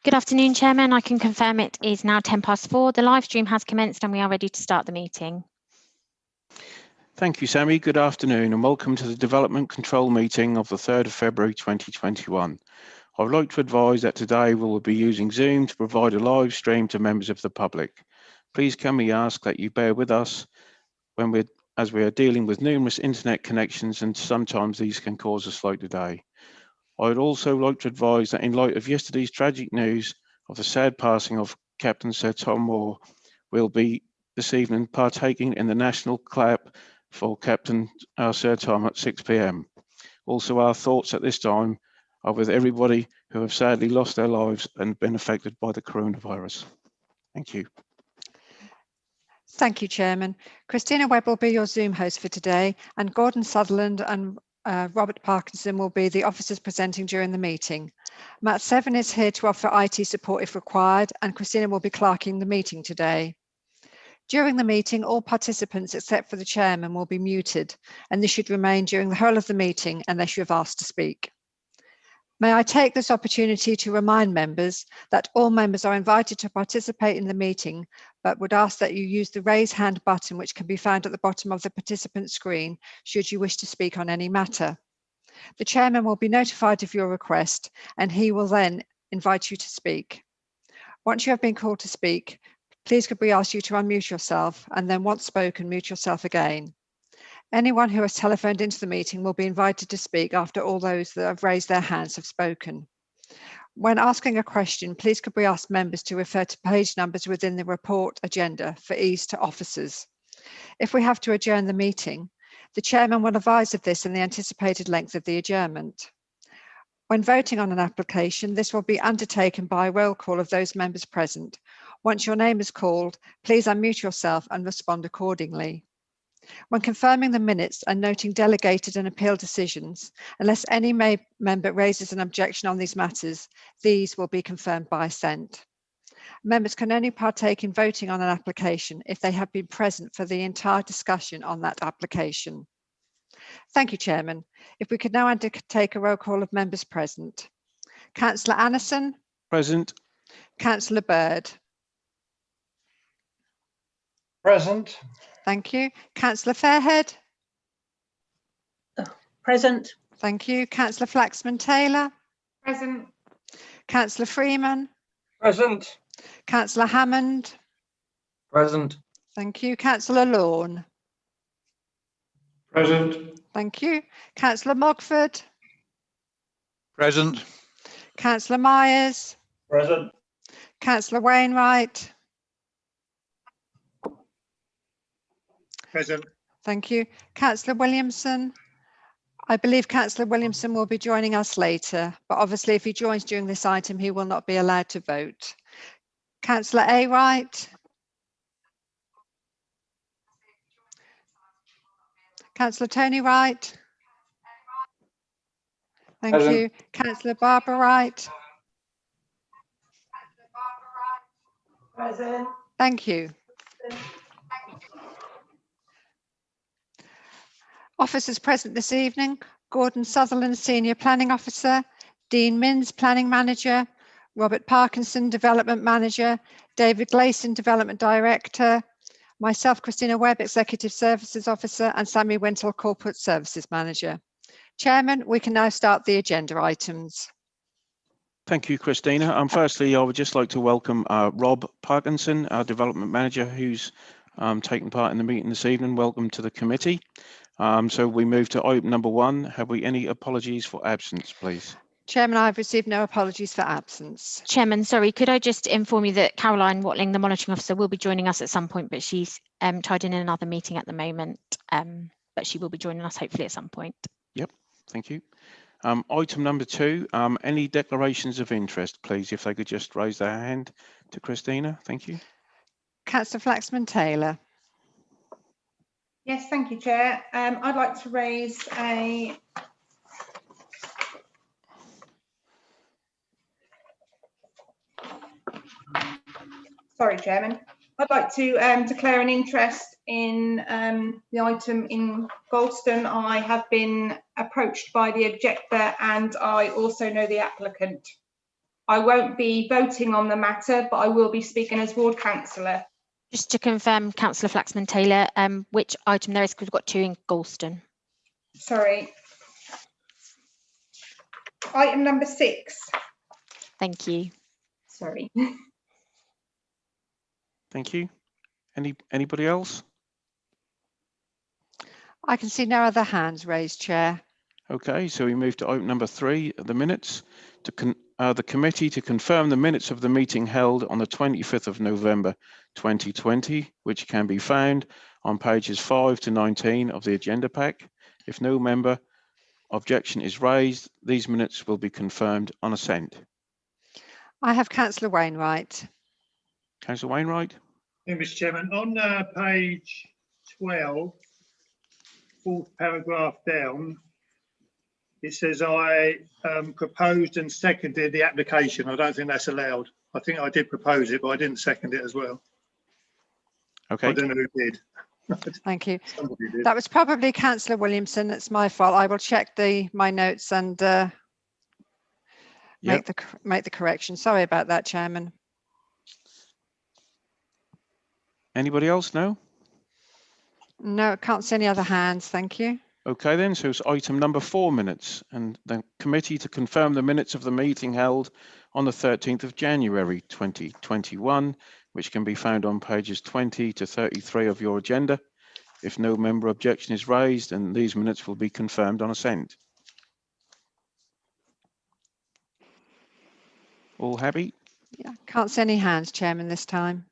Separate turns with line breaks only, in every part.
Good afternoon, Chairman. I can confirm it is now 4:10. The live stream has commenced and we are ready to start the meeting.
Thank you, Sammy. Good afternoon and welcome to the Development Control meeting of the 3rd of February 2021. I would like to advise that today we will be using Zoom to provide a live stream to members of the public. Please can we ask that you bear with us as we are dealing with numerous internet connections and sometimes these can cause a slight delay. I would also like to advise that in light of yesterday's tragic news of the sad passing of Captain Sir Tom Moore, we'll be this evening partaking in the national clap for Captain Sir Tom at 6 p.m. Also, our thoughts at this time are with everybody who have sadly lost their lives and been affected by the coronavirus. Thank you.
Thank you, Chairman. Christina Webb will be your Zoom host for today, and Gordon Sutherland and Robert Parkinson will be the officers presenting during the meeting. Matt Seven is here to offer IT support if required, and Christina will be clerking the meeting today. During the meeting, all participants except for the chairman will be muted, and this should remain during the whole of the meeting unless you have asked to speak. May I take this opportunity to remind members that all members are invited to participate in the meeting, but would ask that you use the raise hand button which can be found at the bottom of the participant screen should you wish to speak on any matter. The chairman will be notified of your request and he will then invite you to speak. Once you have been called to speak, please could we ask you to unmute yourself and then once spoken, mute yourself again. Anyone who has telephoned into the meeting will be invited to speak after all those that have raised their hands have spoken. When asking a question, please could we ask members to refer to page numbers within the report agenda for ease to officers. If we have to adjourn the meeting, the chairman will advise of this and the anticipated length of the adjournment. When voting on an application, this will be undertaken by a roll call of those members present. Once your name is called, please unmute yourself and respond accordingly. When confirming the minutes and noting delegated and appeal decisions, unless any member raises an objection on these matters, these will be confirmed by assent. Members can only partake in voting on an application if they have been present for the entire discussion on that application. Thank you, Chairman. If we could now undertake a roll call of members present. Councillor Anderson.
Present.
Councillor Bird.
Present.
Thank you. Councillor Fairhead.
Present.
Thank you. Councillor Flaxman-Taylor.
Present.
Councillor Freeman.
Present.
Councillor Hammond.
Present.
Thank you. Councillor Lorne.
Present.
Thank you. Councillor Mogford.
Present.
Councillor Myers.
Present.
Councillor Wainwright.
Present.
Thank you. Councillor Williamson. I believe Councillor Williamson will be joining us later, but obviously if he joins during this item, he will not be allowed to vote. Councillor A. Wright. Councillor Tony Wright. Thank
Present.
you. Councillor Barbara Wright.
Present.
Thank you. Officers present this evening: Gordon Sutherland, Senior Planning Officer, Dean Minns, Planning Manager, Robert Parkinson, Development Manager, David Gleason, Development Director, myself, Christina Webb, Executive Services Officer, and Sammy Wintle, Corporate Services Manager. Chairman, we can now start the agenda items.
Thank you, Christina. Firstly, I would just like to welcome Rob Parkinson, our Development Manager, who's taking part in the meeting this evening. Welcome to the committee. So we move to item number 1. Have we any apologies for absence, please?
Chairman, I've received no apologies for absence.
Chairman, sorry, could I just inform you that Caroline Watling, the monitoring officer, will be joining us at some point, but she's tied in another meeting at the moment, but she will be joining us hopefully at some point.
Yep, thank you. Item number 2, any declarations of interest, please, if they could just raise their hand to Christina. Thank you.
Councillor Flaxman-Taylor.
Yes, thank you, Chair. I'd like to raise a sorry, Chairman. I'd like to declare an interest in the item in Goldstone. I have been approached by the objector and I also know the applicant. I won't be voting on the matter, but I will be speaking as ward councillor.
Just to confirm, Councillor Flaxman-Taylor, which item there is, because we've got 2 in Galston.
Sorry. Item number 6.
Thank you.
Sorry.
Thank you. Anybody else?
I can see no other hands raised, Chair.
Okay, so we move to item number 3, the minutes. The committee to confirm the minutes of the meeting held on the 25th of November 2020, which can be found on pages 5 to 19 of the agenda pack. If no member objection is raised, these minutes will be confirmed on assent.
I have Councillor Wainwright.
Councillor Wainwright?
Yeah, Mr. Chairman, on page 12, 4th paragraph down, it says I proposed and seconded the application. I don't think that's allowed. I think I did propose it, but I didn't second it as well.
Okay.
I don't know who did.
Thank you.
Somebody did.
That was probably Councillor Williamson. It's my fault. I will check my notes and make the correction. Sorry about that, Chairman.
Anybody else? No?
No, can't see any other hands. Thank you.
Okay then, so it's item number 4 minutes, and the committee to confirm the minutes of the meeting held on the 13th of January 2021, which can be found on pages 20 to 33 of your agenda. If no member objection is raised, and these minutes will be confirmed on assent. All happy?
Yeah, can't see any hands, Chairman, this time.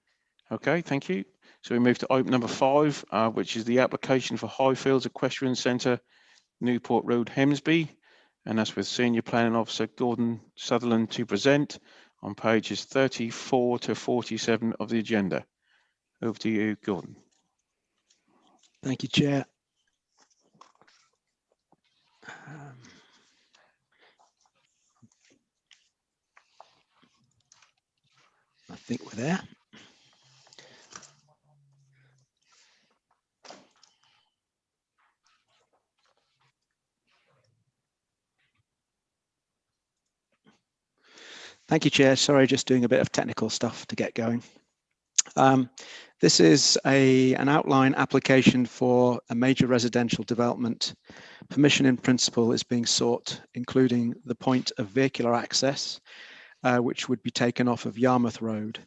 Okay, thank you. So we move to item number 5, which is the application for Highfields Equestrian Centre, Newport Road, Hemsby, and that's with Senior Planning Officer Gordon Sutherland to present on pages 34 to 47 of the agenda. Over to you, Gordon.
Thank you, Chair. I think we're there. Thank you, Chair. Sorry, just doing a bit of technical stuff to get going. This is an outline application for a major residential development. Permission in principle is being sought, including the point of vehicular access, which would be taken off of Yarmouth Road.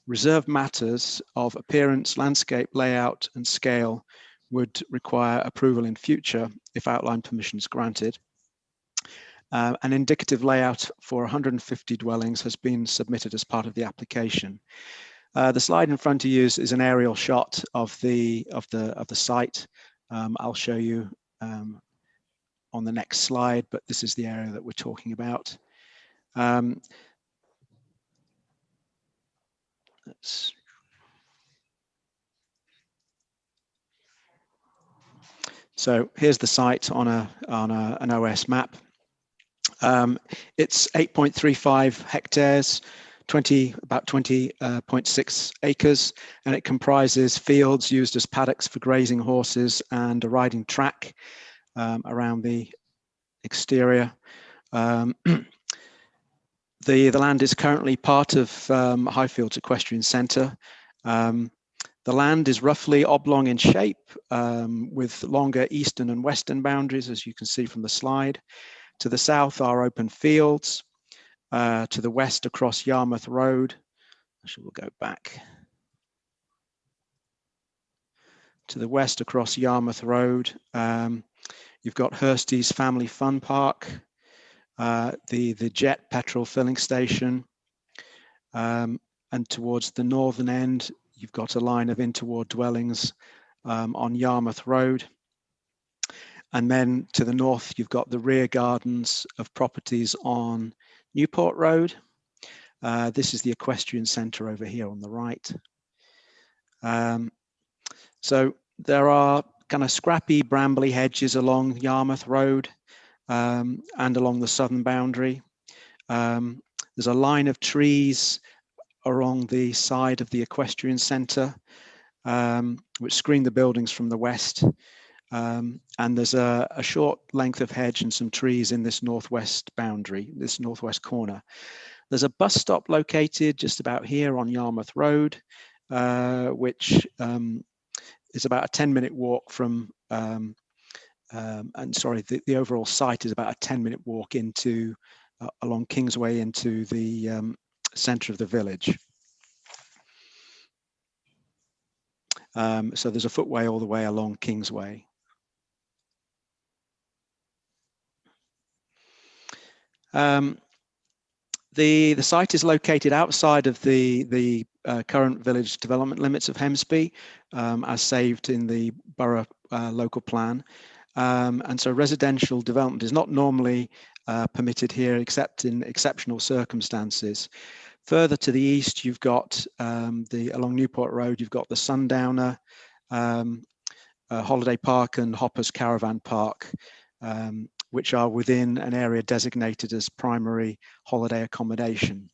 Reserved matters of appearance, landscape, layout, and scale would require approval in future if outline permission is granted. An indicative layout for 150 dwellings has been submitted as part of the application. The slide in front of you is an aerial shot of the site. I'll show you on the next slide, but this is the area that we're talking about. So here's the site on an OS map. It's 8.35 hectares, about 20.6 acres, and it comprises fields used as paddocks for grazing horses and a riding track around the exterior. The land is currently part of Highfields Equestrian Centre. The land is roughly oblong in shape with longer eastern and western boundaries, as you can see from the slide. To the south are open fields. To the west across Yarmouth Road. Actually, we'll go back. To the west across Yarmouth Road, you've got Hursty's Family Fun Park, the Jet petrol filling station, and towards the northern end, you've got a line of interward dwellings on Yarmouth Road. And then to the north, you've got the rear gardens of properties on Newport Road. This is the equestrian centre over here on the right. So there are kind of scrappy brambly hedges along Yarmouth Road and along the southern boundary. There's a line of trees along the side of the equestrian centre, which screen the buildings from the west. And there's a short length of hedge and some trees in this northwest boundary, this northwest corner. There's a bus stop located just about here on Yarmouth Road, which is about a 10-minute walk from, the overall site is about a 10-minute walk into, along Kingsway into the centre of the village. So there's a footway all the way along Kingsway. The site is located outside of the current village development limits of Hemsby, as saved in the borough local plan. And so residential development is not normally permitted here except in exceptional circumstances. Further to the east, you've got along Newport Road, you've got the Sundowner, Holiday Park and Hoppers Caravan Park, which are within an area designated as primary holiday accommodation.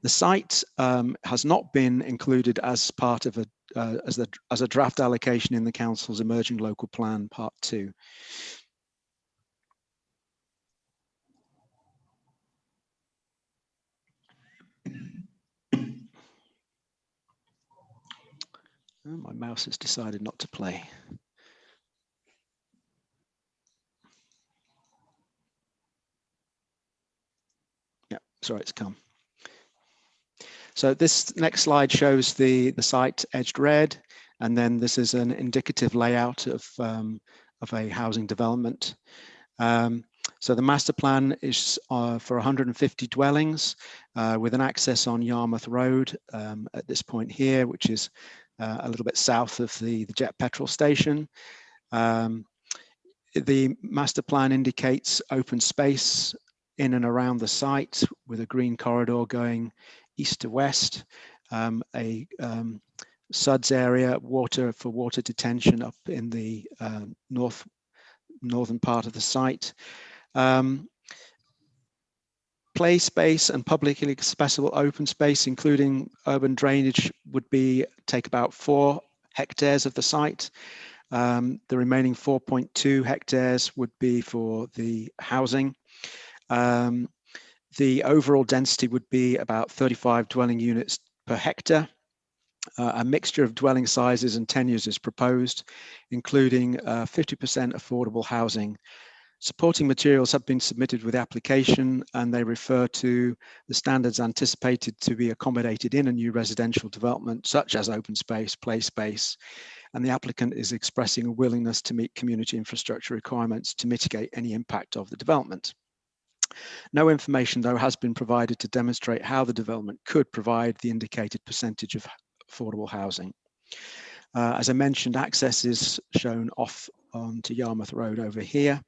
The site has not been included as part of as a draft allocation in the Council's Emerging Local Plan Part 2. Oh, my mouse has decided not to play. Yeah, sorry, it's come. So this next slide shows the site edged red, and then this is an indicative layout of a housing development. So the master plan is for 150 dwellings with an access on Yarmouth Road at this point here, which is a little bit south of the Jet petrol station. The master plan indicates open space in and around the site with a green corridor going east to west, a SUDS area, water detention up in the northern part of the site. Play space and publicly accessible open space, including urban drainage, would take about 4 hectares of the site. The remaining 4.2 hectares would be for the housing. The overall density would be about 35 dwelling units per hectare. A mixture of dwelling sizes and tenures is proposed, including 50% affordable housing. Supporting materials have been submitted with the application, and they refer to the standards anticipated to be accommodated in a new residential development, such as open space, play space, and the applicant is expressing a willingness to meet community infrastructure requirements to mitigate any impact of the development. No information, though, has been provided to demonstrate how the development could provide the indicated percentage of affordable housing. As I mentioned, access is shown off onto Yarmouth Road over here.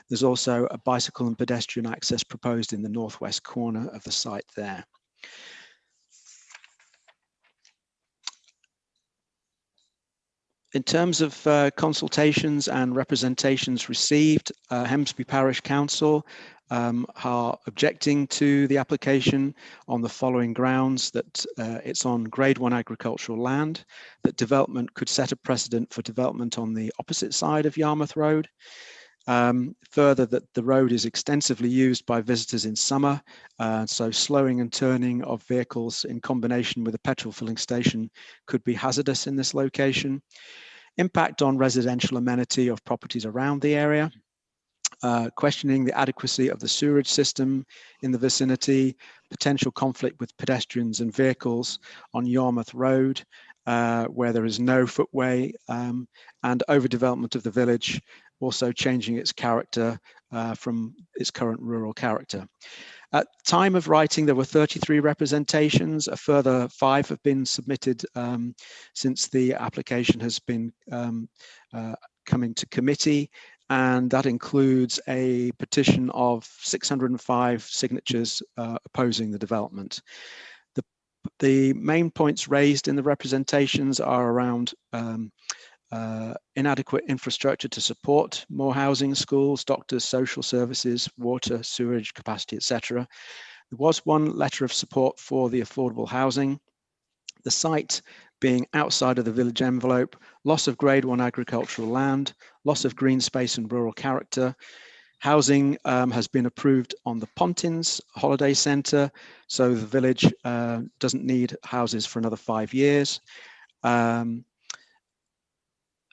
There's also a bicycle and pedestrian access proposed in the northwest corner of the site there. In terms of consultations and representations received, Hemsby Parish Council are objecting to the application on the following grounds: that it's on Grade 1 agricultural land, that development could set a precedent for development on the opposite side of Yarmouth Road. Further, that the road is extensively used by visitors in summer, so slowing and turning of vehicles in combination with a petrol filling station could be hazardous in this location. Impact on residential amenity of properties around the area. Questioning the adequacy of the sewerage system in the vicinity, potential conflict with pedestrians and vehicles on Yarmouth Road, where there is no footway, and overdevelopment of the village, also changing its character from its current rural character. At the time of writing, there were 33 representations. A further 5 have been submitted since the application has been coming to committee, and that includes a petition of 605 signatures opposing the development. The main points raised in the representations are around inadequate infrastructure to support more housing, schools, doctors, social services, water, sewerage capacity, etc. There was one letter of support for the affordable housing. The site being outside of the village envelope, loss of Grade 1 agricultural land, loss of green space and rural character, Housing has been approved on the Pontins Holiday Centre, so the village doesn't need houses for another 5 years.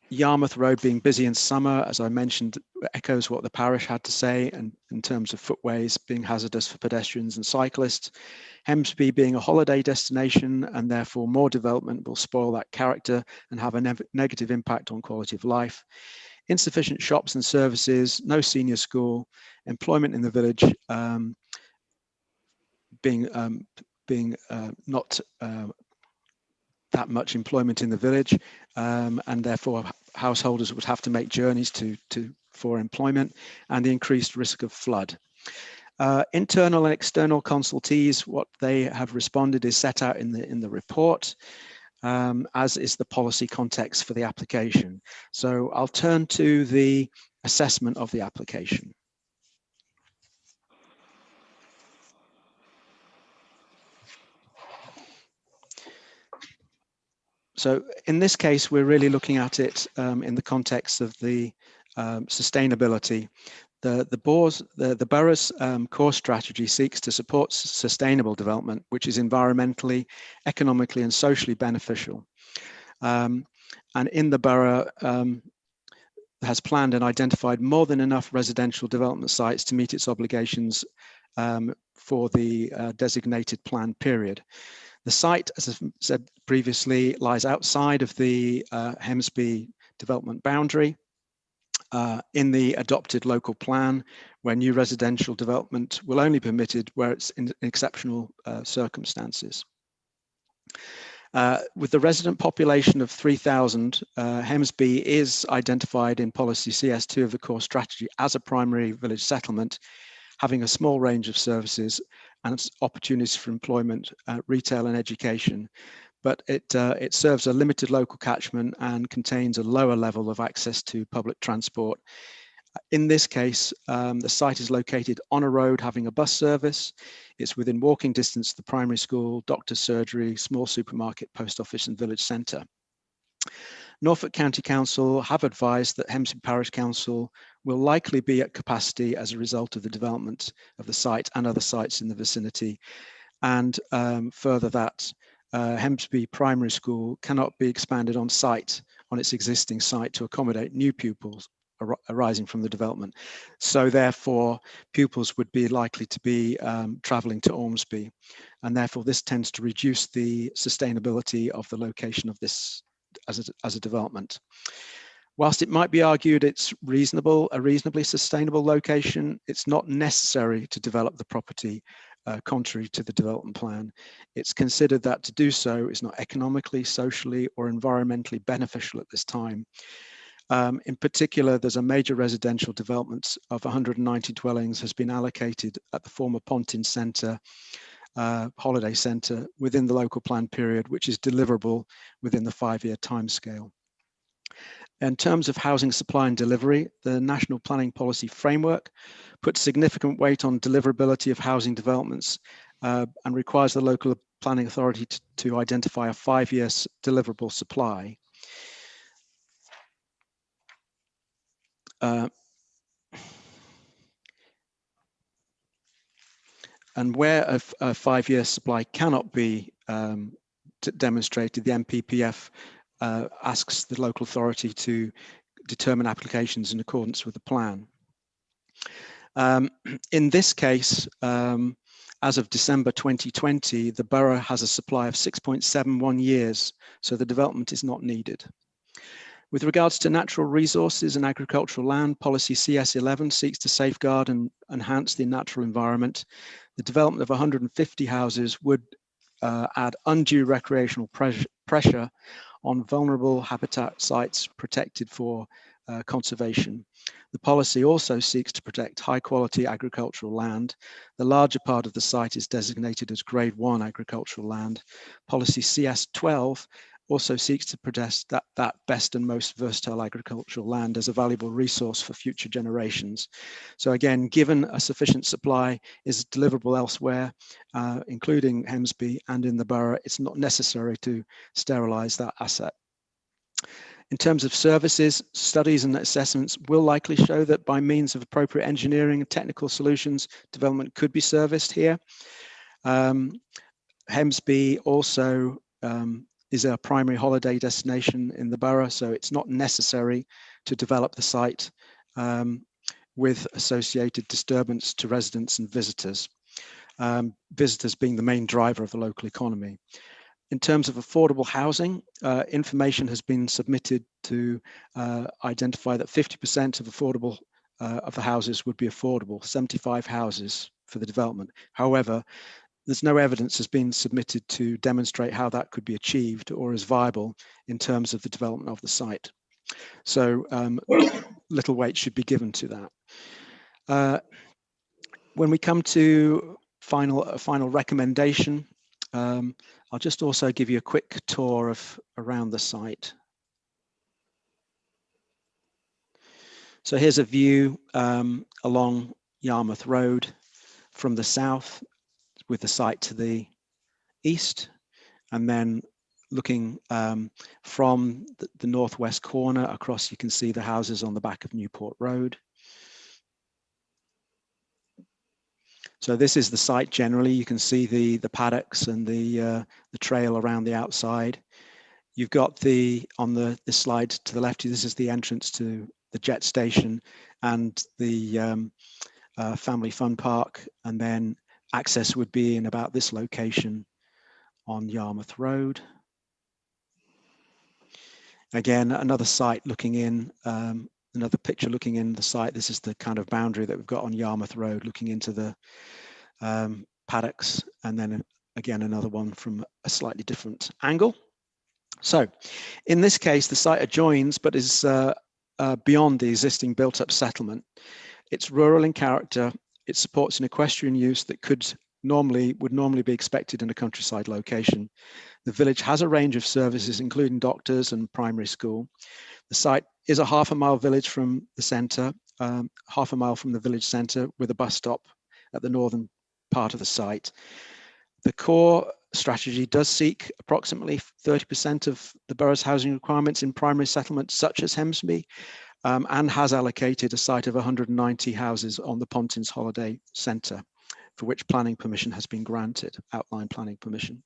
Yarmouth Road being busy in summer, as I mentioned, echoes what the parish had to say, and in terms of footways being hazardous for pedestrians and cyclists. Hemsby being a holiday destination, and therefore more development will spoil that character and have a negative impact on quality of life. Insufficient shops and services, no senior school, employment in the village being not that much employment in the village, and therefore householders would have to make journeys for employment, and the increased risk of flood. Internal and external consultees, what they have responded is set out in the report, as is the policy context for the application. So I'll turn to the assessment of the application. So in this case, we're really looking at it in the context of the sustainability. The borough's core strategy seeks to support sustainable development, which is environmentally, economically, and socially beneficial. And in the borough has planned and identified more than enough residential development sites to meet its obligations for the designated planned period. The site, as I said previously, lies outside of the Hemsby development boundary in the adopted local plan, where new residential development will only be permitted where it's in exceptional circumstances. With the resident population of 3,000, Hemsby is identified in policy CS2 of the core strategy as a primary village settlement, having a small range of services and opportunities for employment, retail and education. But it serves a limited local catchment and contains a lower level of access to public transport. In this case, the site is located on a road having a bus service. It's within walking distance to the primary school, doctor's surgery, small supermarket, post office and village centre. Norfolk County Council have advised that Hemsby Parish Council will likely be at capacity as a result of the development of the site and other sites in the vicinity. And further that Hemsby Primary School cannot be expanded on site, on its existing site, to accommodate new pupils arising from the development. So therefore, pupils would be likely to be travelling to Ormsby, and therefore this tends to reduce the sustainability of the location of this as a development. Whilst it might be argued it's a reasonably sustainable location, it's not necessary to develop the property contrary to the development plan. It's considered that to do so is not economically, socially, or environmentally beneficial at this time. In particular, there's a major residential development of 190 dwellings has been allocated at the former Pontin Centre, holiday centre, within the local plan period, which is deliverable within the 5-year timescale. In terms of housing supply and delivery, the National Planning Policy Framework puts significant weight on deliverability of housing developments and requires the local planning authority to identify a 5-year deliverable supply. And where a 5-year supply cannot be demonstrated, the NPPF asks the local authority to determine applications in accordance with the plan. In this case, as of December 2020, the borough has a supply of 6.71 years, so the development is not needed. With regards to natural resources and agricultural land, policy CS11 seeks to safeguard and enhance the natural environment. The development of 150 houses would add undue recreational pressure on vulnerable habitat sites protected for conservation. The policy also seeks to protect high quality agricultural land. The larger part of the site is designated as Grade 1 agricultural land. Policy CS12 also seeks to protect that best and most versatile agricultural land as a valuable resource for future generations. So again, given a sufficient supply is deliverable elsewhere, including Hemsby and in the borough, it's not necessary to sterilise that asset. In terms of services, studies and assessments will likely show that by means of appropriate engineering and technical solutions, development could be serviced here. Hemsby also is a primary holiday destination in the borough, so it's not necessary to develop the site with associated disturbance to residents and visitors, visitors being the main driver of the local economy. In terms of affordable housing, information has been submitted to identify that 50% of affordable of the houses would be affordable, 75 houses for the development. However, there's no evidence has been submitted to demonstrate how that could be achieved or is viable in terms of the development of the site. So little weight should be given to that. When we come to final recommendation, I'll just also give you a quick tour of around the site. So here's a view along Yarmouth Road from the south, with the site to the east, and then looking from the northwest corner across, you can see the houses on the back of Newport Road. So this is the site generally. You can see the paddocks and the trail around the outside. You've got on the slide to the left, this is the entrance to the jet station and the family fun park, and then access would be in about this location on Yarmouth Road. Again, another site looking in, another picture looking in the site. This is the kind of boundary that we've got on Yarmouth Road, looking into the paddocks, and then again another one from a slightly different angle. So in this case, the site adjoins but is beyond the existing built-up settlement. It's rural in character. It supports an equestrian use that would normally be expected in a countryside location. The village has a range of services, including doctors and primary school. The site is a half-a-mile village from the centre, half a mile from the village centre, with a bus stop at the northern part of the site. The core strategy does seek approximately 30% of the borough's housing requirements in primary settlements such as Hemsby, and has allocated a site of 190 houses on the Pontins Holiday Centre, for which planning permission has been granted, outline planning permission.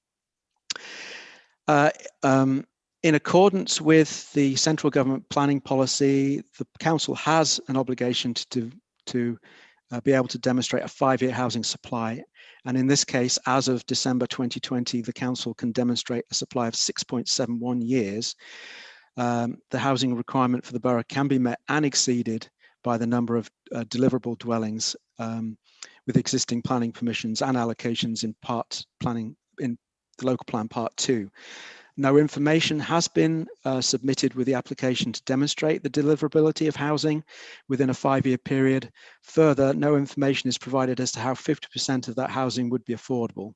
In accordance with the central government planning policy, the council has an obligation to be able to demonstrate a 5-year housing supply. And in this case, as of December 2020, the council can demonstrate a supply of 6.71 years. The housing requirement for the borough can be met and exceeded by the number of deliverable dwellings with existing planning permissions and allocations in part planning in the local plan part 2. No information has been submitted with the application to demonstrate the deliverability of housing within a 5-year period. Further, no information is provided as to how 50% of that housing would be affordable.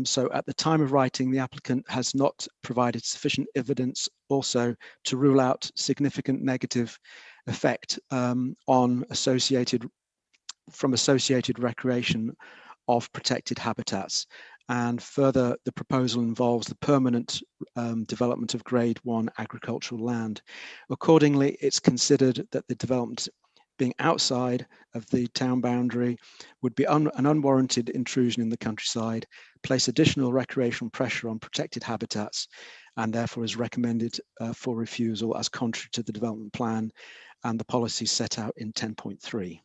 So at the time of writing, the applicant has not provided sufficient evidence also to rule out significant negative effect from associated recreation of protected habitats. And further, the proposal involves the permanent development of grade 1 agricultural land. Accordingly, it's considered that the development being outside of the town boundary would be an unwarranted intrusion in the countryside, place additional recreational pressure on protected habitats, and therefore is recommended for refusal as contrary to the development plan and the policies set out in 10.3.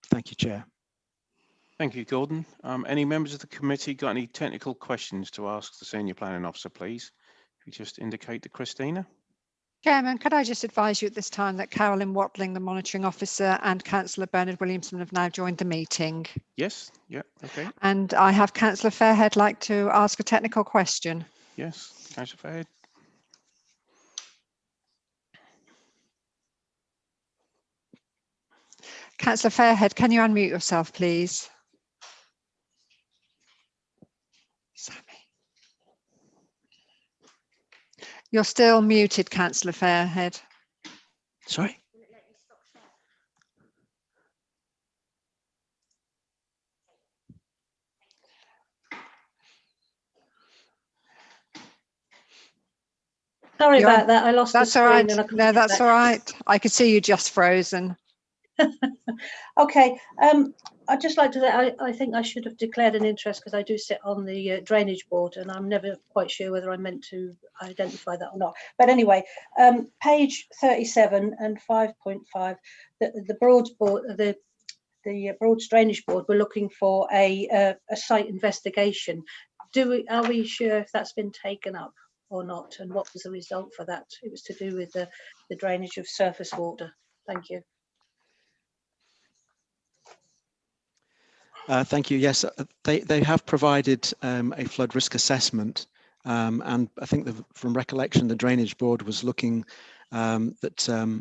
Thank you, Chair.
Thank you, Gordon. Any members of the committee got any technical questions to ask the Senior Planning Officer, please? If you just indicate to Christina.
Chairman, could I just advise you at this time that Carolyn Watling, the monitoring officer, and Councillor Bernard Williamson have now joined the meeting.
Yes, yeah, okay.
And I have Councillor Fairhead like to ask a technical question.
Yes, Councillor Fairhead.
Councillor Fairhead, can you unmute yourself, please? Sammy. You're still muted, Councillor Fairhead.
Sorry?
Sorry
You're-
about that. I lost the
That's all
screen
right.
and I couldn't
No,
get
that's
back.
all right. I could see you just frozen.
Okay, I'd just like to say I think I should have declared an interest because I do sit on the drainage board and I'm never quite sure whether I meant to identify that or not. But anyway, page 37 and 5.5, the Broads board, the Broads drainage board, we're looking for a site investigation. Are we sure if that's been taken up or not, and what was the result for that? It was to do with the drainage of surface water. Thank you.
Thank you. Yes, they have provided a flood risk assessment, and I think from recollection, the drainage board was looking that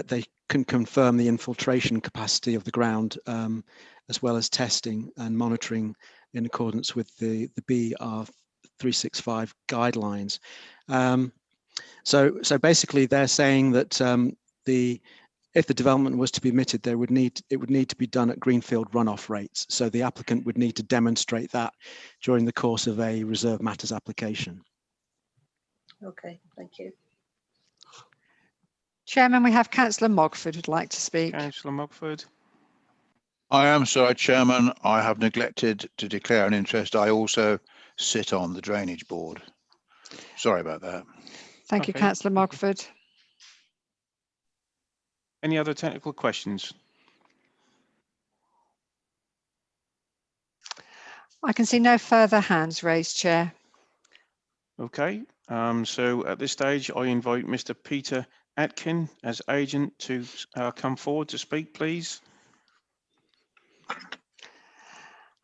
they can confirm the infiltration capacity of the ground, as well as testing and monitoring in accordance with the BR 365 guidelines. So basically, they're saying that if the development was to be permitted, it would need to be done at greenfield runoff rates. So the applicant would need to demonstrate that during the course of a reserve matters application.
Okay, thank you.
Chairman, we have Councillor Mogford who'd like to speak.
Councillor Mogford.
I am sorry, Chairman. I have neglected to declare an interest. I also sit on the drainage board. Sorry about that.
Thank you,
Okay.
Councillor Mogford.
Any other technical questions?
I can see no further hands raised, Chair.
Okay, so at this stage, I invite Mr. Peter Atkin as agent to come forward to speak, please.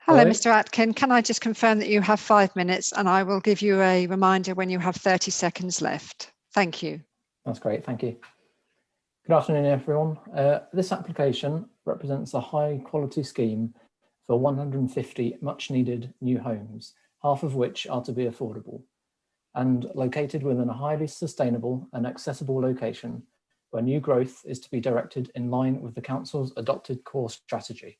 Hello,
Hello.
Mr. Atkin. Can I just confirm that you have 5 minutes and I will give you a reminder when you have 30 seconds left. Thank you.
That's great, thank you. Good afternoon, everyone. This application represents a high quality scheme for 150 much needed new homes, half of which are to be affordable, and located within a highly sustainable and accessible location where new growth is to be directed in line with the Council's adopted core strategy.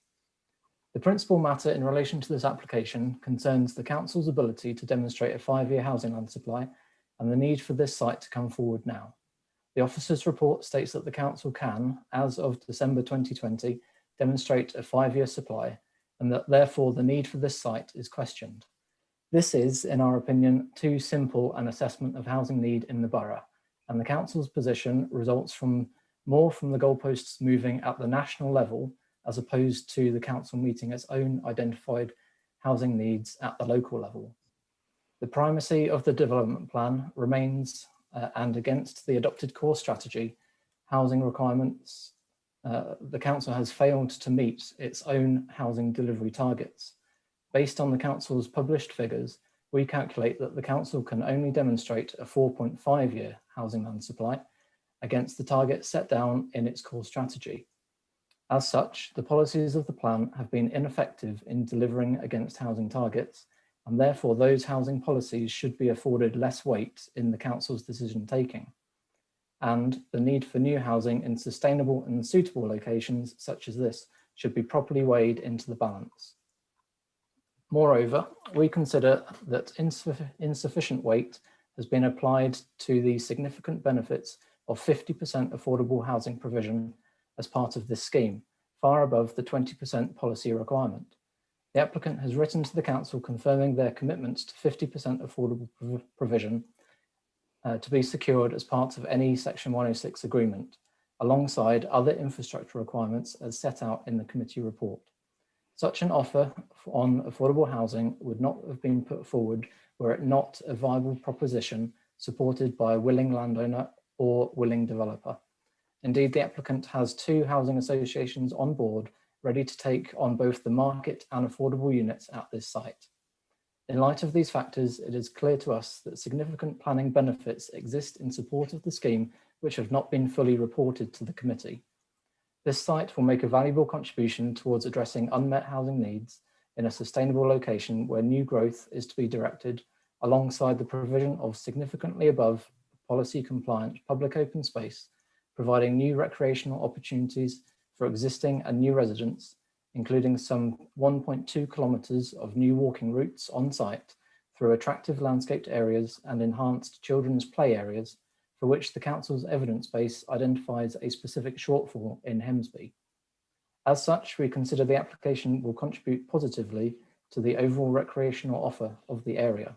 The principal matter in relation to this application concerns the Council's ability to demonstrate a 5-year housing land supply and the need for this site to come forward now. The officer's report states that the Council can, as of December 2020, demonstrate a 5-year supply and that therefore the need for this site is questioned. This is, in our opinion, too simple an assessment of housing need in the borough, and the Council's position results from the goalposts moving at the national level as opposed to the Council meeting its own identified housing needs at the local level. The primacy of the development plan remains and against the adopted core strategy, housing requirements, the Council has failed to meet its own housing delivery targets. Based on the Council's published figures, we calculate that the Council can only demonstrate a 4.5-year housing land supply against the target set down in its core strategy. As such, the policies of the plan have been ineffective in delivering against housing targets, and therefore those housing policies should be afforded less weight in the Council's decision taking. And the need for new housing in sustainable and suitable locations such as this should be properly weighed into the balance. Moreover, we consider that insufficient weight has been applied to the significant benefits of 50% affordable housing provision as part of this scheme, far above the 20% policy requirement. The applicant has written to the Council confirming their commitments to 50% affordable provision to be secured as part of any Section 106 agreement, alongside other infrastructure requirements as set out in the committee report. Such an offer on affordable housing would not have been put forward were it not a viable proposition supported by a willing landowner or willing developer. Indeed, the applicant has 2 housing associations on board ready to take on both the market and affordable units at this site. In light of these factors, it is clear to us that significant planning benefits exist in support of the scheme which have not been fully reported to the committee. This site will make a valuable contribution towards addressing unmet housing needs in a sustainable location where new growth is to be directed alongside the provision of significantly above policy compliant public open space, providing new recreational opportunities for existing and new residents, including some 1.2 kilometres of new walking routes on site through attractive landscaped areas and enhanced children's play areas, for which the Council's evidence base identifies a specific shortfall in Hemsby. As such, we consider the application will contribute positively to the overall recreational offer of the area.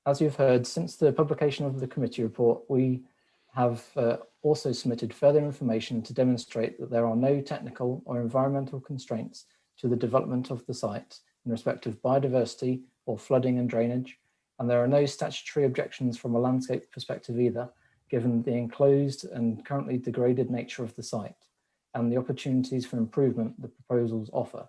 As you've heard, since the publication of the committee report, we have also submitted further information to demonstrate that there are no technical or environmental constraints to the development of the site in respect of biodiversity or flooding and drainage, and there are no statutory objections from a landscape perspective either, given the enclosed and currently degraded nature of the site and the opportunities for improvement the proposals offer.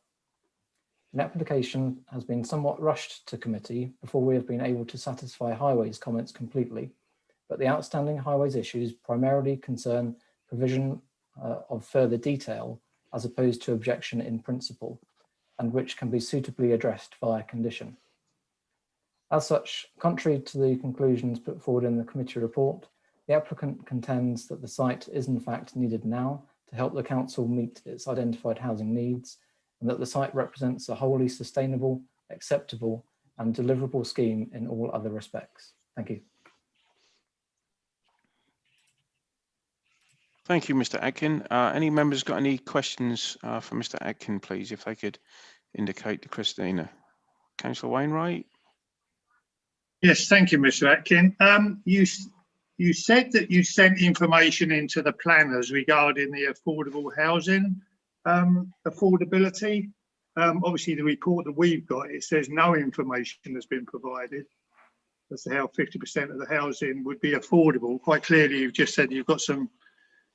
An application has been somewhat rushed to committee before we have been able to satisfy highways comments completely, but the outstanding highways issues primarily concern provision of further detail as opposed to objection in principle, and which can be suitably addressed via condition. As such, contrary to the conclusions put forward in the committee report, the applicant contends that the site is in fact needed now to help the council meet its identified housing needs, and that the site represents a wholly sustainable, acceptable, and deliverable scheme in all other respects. Thank you.
Thank you, Mr. Atkin. Any members got any questions for Mr. Atkin, please, if they could indicate to Christina. Councillor Wainwright.
Yes, thank you, Mr. Atkin. You said that you sent information into the planners regarding the affordable housing affordability. Obviously, the report that we've got, it says no information has been provided as to how 50% of the housing would be affordable. Quite clearly, you've just said you've got some,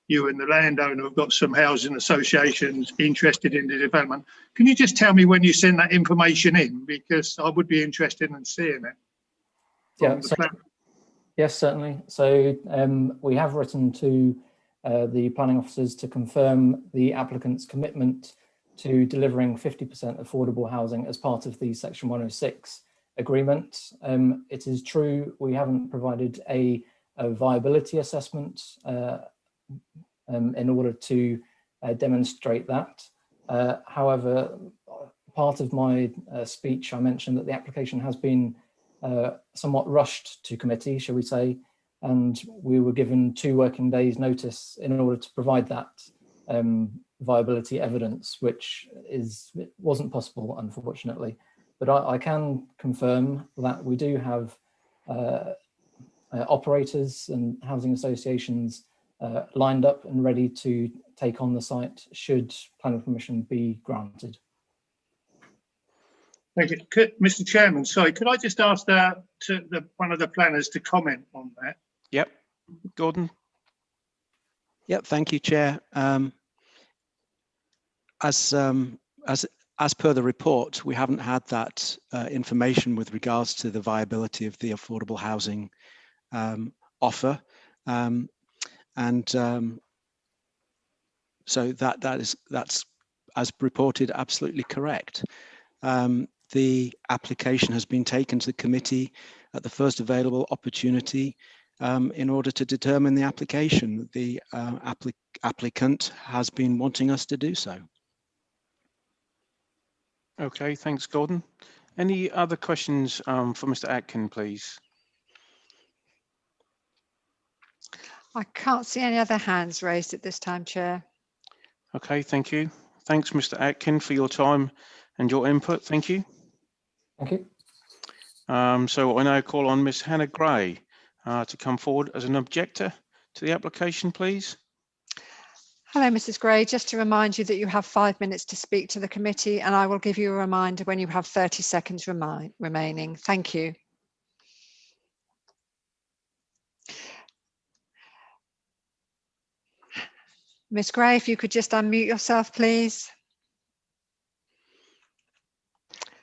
you and the landowner have got some housing associations interested in the development. Can you just tell me when you send that information in? Because I would be interested in seeing it.
Yeah, so, yes, certainly. So we have written to the planning officers to confirm the applicant's commitment to delivering 50% affordable housing as part of the Section 106 agreement. It is true we haven't provided a viability assessment in order to demonstrate that. However, part of my speech, I mentioned that the application has been somewhat rushed to committee, shall we say, and we were given 2 working days notice in order to provide that viability evidence, which wasn't possible, unfortunately. But I can confirm that we do have operators and housing associations lined up and ready to take on the site should planning permission be granted.
Thank you. Mr. Chairman, sorry, could I just ask one of the planners to comment on that?
Yep, Gordon.
Yep, thank you, Chair. As per the report, we haven't had that information with regards to the viability of the affordable housing offer, so that's as reported absolutely correct. The application has been taken to the committee at the first available opportunity in order to determine the application. The applicant has been wanting us to do so.
Okay, thanks, Gordon. Any other questions for Mr. Atkin, please?
I can't see any other hands raised at this time, Chair.
Okay, thank you. Thanks, Mr. Atkin, for your time and your input. Thank you.
Thank you.
So I now call on Ms. Hannah Gray to come forward as an objector to the application, please.
Hello, Mrs. Gray. Just to remind you that you have 5 minutes to speak to the committee, and I will give you a reminder when you have 30 seconds remaining. Thank you. Ms. Gray, if you could just unmute yourself, please.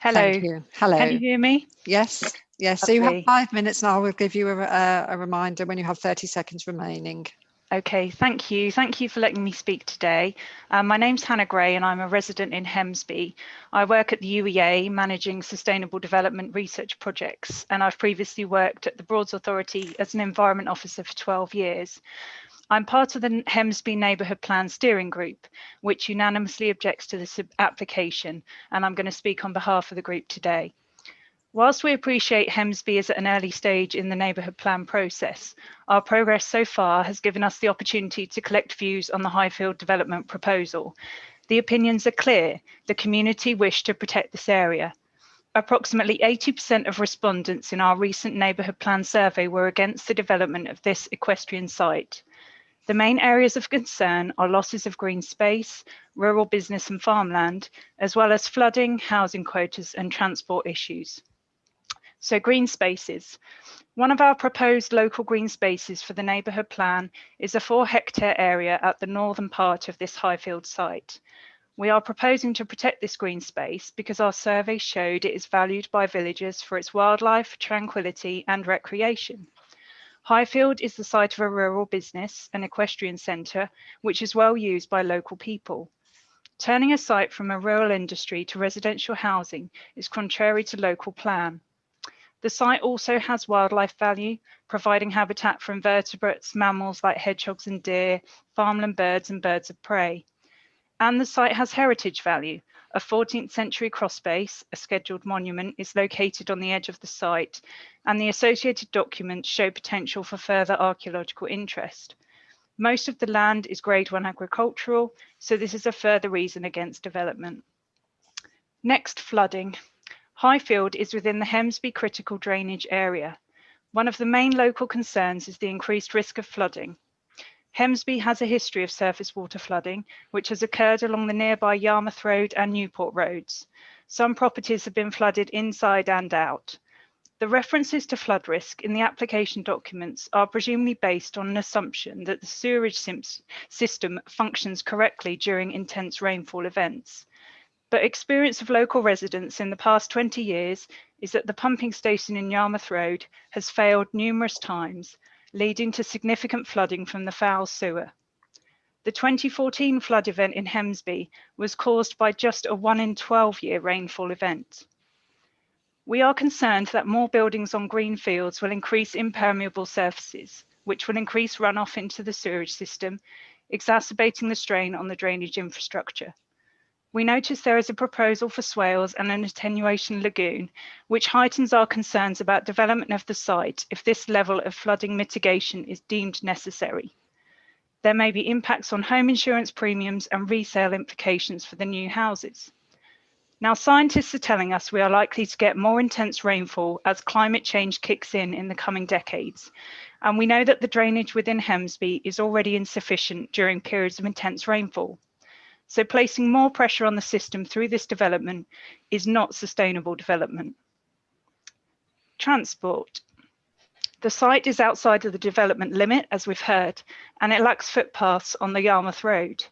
Hello.
Thank you. Hello.
Can you hear me?
Yes. Yes. So you have 5 minutes, and I will give you a reminder when you have 30 seconds remaining.
Okay, thank you. Thank you for letting me speak today. My name's Hannah Gray and I'm a resident in Hemsby. I work at the UEA managing sustainable development research projects, and I've previously worked at the Broads Authority as an environment officer for 12 years. I'm part of the Hemsby Neighbourhood Plan Steering Group, which unanimously objects to this application, and I'm going to speak on behalf of the group today. Whilst we appreciate Hemsby is at an early stage in the neighbourhood plan process, our progress so far has given us the opportunity to collect views on the Highfield development proposal. The opinions are clear. The community wish to protect this area. Approximately 80% of respondents in our recent neighbourhood plan survey were against the development of this equestrian site. The main areas of concern are losses of green space, rural business and farmland, as well as flooding, housing quotas and transport issues. So green spaces. One of our proposed local green spaces for the neighbourhood plan is a 4-hectare area at the northern part of this Highfield site. We are proposing to protect this green space because our survey showed it is valued by villagers for its wildlife, tranquility and recreation. Highfield is the site of a rural business, an equestrian centre, which is well used by local people. Turning a site from a rural industry to residential housing is contrary to local plan. The site also has wildlife value, providing habitat for invertebrates, mammals like hedgehogs and deer, farmland birds and birds of prey. And the site has heritage value. A 14th century crossbase, a scheduled monument, is located on the edge of the site, and the associated documents show potential for further archaeological interest. Most of the land is Grade 1 agricultural, so this is a further reason against development. Next, flooding. Highfield is within the Hemsby critical drainage area. One of the main local concerns is the increased risk of flooding. Hemsby has a history of surface water flooding, which has occurred along the nearby Yarmouth Road and Newport Roads. Some properties have been flooded inside and out. The references to flood risk in the application documents are presumably based on an assumption that the sewerage system functions correctly during intense rainfall events. But experience of local residents in the past 20 years is that the pumping station in Yarmouth Road has failed numerous times, leading to significant flooding from the foul sewer. The 2014 flood event in Hemsby was caused by just a 1 in 12 year rainfall event. We are concerned that more buildings on green fields will increase impermeable surfaces, which will increase runoff into the sewerage system, exacerbating the strain on the drainage infrastructure. We notice there is a proposal for swales and an attenuation lagoon, which heightens our concerns about development of the site if this level of flooding mitigation is deemed necessary. There may be impacts on home insurance premiums and resale implications for the new houses. Now, scientists are telling us we are likely to get more intense rainfall as climate change kicks in the coming decades. And we know that the drainage within Hemsby is already insufficient during periods of intense rainfall. So placing more pressure on the system through this development is not sustainable development. Transport. The site is outside of the development limit, as we've heard, and it lacks footpaths on the Yarmouth Road.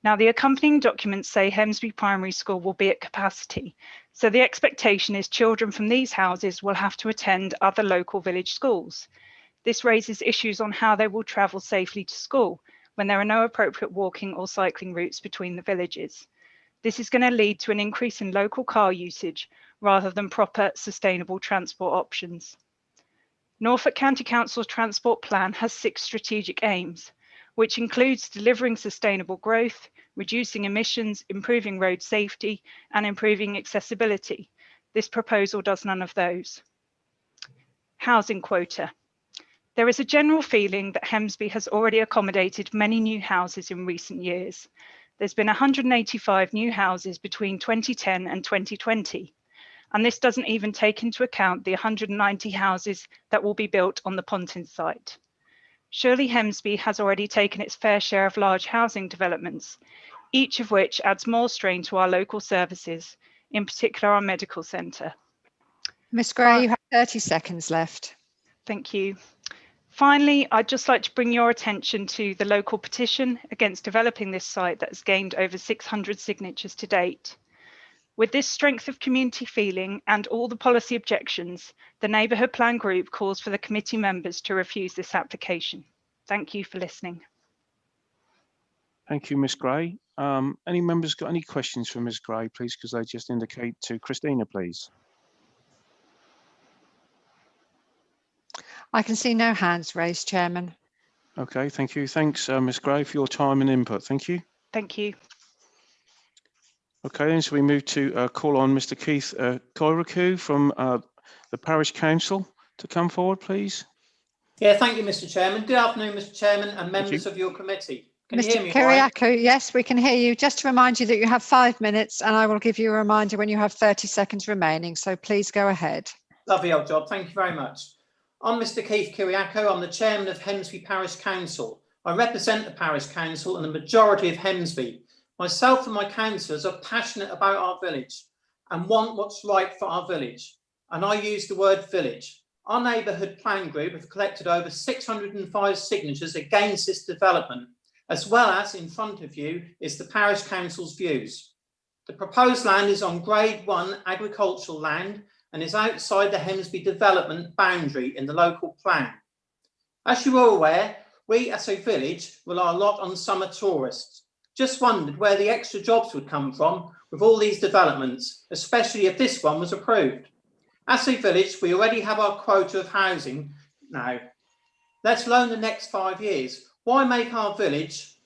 Now, the accompanying documents say Hemsby Primary School will be at capacity, so the expectation is children from these houses will have to attend other local village schools. This raises issues on how they will travel safely to school, when there are no appropriate walking or cycling routes between the villages. This is going to lead to an increase in local car usage rather than proper sustainable transport options. Norfolk County Council's transport plan has 6 strategic aims, which includes delivering sustainable growth, reducing emissions, improving road safety, and improving accessibility. This proposal does none of those. Housing quota. There is a general feeling that Hemsby has already accommodated many new houses in recent years. There's been 185 new houses between 2010 and 2020, and this doesn't even take into account the 190 houses that will be built on the Pontin site. Surely Hemsby has already taken its fair share of large housing developments, each of which adds more strain to our local services, in particular our medical centre.
Ms Gray, you have 30 seconds left.
Thank you. Finally, I'd just like to bring your attention to the local petition against developing this site that has gained over 600 signatures to date. With this strength of community feeling and all the policy objections, the Neighbourhood Plan Group calls for the committee members to refuse this application. Thank you for listening.
Thank you, Ms Gray. Any members got any questions for Ms Gray, please, because they just indicate to Christina, please.
I can see no hands raised, Chairman.
Okay, thank you. Thanks, Ms Gray, for your time and input. Thank you.
Thank you.
Okay, then so we move to call on Mr Keith Koiraku from the Parish Council to come forward, please.
Yeah, thank you, Mr. Chairman. Good afternoon, Mr. Chairman and members of your committee. Can you hear
Mr.
me all right?
Kyriakou, yes, we can hear you. Just to remind you that you have 5 minutes, and I will give you a reminder when you have 30 seconds remaining. So please go ahead.
Lovely old job. Thank you very much. I'm Mr. Keith Kyriakou. I'm the chairman of Hemsby Parish Council. I represent the Parish Council and the majority of Hemsby. Myself and my councillors are passionate about our village and want what's right for our village. And I use the word village. Our neighbourhood plan group have collected over 605 signatures against this development, as well as in front of you is the Parish Council's views. The proposed land is on Grade 1 agricultural land and is outside the Hemsby development boundary in the local plan. As you are aware, we as a village rely a lot on summer tourists. Just wondered where the extra jobs would come from with all these developments, especially if this one was approved. As a village, we already have our quota of housing now, let alone the next 5 years. Why make our village?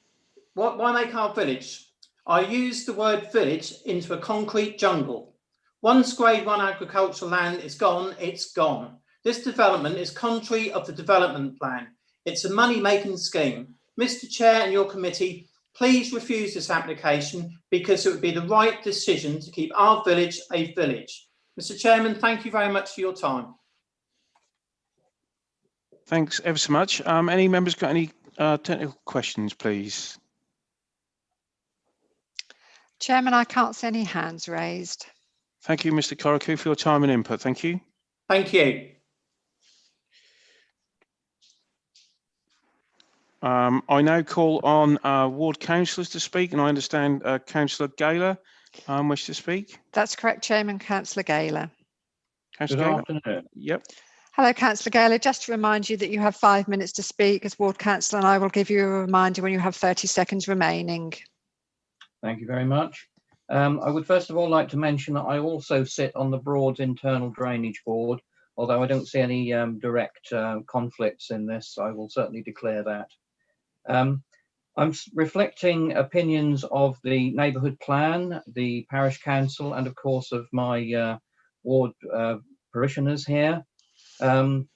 I use the word village into a concrete jungle. Once Grade 1 agricultural land is gone, it's gone. This development is contrary of the development plan. It's a money-making scheme. Mr. Chair and your committee, please refuse this application because it would be the right decision to keep our village a village. Mr. Chairman, thank you very much for your time.
Thanks ever so much. Any members got any technical questions, please?
Chairman, I can't see any hands raised.
Thank you, Mr. Kyriakou, for your time and input. Thank you.
Thank you.
I now call on ward councillors to speak, and I understand Councillor Gaylor wishes to speak.
That's correct, Chairman. Councillor Gaylor.
Councillor
Good
Gaylor.
afternoon.
Yep.
Hello, Councillor Gaylor. Just to remind you that you have 5 minutes to speak as ward councillor, and I will give you a reminder when you have 30 seconds remaining.
Thank you very much. I would first of all like to mention that I also sit on the Broad's internal drainage board, although I don't see any direct conflicts in this. I will certainly declare that. I'm reflecting opinions of the neighbourhood plan, the parish council, and of course of my ward parishioners here. And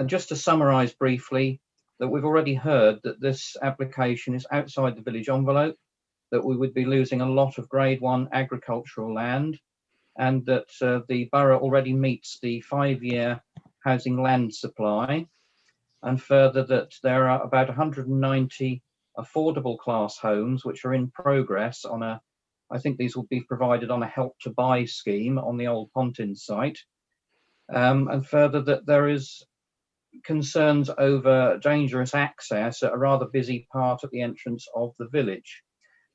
just to summarise briefly, that we've already heard that this application is outside the village envelope, that we would be losing a lot of Grade 1 agricultural land, and that the borough already meets the 5-year housing land supply, and further that there are about 190 affordable class homes which are in progress on a, I think these will be provided on a help to buy scheme on the old Pontin site, and further that there is concerns over dangerous access at a rather busy part at the entrance of the village.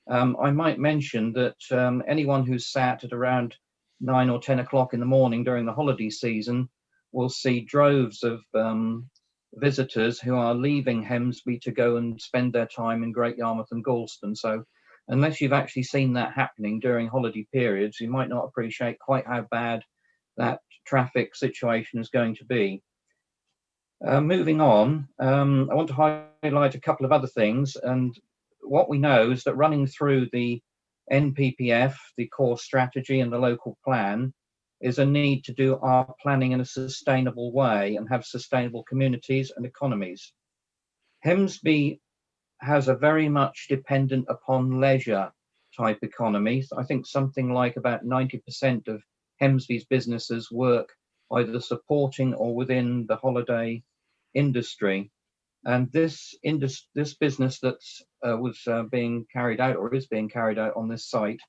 I might mention that anyone who's sat at around 9 or 10 o'clock in the morning during the holiday season will see droves of visitors who are leaving Hemsby to go and spend their time in Great Yarmouth and Galston. So unless you've actually seen that happening during holiday periods, you might not appreciate quite how bad that traffic situation is going to be. Moving on, I want to highlight a couple of other things. And what we know is that running through the NPPF, the core strategy and the local plan, is a need to do our planning in a sustainable way and have sustainable communities and economies. Hemsby has a very much dependent upon leisure type economy. I think something like about 90% of Hemsby's businesses work either supporting or within the holiday industry. And this business that was being carried out or is being carried out on this site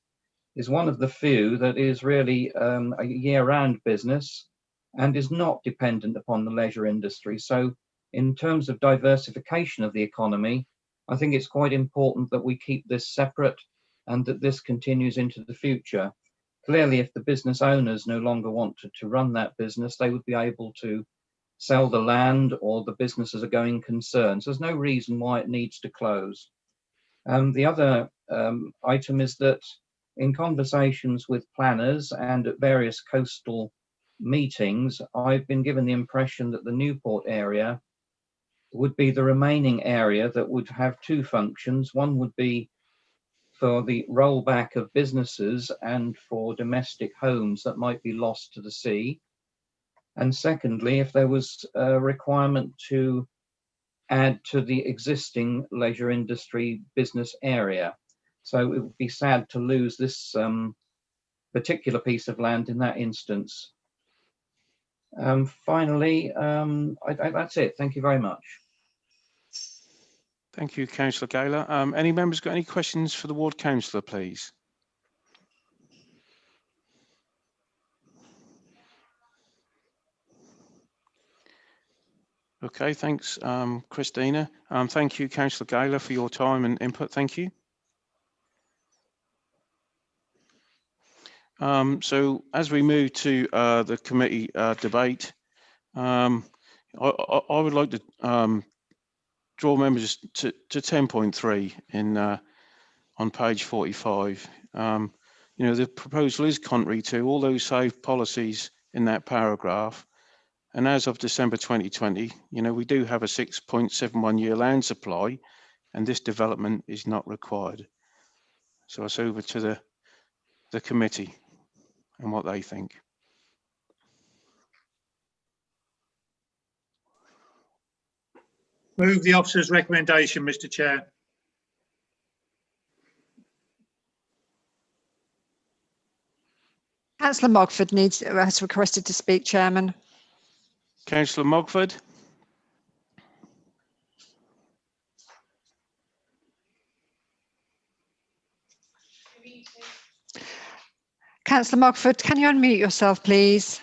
is one of the few that is really a year-round business and is not dependent upon the leisure industry. So in terms of diversification of the economy, I think it's quite important that we keep this separate and that this continues into the future. Clearly, if the business owners no longer want to run that business, they would be able to sell the land, or the business as a going concern. So there's no reason why it needs to close. The other item is that in conversations with planners and at various coastal meetings, I've been given the impression that the Newport area would be the remaining area that would have two functions. One would be for the rollback of businesses and for domestic homes that might be lost to the sea. And secondly, if there was a requirement to add to the existing leisure industry business area. So it would be sad to lose this particular piece of land in that instance. Finally, that's it. Thank you very much.
Thank you, Councillor Gaylor. Any members got any questions for the ward councillor, please? Okay, thanks, Christina. Thank you, Councillor Gaylor, for your time and input. Thank you. So as we move to the committee debate, I would like to draw members to 10.3 in on page 45. You know, the proposal is contrary to all those safe policies in that paragraph. And as of December 2020, you know, we do have a 6.71 year land supply, and this development is not required. So it's over to the committee and what they think.
Move the officer's recommendation, Mr. Chair.
Councillor Mogford has requested to speak, Chairman.
Councillor Mogford.
Councillor Mogford, can you unmute yourself, please?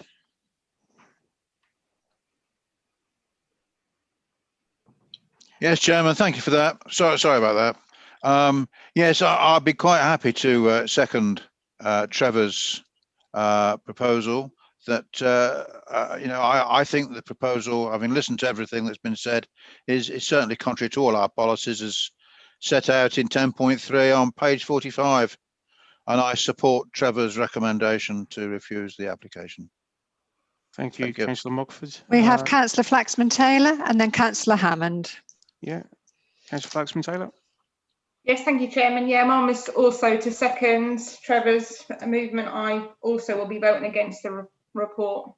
Yes, Chairman, thank you for that. Sorry about that. Yes, I'd be quite happy to second Trevor's proposal. That you know, I think the proposal, having listened to everything that's been said, is certainly contrary to all our policies as set out in 10.3 on page 45, and I support Trevor's recommendation to refuse the application.
Thank you, Councillor Mogford.
We have Councillor Flaxman-Taylor and then Councillor Hammond.
Yeah, Councillor Flaxman-Taylor.
Yes, thank you, Chairman. Yeah, mine was also to second Trevor's movement. I also will be voting against the report.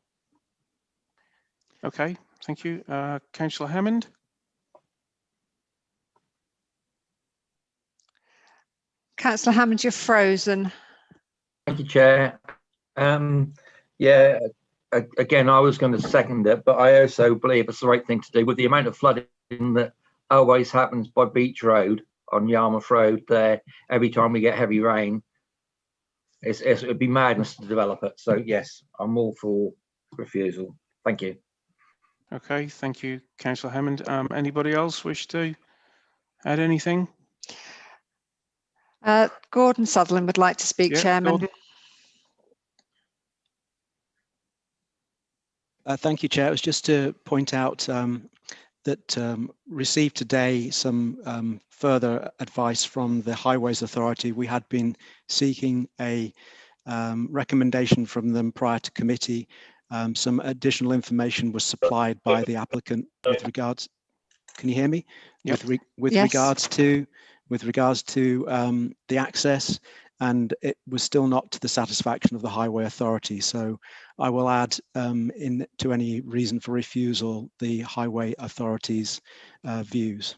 Okay, thank you. Councillor Hammond.
Councillor Hammond, you're frozen.
Thank you, Chair. Yeah, again, I was going to second it, but I also believe it's the right thing to do with the amount of flooding that always happens by Beach Road on Yarmouth Road there every time we get heavy rain. It'd be madness to develop it. So yes, I'm all for refusal. Thank you.
Okay, thank you, Councillor Hammond. Anybody else wish to add anything?
Gordon Sutherland would like to speak,
Yeah,
Chairman.
Gordon.
Thank you, Chair. It was just to point out that received today some further advice from the Highways Authority. We had been seeking a recommendation from them prior to committee. Some additional information was supplied by the applicant with regards. Can you hear me?
Yep.
With
Yes.
regards to the access, and it was still not to the satisfaction of the Highway Authority. So I will add to any reason for refusal the Highway Authority's views.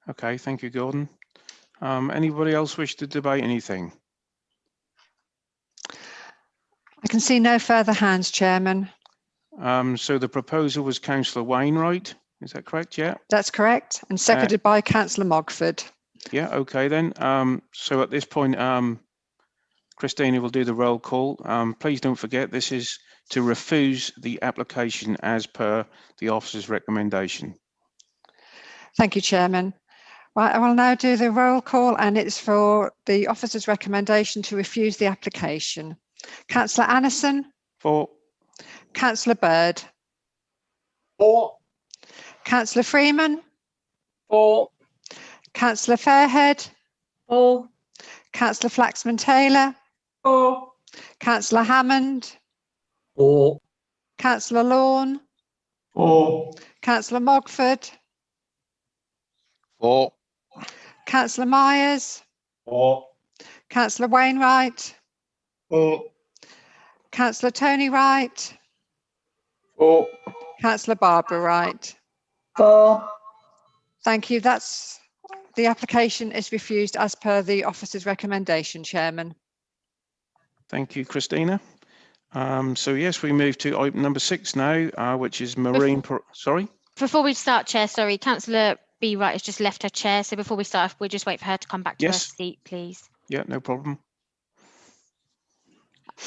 Okay, thank you, Gordon. Anybody else wish to debate anything?
I can see no further hands, Chairman.
So the proposal was Councillor Wainwright, is that correct? Yeah.
That's correct, and seconded by Councillor Mogford.
Yeah, okay then. So at this point, Christina will do the roll call. Please don't forget, this is to refuse the application as per the officer's recommendation.
Thank you, Chairman. Right, I will now do the roll call, and it's for the officer's recommendation to refuse the application. Councillor Annison.
For.
Councillor Bird.
For.
Councillor Freeman.
For.
Councillor Fairhead.
For.
Councillor Flaxman-Taylor.
For.
Councillor Hammond.
For.
Councillor Lawn.
For.
Councillor Mogford.
For.
Councillor Myers.
For.
Councillor Wainwright.
For.
Councillor Tony Wright.
4.
Councillor Barbara Wright.
4.
Thank you. The application is refused as per the officer's recommendation, Chairman.
Thank you, Christina. So yes, we move to item number 6 now, which is marine. Sorry.
Before we start, Chair, sorry, Councillor B. Wright has just left her chair. So before we start, we'll just wait for her to come back to her
Yes.
seat, please.
Yeah, no problem.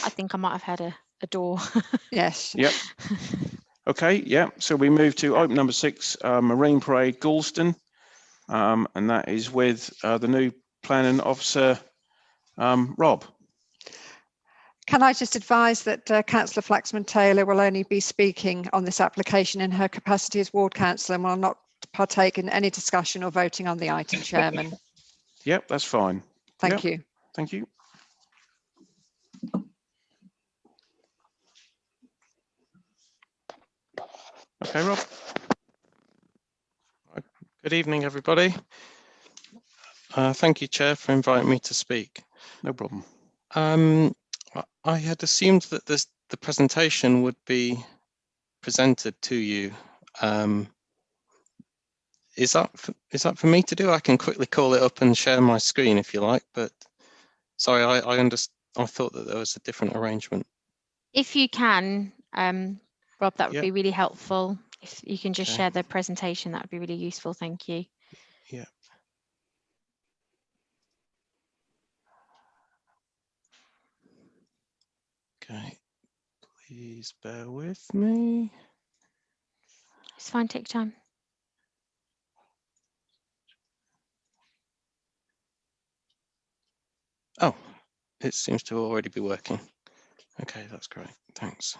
I think I might have had a door.
Yes.
Yep. Okay, yeah. So we move to item number 6, Marine Parade, Galston, and that is with the new planning officer, Rob.
Can I just advise that Councillor Flaxman-Taylor will only be speaking on this application in her capacity as ward councillor and will not partake in any discussion or voting on the item, Chairman.
Yep, that's fine.
Thank you.
Thank you. Okay, Rob.
Good evening, everybody. Thank you, Chair, for inviting me to speak.
No problem.
I had assumed that the presentation would be presented to you. Is that for me to do? I can quickly call it up and share my screen if you like, but sorry, I thought that there was a different arrangement.
If you can, Rob, that would be really helpful. If you can just share the presentation, that would be really useful. Thank you.
Yeah. Okay, please bear with me.
It's fine, take time.
Oh, it seems to already be working. Okay, that's great. Thanks.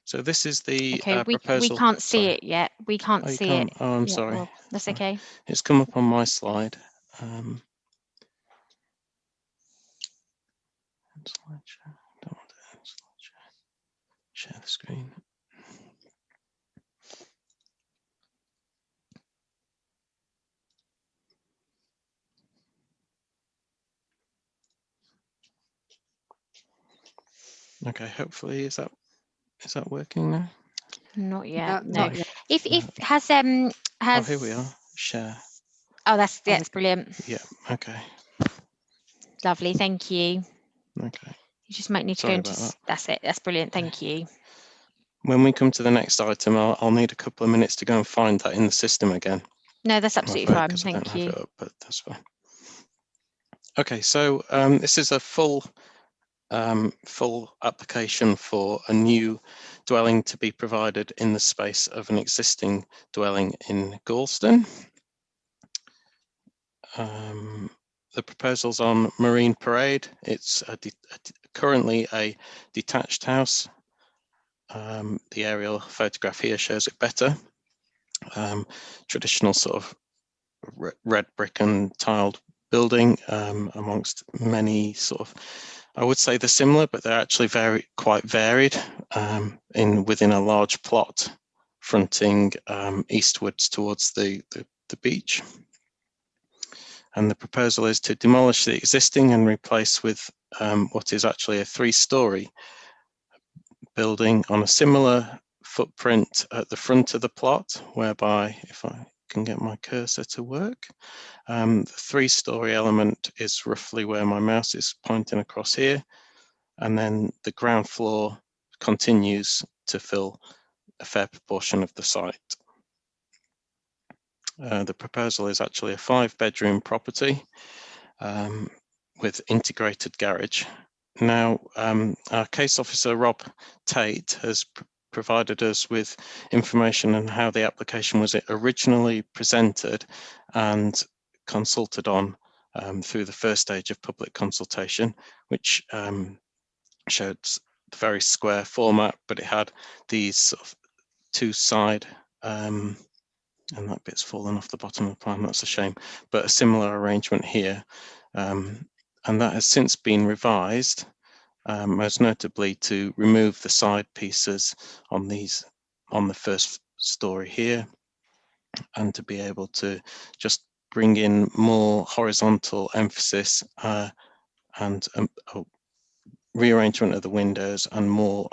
So this is the proposal.
We can't see it yet. We can't see it.
Oh, I'm sorry.
Rob. That's okay.
It's come up on my slide. Share the screen. Okay, hopefully is that working now?
Not yet.
No. Not yet.
If has
Oh, here we are. Share.
Oh, that's brilliant.
Yeah. Okay.
Lovely. Thank you.
Okay.
You just might need to go into. That's it. That's brilliant. Thank you.
When we come to the next item, I'll need a couple of minutes to go and find that in the system again.
No, that's absolutely fine. Thank you.
But that's fine. Okay, so this is a full application for a new dwelling to be provided in the space of an existing dwelling in Galston. The proposal's on Marine Parade. It's currently a detached house. The aerial photograph here shows it better. Traditional sort of red brick and tiled building amongst many sort of, I would say they're similar, but they're actually quite varied within a large plot fronting eastwards towards the beach. And the proposal is to demolish the existing and replace with what is actually a 3-storey building on a similar footprint at the front of the plot, whereby, if I can get my cursor to work, the 3-storey element is roughly where my mouse is pointing across here, and then the ground floor continues to fill a fair proportion of the site. The proposal is actually a 5-bedroom property with integrated garage. Now, our case officer, Rob Tate, has provided us with information on how the application was originally presented and consulted on through the first stage of public consultation, which showed the very square format, but it had these sort of 2-side, and that bit's fallen off the bottom of the plan, that's a shame, but a similar arrangement here. And that has since been revised, most notably to remove the side pieces on the first story here, and to be able to just bring in more horizontal emphasis and rearrangement of the windows and more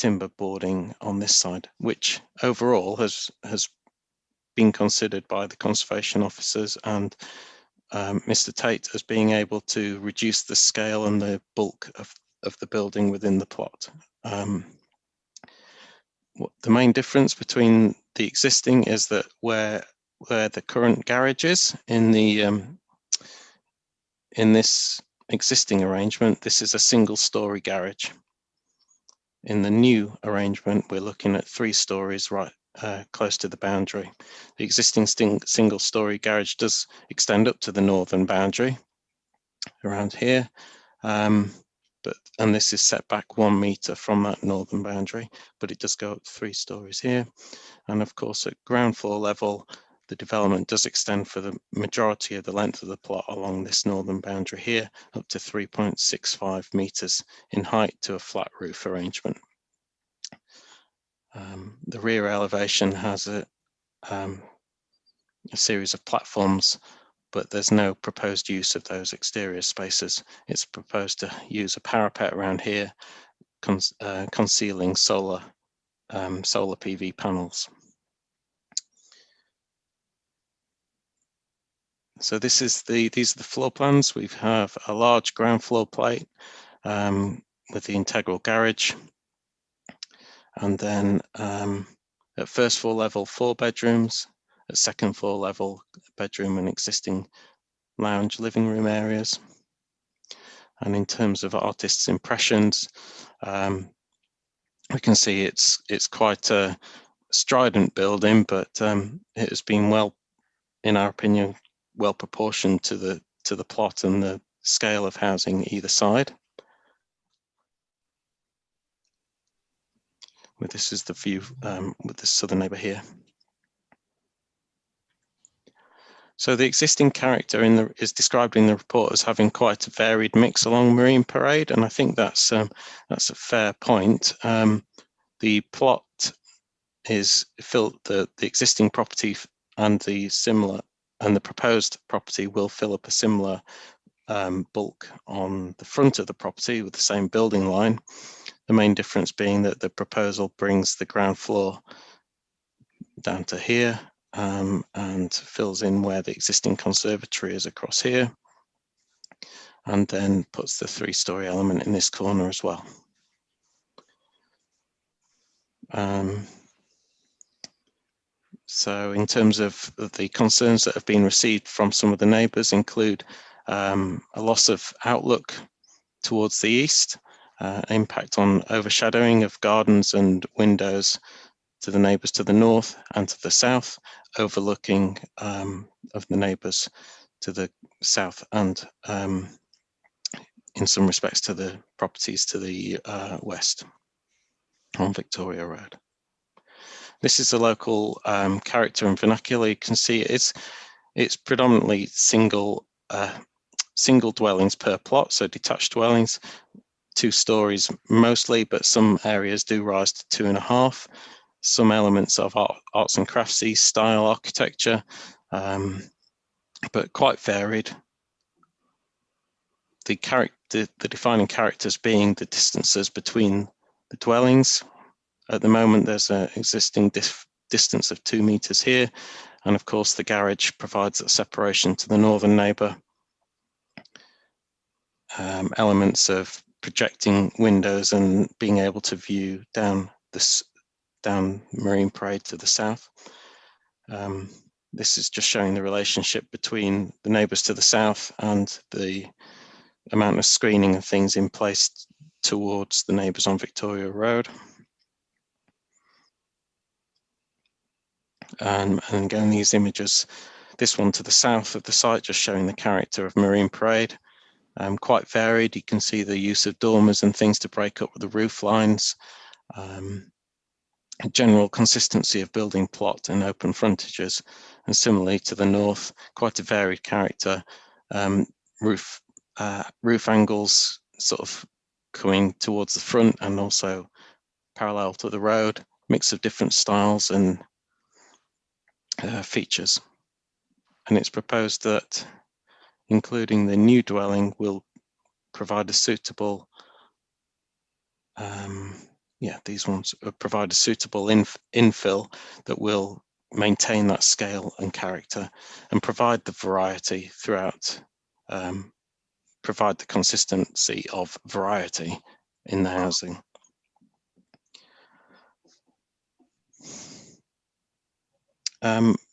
timber boarding on this side, which overall has been considered by the conservation officers and Mr. Tate as being able to reduce the scale and the bulk of the building within the plot. The main difference between the existing is that where the current garage is in this existing arrangement, this is a single-story garage. In the new arrangement, we're looking at 3 stories right close to the boundary. The existing single-story garage does extend up to the northern boundary around here, and this is set back 1 metre from that northern boundary, but it does go up 3 stories here. And of course, at ground floor level, the development does extend for the majority of the length of the plot along this northern boundary here, up to 3.65 metres in height to a flat roof arrangement. The rear elevation has a series of platforms, but there's no proposed use of those exterior spaces. It's proposed to use a parapet around here, concealing solar PV panels. So these are the floor plans. We have a large ground floor plate with the integral garage, and then at first floor level 4 bedrooms, at second floor level bedroom and existing lounge living room areas. And in terms of artists' impressions, we can see it's quite a strident building, but it has been in our opinion, well proportioned to the plot and the scale of housing either side. This is the view with the southern neighbour here. So the existing character is described in the report as having quite a varied mix along Marine Parade, and I think that's a fair point. The plot is filled, the existing property and the proposed property will fill up a similar bulk on the front of the property with the same building line. The main difference being that the proposal brings the ground floor down to here and fills in where the existing conservatory is across here, and then puts the 3-story element in this corner as well. So in terms of the concerns that have been received from some of the neighbours include a loss of outlook towards the east, impact on overshadowing of gardens and windows to the neighbours to the north and to the south, overlooking of the neighbours to the south, and in some respects to the properties to the west on Victoria Road. This is the local character and vernacular. You can see it's predominantly single dwellings per plot, so detached dwellings, 2 stories mostly, but some areas do rise to 2.5. Some elements of arts and craftsy style architecture, but quite varied. The defining characters being the distances between the dwellings. At the moment, there's an existing distance of 2 meters here, and of course the garage provides a separation to the northern neighbour. Elements of projecting windows and being able to view down Marine Parade to the south. This is just showing the relationship between the neighbours to the south and the amount of screening and things in place towards the neighbours on Victoria Road. And again, these images, this one to the south of the site, just showing the character of Marine Parade. Quite varied. You can see the use of dormers and things to break up the roof lines. General consistency of building plot and open frontages, and similarly to the north, quite a varied character. Roof angles sort of coming towards the front and also parallel to the road. Mix of different styles and features. And it's proposed that including the new dwelling will provide a suitable these ones provide a suitable infill that will maintain that scale and character and provide the variety throughout, provide the consistency of variety in the housing.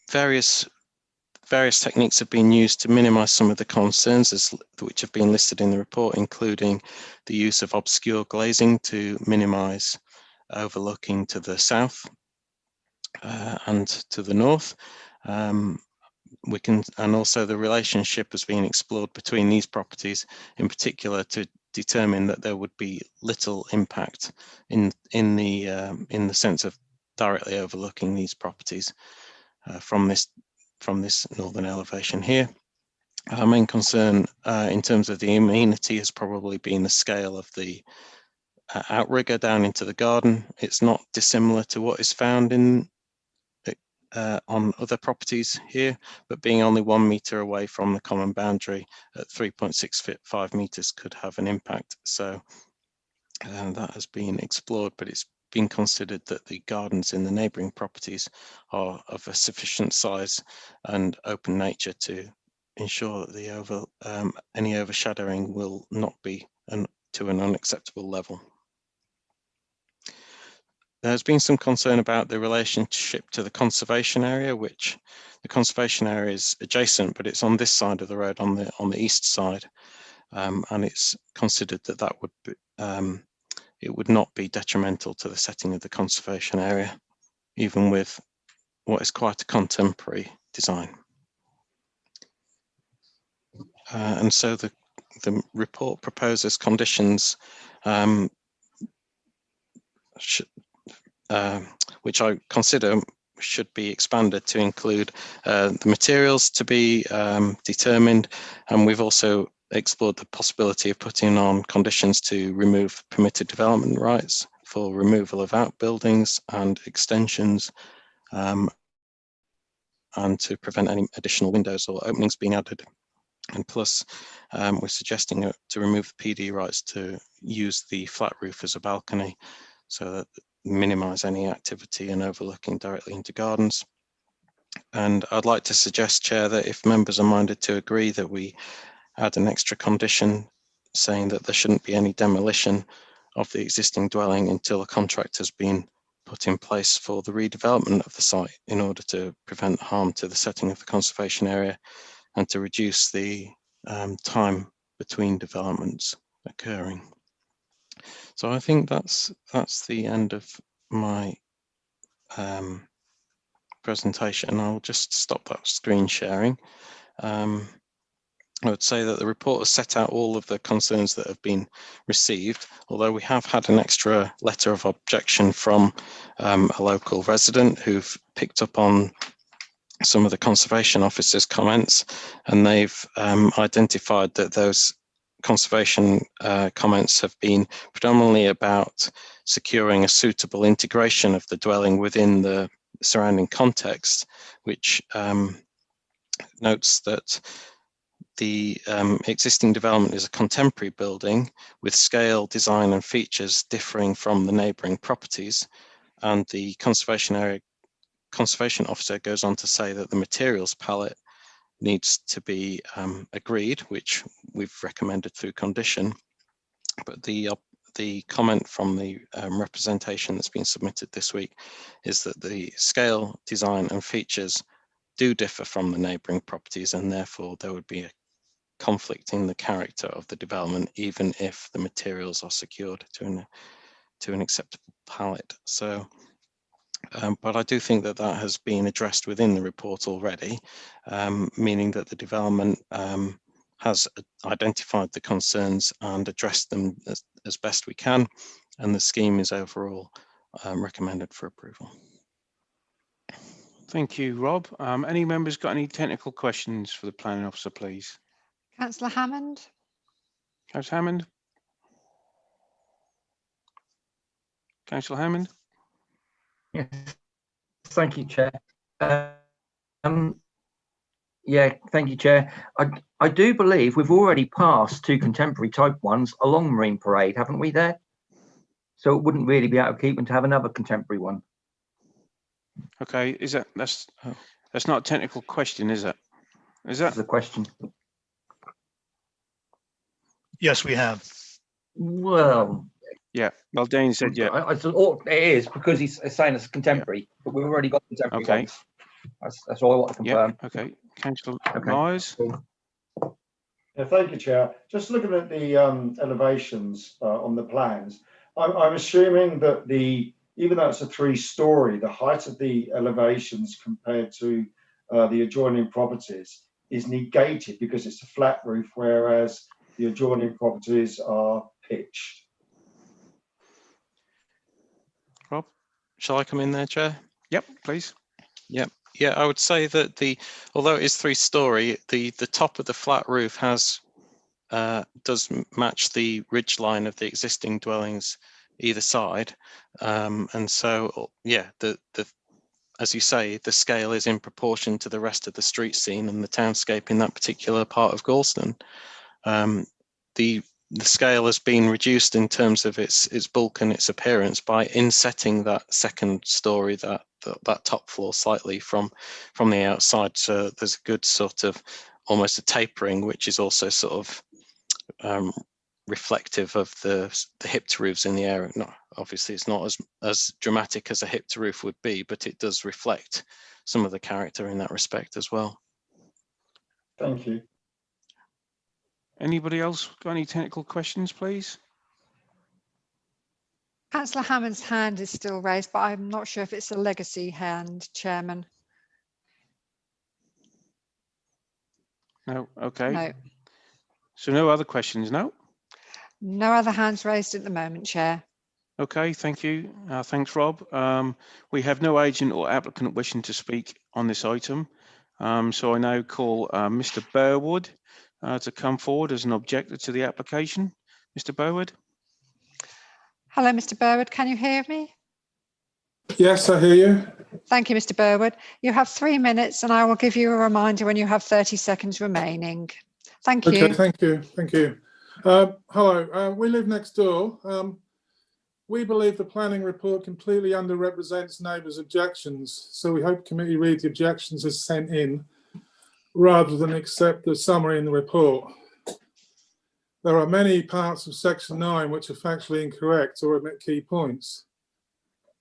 Various techniques have been used to minimise some of the concerns which have been listed in the report, including the use of obscure glazing to minimise overlooking to the south and to the north. And also the relationship has been explored between these properties, in particular to determine that there would be little impact in the sense of directly overlooking these properties from this northern elevation here. Our main concern in terms of the amenity has probably been the scale of the outrigger down into the garden. It's not dissimilar to what is found in on other properties here, but being only 1 metre away from the common boundary at 3.65 metres could have an impact. So that has been explored, but it's been considered that the gardens in the neighbouring properties are of a sufficient size and open nature to ensure that any overshadowing will not be to an unacceptable level. There's been some concern about the relationship to the conservation area, which the conservation area is adjacent, but it's on this side of the road, on the east side, and it's considered that that would be, it would not be detrimental to the setting of the conservation area, even with what is quite a contemporary design. And so the report proposes conditions which I consider should be expanded to include the materials to be determined, and we've also explored the possibility of putting on conditions to remove permitted development rights for removal of outbuildings and extensions, and to prevent any additional windows or openings being added. And plus, we're suggesting to remove the PD rights to use the flat roof as a balcony, so that minimise any activity and overlooking directly into gardens. And I'd like to suggest, Chair, that if members are minded to agree, that we add an extra condition saying that there shouldn't be any demolition of the existing dwelling until a contract has been put in place for the redevelopment of the site, in order to prevent harm to the setting of the conservation area and to reduce the time between developments occurring. So I think that's the end of my presentation. I'll just stop that screen sharing. I would say that the report has set out all of the concerns that have been received, although we have had an extra letter of objection from a local resident who've picked up on some of the conservation officer's comments, and they've identified that those conservation comments have been predominantly about securing a suitable integration of the dwelling within the surrounding context, which notes that the existing development is a contemporary building with scale, design and features differing from the neighbouring properties, and the conservation officer goes on to say that the materials palette needs to be agreed, which we've recommended through condition. But the comment from the representation that's been submitted this week is that the scale, design and features do differ from the neighbouring properties, and therefore there would be a conflict in the character of the development, even if the materials are secured to an acceptable palette. So but I do think that that has been addressed within the report already, meaning that the development has identified the concerns and addressed them as best we can, and the scheme is overall recommended for approval.
Thank you, Rob. Any members got any technical questions for the planning officer, please?
Councillor Hammond.
Councillor Hammond? Councillor Hammond?
Yes, thank you, Chair. Yeah, thank you, Chair. I do believe we've already passed two contemporary type ones along Marine Parade, haven't we there? So it wouldn't really be out of keeping to have another contemporary one.
Okay, that's not a technical question, is it? Is that
the question?
Yes, we have.
Well,
yeah. Well, Dean said yeah.
It is because he's saying it's contemporary, but we've already got contemporary ones. That's all I want to confirm.
Yeah. Okay. Councillor Myers.
Yeah, thank you, Chair. Just looking at the elevations on the plans, I'm assuming that even though it's a 3-story, the height of the elevations compared to the adjoining properties is negated because it's a flat roof, whereas the adjoining properties are pitched.
Rob, shall I come in there, Chair?
Yep, please.
Yep. Yeah, I would say that although it is 3-story, the top of the flat roof does match the ridge line of the existing dwellings either side, and so yeah, as you say, the scale is in proportion to the rest of the street scene and the townscape in that particular part of Galston. The scale has been reduced in terms of its bulk and its appearance by insetting that second story, that top floor slightly from the outside. So there's a good sort of almost a tapering, which is also sort of reflective of the hipped roofs in the area. Obviously, it's not as dramatic as a hipped roof would be, but it does reflect some of the character in that respect as well.
Thank you.
Anybody else got any technical questions, please?
Councillor Hammond's hand is still raised, but I'm not sure if it's a legacy hand, Chairman.
No. Okay.
No.
So no other questions, no?
No other hands raised at the moment, Chair.
Okay, thank you. Thanks, Rob. We have no agent or applicant wishing to speak on this item. So I now call Mr. Burwood to come forward as an objector to the application. Mr. Burwood.
Hello, Mr. Burwood. Can you hear me?
Yes, I hear you.
Thank you, Mr. Burwood. You have 3 minutes and I will give you a reminder when you have 30 seconds remaining. Thank you.
Okay, thank you. Thank you. Hello, we live next door. We believe the planning report completely underrepresents neighbours' objections, so we hope committee read the objections as sent in rather than accept the summary in the report. There are many parts of section 9 which are factually incorrect or omit key points.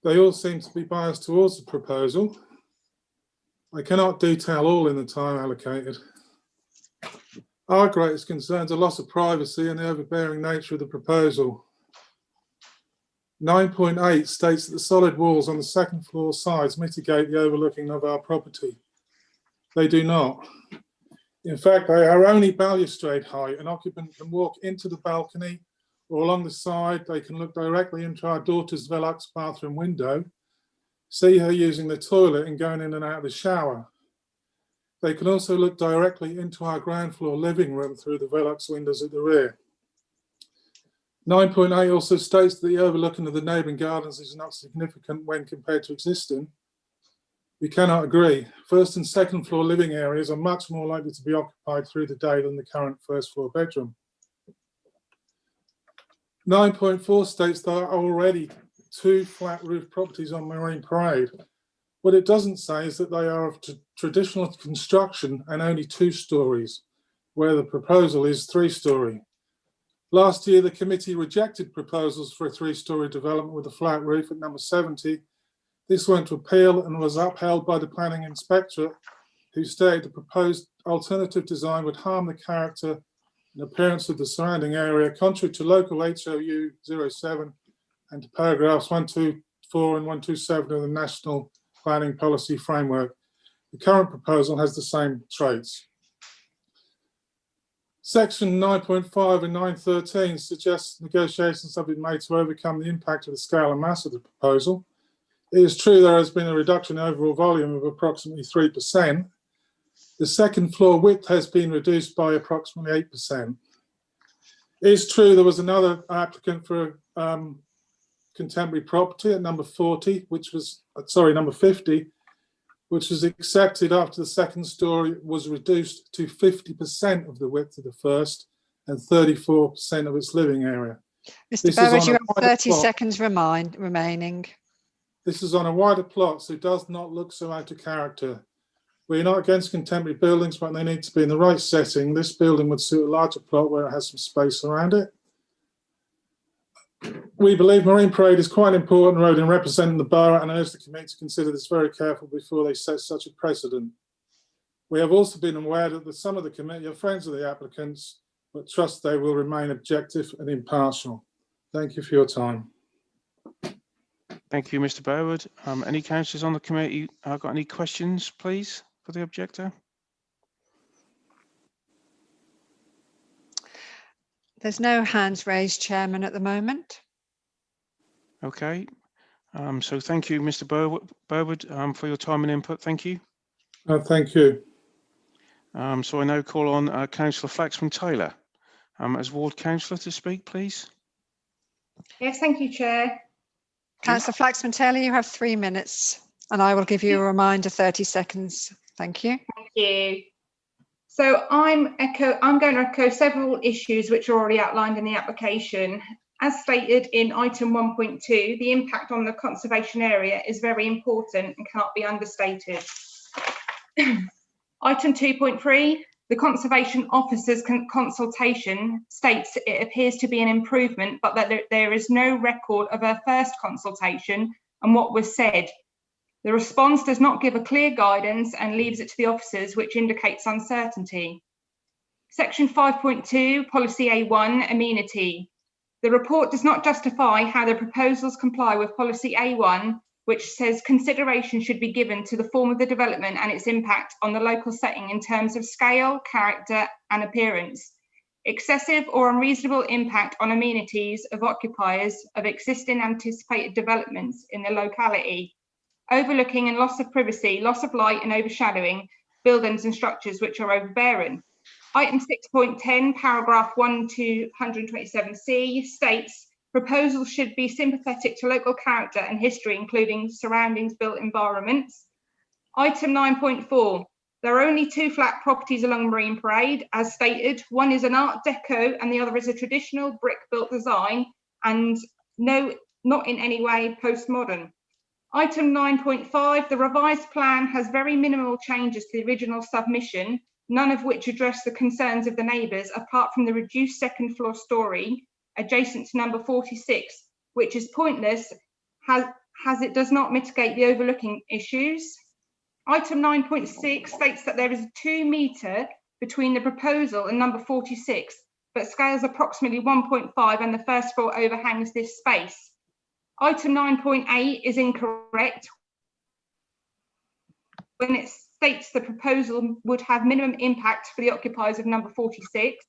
They all seem to be biased towards the proposal. I cannot detail all in the time allocated. Our greatest concerns are loss of privacy and the overbearing nature of the proposal. 9.8 states that the solid walls on the second floor sides mitigate the overlooking of our property. They do not. In fact, they are only balustrade height. An occupant can walk into the balcony or along the side. They can look directly into our daughter's Velux bathroom window, see her using the toilet and going in and out of the shower. They can also look directly into our ground floor living room through the Velux windows at the rear. 9.8 also states that the overlooking of the neighbouring gardens is not significant when compared to existing. We cannot agree. First and second floor living areas are much more likely to be occupied through the day than the current first floor bedroom. 9.4 states there are already 2 flat roof properties on Marine Parade. What it doesn't say is that they are of traditional construction and only 2 stories, where the proposal is 3-story. Last year, the committee rejected proposals for a 3-story development with a flat roof at number 70. This went to appeal and was upheld by the planning inspectorate, who stated the proposed alternative design would harm the character and appearance of the surrounding area, contrary to local HOU 07 and to paragraphs 124 and 127 of the National Planning Policy Framework. The current proposal has the same traits. Section 9.5 and 9.13 suggests negotiations have been made to overcome the impact of the scale and mass of the proposal. It is true there has been a reduction in overall volume of approximately 3%. The second floor width has been reduced by approximately 8%. It is true there was another applicant for contemporary property at number 40, which was, number 50, which was accepted after the second story was reduced to 50% of the width of the first and 34% of its living area.
Mr. Burwood, you have 30 seconds remaining.
This is on a wider plot, so it does not look so out of character. We're not against contemporary buildings, but they need to be in the right setting. This building would suit a larger plot where it has some space around it. We believe Marine Parade is quite an important road in representing the borough and urge the committee to consider this very carefully before they set such a precedent. We have also been aware that some of the committee are friends of the applicants, but trust they will remain objective and impartial. Thank you for your time.
Thank you, Mr. Burwood. Any councillors on the committee got any questions, please, for the objector?
There's no hands raised, Chairman, at the moment.
Okay. So thank you, Mr. Burwood, for your time and input. Thank you.
Thank you.
So I now call on Councillor Flaxman-Taylor as ward councillor to speak, please.
Yes, thank you, Chair.
Councillor Flaxman-Taylor, you have 3 minutes, and I will give you a reminder, 30 seconds. Thank you.
Thank you. So I'm going to echo several issues which are already outlined in the application. As stated in item 1.2, the impact on the conservation area is very important and cannot be understated. Item 2.3, the Conservation Officer's consultation states it appears to be an improvement, but that there is no record of a first consultation and what was said. The response does not give a clear guidance and leaves it to the officers, which indicates uncertainty. Section 5.2, Policy A1, Amenity. The report does not justify how the proposals comply with Policy A1, which says consideration should be given to the form of the development and its impact on the local setting in terms of scale, character, and appearance. Excessive or unreasonable impact on amenities of occupiers of existing anticipated developments in the locality. Overlooking and loss of privacy, loss of light and overshadowing buildings and structures which are overbearing. Item 6.10, paragraph 1 to 127C states, proposals should be sympathetic to local character and history, including surroundings, built environments. Item 9.4, there are only 2 flat properties along Marine Parade, as stated. One is an Art Deco and the other is a traditional brick-built design and not in any way postmodern. Item 9.5, the revised plan has very minimal changes to the original submission, none of which address the concerns of the neighbours, apart from the reduced second floor story adjacent to number 46, which is pointless as it does not mitigate the overlooking issues. Item 9.6 states that there is a 2 metre between the proposal and number 46, but scales approximately 1.5 and the first floor overhangs this space. Item 9.8 is incorrect when it states the proposal would have minimum impact for the occupiers of number 46.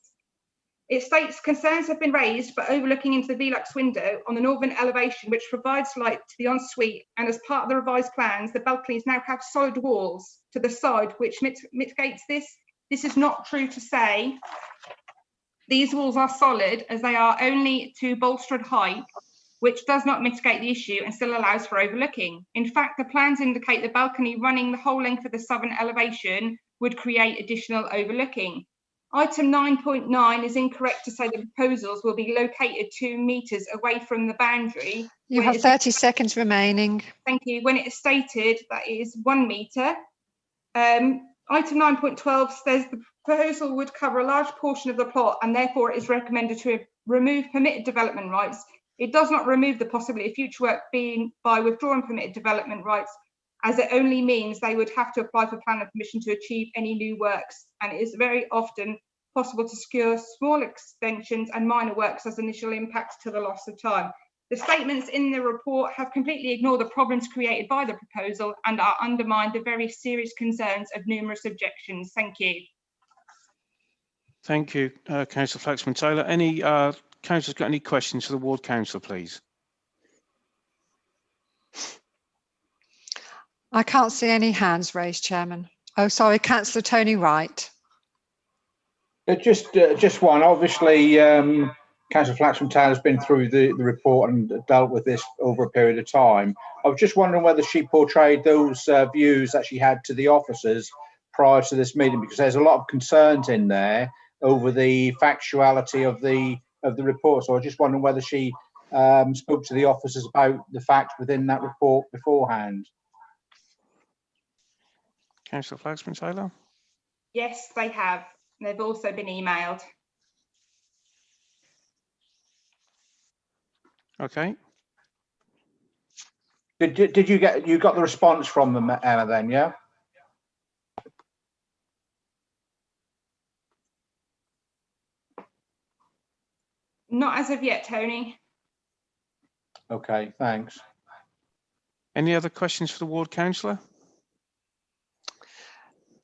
It states concerns have been raised but overlooking into the Velux window on the northern elevation, which provides light to the ensuite, and as part of the revised plans, the balconies now have solid walls to the side, which mitigates this. This is not true to say. These walls are solid as they are only to bolstered height, which does not mitigate the issue and still allows for overlooking. In fact, the plans indicate the balcony running the whole length of the southern elevation would create additional overlooking. Item 9.9 is incorrect to say the proposals will be located 2 metres away from the boundary.
You have 30 seconds remaining.
Thank you. When it is stated that it is 1 metre. Item 9.12 says the proposal would cover a large portion of the plot and therefore it is recommended to remove permitted development rights. It does not remove the possibility of future work being by withdrawing permitted development rights, as it only means they would have to apply for planning permission to achieve any new works, and it is very often possible to secure small extensions and minor works as initial impacts to the loss of time. The statements in the report have completely ignored the problems created by the proposal and are undermined the very serious concerns of numerous objections. Thank you.
Thank you, Councillor Flaxman-Taylor. Any councillors got any questions for the ward councillor, please?
I can't see any hands raised, Chairman. Oh, sorry, Councillor Tony Wright.
Just one. Obviously, Councillor Flaxman-Taylor has been through the report and dealt with this over a period of time. I was just wondering whether she portrayed those views that she had to the officers prior to this meeting, because there's a lot of concerns in there over the factuality of the of the report. So I was just wondering whether she spoke to the officers about the fact within that report beforehand.
Councillor Flaxman-Taylor?
Yes, they have. They've also been emailed.
Okay.
Did you got the response from them, Emma, then, yeah?
Not as of yet, Tony.
Okay, thanks.
Any other questions for the ward councillor?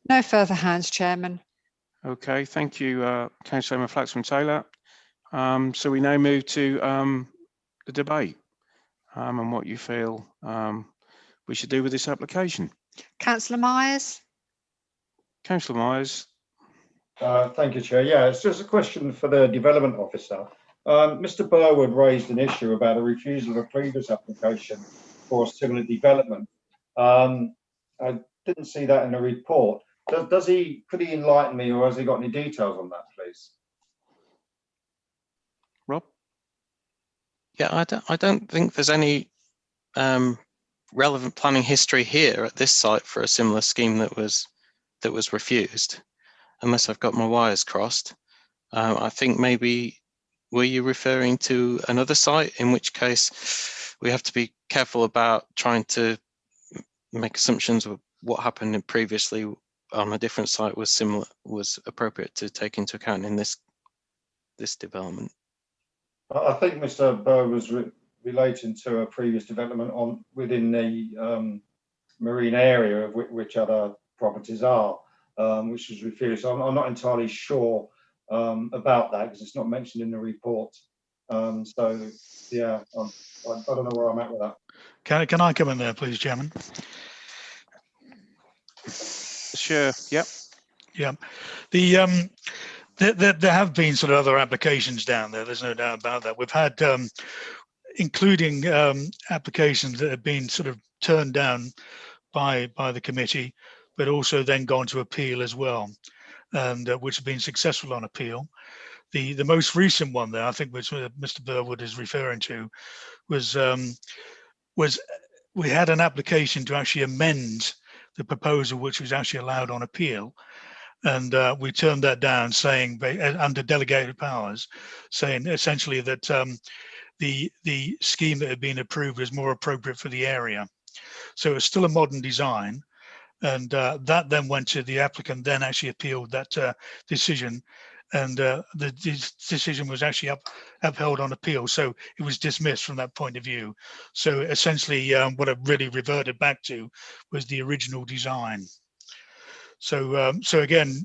No further hands, Chairman.
Okay, thank you, Councillor Emma Flaxman-Taylor. So we now move to the debate and what you feel we should do with this application.
Councillor Myers.
Councillor Myers.
Thank you, Chair. Yeah, it's just a question for the development officer. Mr. Burwood raised an issue about a refusal of a previous application for a similar development. I didn't see that in the report. Could he enlighten me, or has he got any details on that, please?
Rob?
Yeah, I don't think there's any relevant planning history here at this site for a similar scheme that was refused, unless I've got my wires crossed. I think maybe, were you referring to another site, in which case we have to be careful about trying to make assumptions of what happened previously on a different site was appropriate to take into account in this development.
I think Mr. Burr was relating to a previous development within the marine area of which other properties are, which was refused. So I'm not entirely sure about that, because it's not mentioned in the report. So yeah, I don't know where I'm at with that.
Can I come in there, please, Chairman?
Sure. Yep.
Yeah. There have been sort of other applications down there. There's no doubt about that. We've had, including applications that have been sort of turned down by the committee, but also then gone to appeal as well, and which have been successful on appeal. The most recent one there, I think, which Mr. Burwood is referring to, was we had an application to actually amend the proposal, which was actually allowed on appeal. And we turned that down, saying under delegated powers, saying essentially that the scheme that had been approved was more appropriate for the area. So it's still a modern design, and that then went to the applicant, then actually appealed that decision, and the decision was actually upheld on appeal. So it was dismissed from that point of view. So essentially, what it really reverted back to was the original design. So again,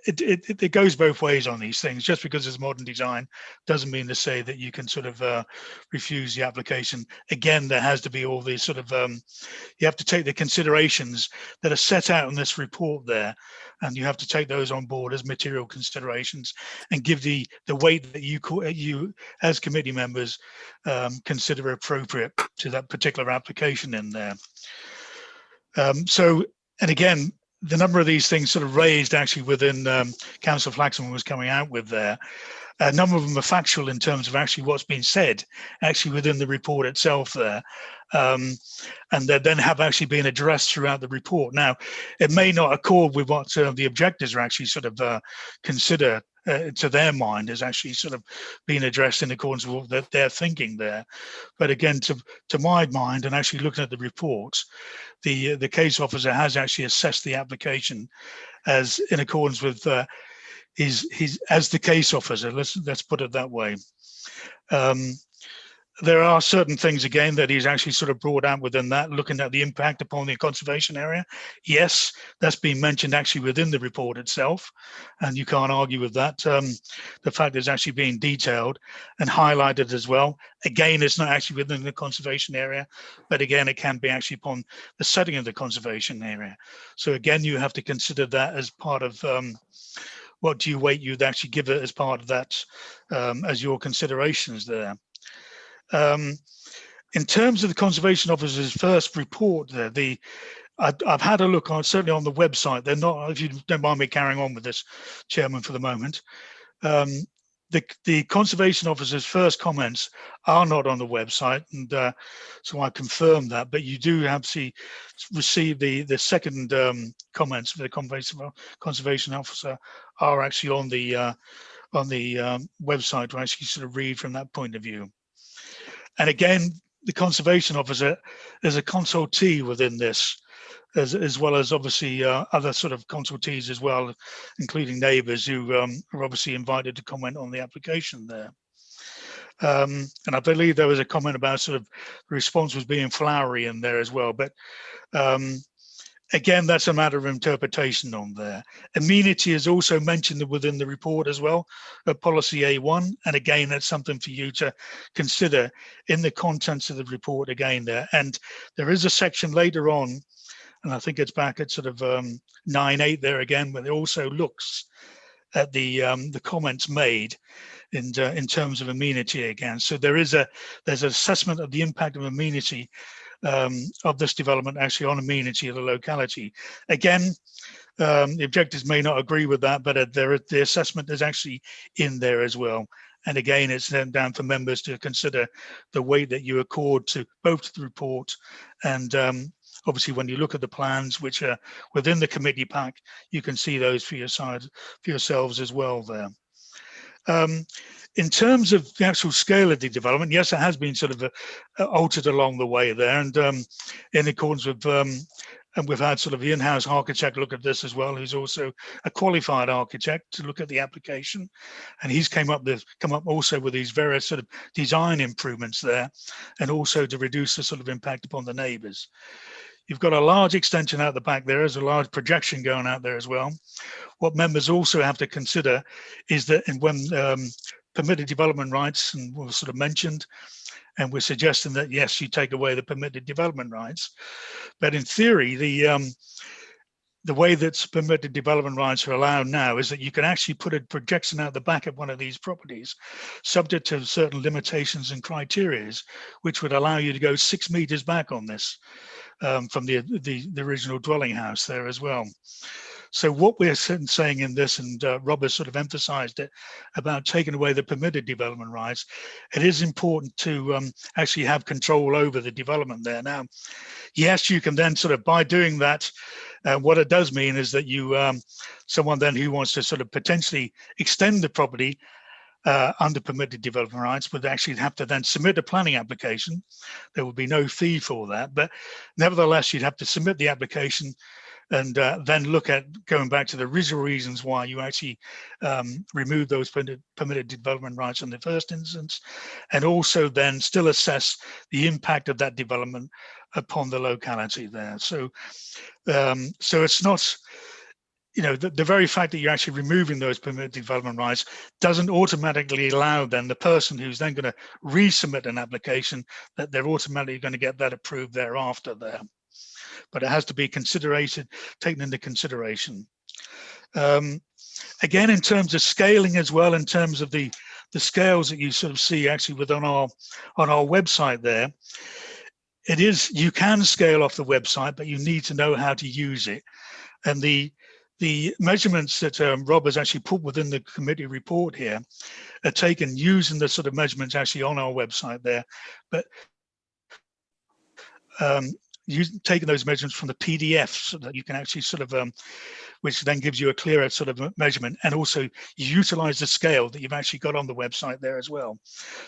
it goes both ways on these things. Just because it's modern design doesn't mean to say that you can sort of refuse the application. Again, there has to be all these sort of, you have to take the considerations that are set out in this report there, and you have to take those on board as material considerations and give the weight that you as committee members consider appropriate to that particular application in there. And again, the number of these things sort of raised actually within Councillor Flaxman was coming out with there. A number of them are factual in terms of actually what's been said actually within the report itself there. And they then have actually been addressed throughout the report. Now, it may not accord with what the objectors are actually sort of consider to their mind as actually sort of being addressed in accordance with what they're thinking there. But again, to my mind, and actually looking at the reports, the case officer has actually assessed the application as in accordance with his as the case officer. Let's put it that way. There are certain things again that he's actually sort of brought out within that, looking at the impact upon the conservation area. Yes, that's been mentioned actually within the report itself, and you can't argue with that. The fact is actually being detailed and highlighted as well. Again, it's not actually within the conservation area, but again, it can be actually upon the setting of the conservation area. So again, you have to consider that as part of what do you weight you'd actually give it as part of that as your considerations there. In terms of the conservation officer's first report there, I've had a look on, certainly on the website. They're not, if you don't mind me carrying on with this, Chairman, for the moment. the conservation officer's first comments are not on the website, and so I confirm that. But you do actually receive the second comments for the conservation officer are actually on the website to actually sort of read from that point of view. And again, the conservation officer is a consultee within this, as well as obviously other sort of consultees as well, including neighbours who are obviously invited to comment on the application there. And I believe there was a comment about sort of the response was being flowery in there as well, but again, that's a matter of interpretation on there. Amenity is also mentioned within the report as well, policy A1. And again, that's something for you to consider in the contents of the report again there. And there is a section later on, and I think it's back at sort of 9.8 there again, where it also looks at the comments made in terms of amenity again. So there's an assessment of the impact of amenity of this development actually on amenity of the locality. Again, the objectives may not agree with that, but the assessment is actually in there as well. And again, it's then down for members to consider the weight that you accord to both the report and obviously when you look at the plans which are within the committee pack, you can see those for yourselves as well there. In terms of the actual scale of the development, yes, it has been sort of altered along the way there, and in accordance with, and we've had sort of the in-house architect look at this as well, who's also a qualified architect to look at the application, and he's come up also with these various sort of design improvements there, and also to reduce the sort of impact upon the neighbours. You've got a large extension out the back there. There's a large projection going out there as well. What members also have to consider is that when permitted development rights, and we've sort of mentioned, and we're suggesting that, yes, you take away the permitted development rights. But in theory, the way that permitted development rights are allowed now is that you can actually put a projection out the back of one of these properties, subject to certain limitations and criteria, which would allow you to go 6 meters back on this from the original dwelling house there as well. So what we're saying in this, and Rob has sort of emphasized it, about taking away the permitted development rights, it is important to actually have control over the development there. Now, yes, you can then sort of, by doing that, what it does mean is that you, someone then who wants to sort of potentially extend the property under permitted development rights would actually have to then submit a planning application. There would be no fee for that, but nevertheless, you'd have to submit the application and then look at going back to the original reasons why you actually remove those permitted development rights in the first instance, and also then still assess the impact of that development upon the locality there. So, so it's not, you know, the very fact that you're actually removing those permitted development rights doesn't automatically allow then the person who's then going to resubmit an application that they're automatically going to get that approved thereafter there. But it has to be taken into consideration. Again, in terms of scaling as well, in terms of the scales that you sort of see actually on our website there, it is, you can scale off the website, but you need to know how to use it. And the measurements that Rob has actually put within the committee report here are taken using the sort of measurements actually on our website there, but taking those measurements from the PDF so that you can actually sort of, which then gives you a clearer sort of measurement, and also you utilize the scale that you've actually got on the website there as well.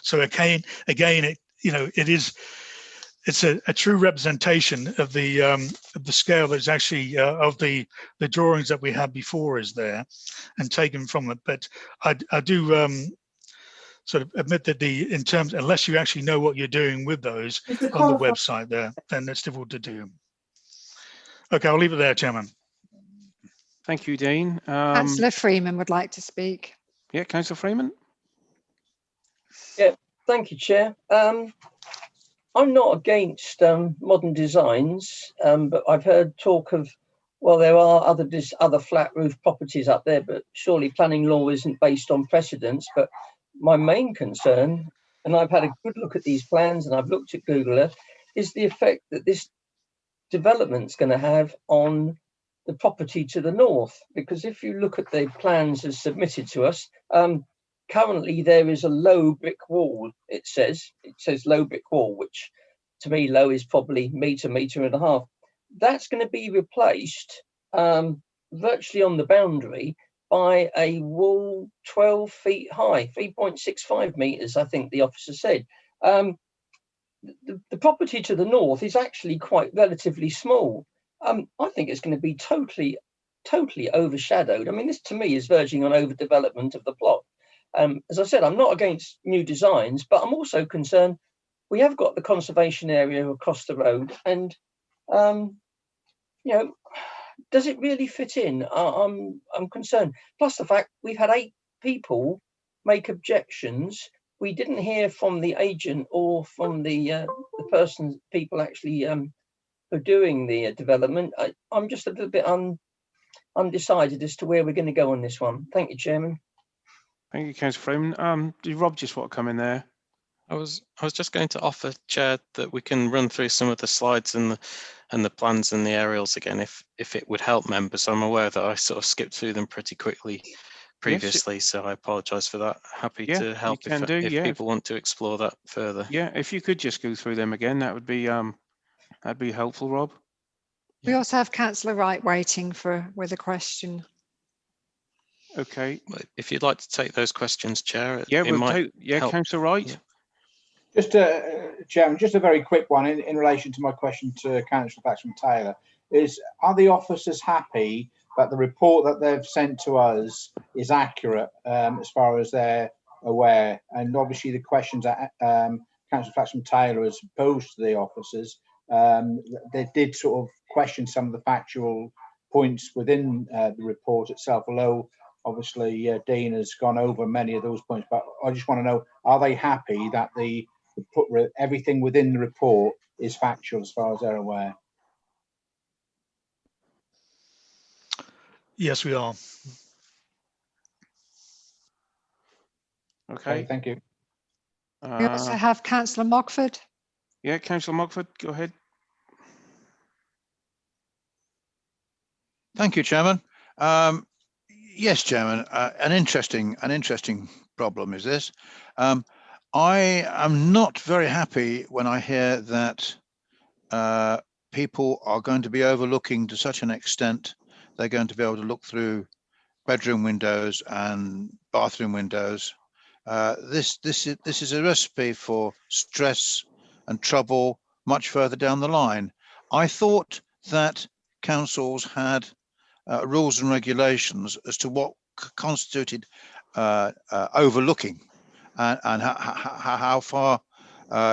So again, it, you know, it's a true representation of the scale that's actually of the drawings that we had before is there and taken from it. But I do sort of admit that in terms, unless you actually know what you're doing with those on the website there, then it's difficult to do. Okay, I'll leave it there, Chairman.
Thank you, Dean.
Councillor Freeman would like to speak.
Yeah, Councillor Freeman.
Yeah, thank you, Chair. I'm not against modern designs, but I've heard talk of, well, there are other flat roof properties up there, but surely planning law isn't based on precedents. But my main concern, and I've had a good look at these plans and I've looked at Google Earth, is the effect that this development's going to have on the property to the north. Because if you look at the plans as submitted to us, currently there is a low brick wall. It says low brick wall, which to me low is probably metre and a half. That's going to be replaced virtually on the boundary by a wall 12 feet high, 3.65 metres, I think the officer said. The property to the north is actually quite relatively small. I think it's going to be totally overshadowed. I mean, this to me is verging on overdevelopment of the plot. As I said, I'm not against new designs, but I'm also concerned we have got the conservation area across the road, and you know, does it really fit in? I'm concerned. Plus the fact we've had 8 people make objections. We didn't hear from the agent or from the people actually who are doing the development. I'm just a little bit undecided as to where we're going to go on this one. Thank you, Chairman.
Thank you, Councillor Freeman. Did Rob just want to come in there?
I was just going to offer, Chair, that we can run through some of the slides and the plans and the aerials again, if it would help members. I'm aware that I sort of skipped through them pretty quickly previously, so I apologise for that. Happy to help if people want to explore that further.
Yeah, if you could just go through them again, that'd be helpful, Rob.
We also have Councillor Wright waiting with a question.
Okay.
If you'd like to take those questions, Chair.
Yeah, Councillor Wright.
Yeah. Just Chairman, just a very quick one in relation to my question to Councillor Flaxman-Taylor is: are the officers happy that the report that they've sent to us is accurate as far as they're aware? And obviously the questions that Councillor Flaxman-Taylor has posed to the officers, they did sort of question some of the factual points within the report itself, although obviously Dean has gone over many of those points. But I just want to know, are they happy that everything within the report is factual as far as they're aware?
Yes, we are.
Okay.
Thank you.
We also have Councillor Mogford.
Yeah, Councillor Mogford, go ahead.
Thank you, Chairman. Yes, Chairman. An interesting problem is this. I am not very happy when I hear that people are going to be overlooking to such an extent. They're going to be able to look through bedroom windows and bathroom windows. This is a recipe for stress and trouble much further down the line. I thought that councils had rules and regulations as to what constituted overlooking and how far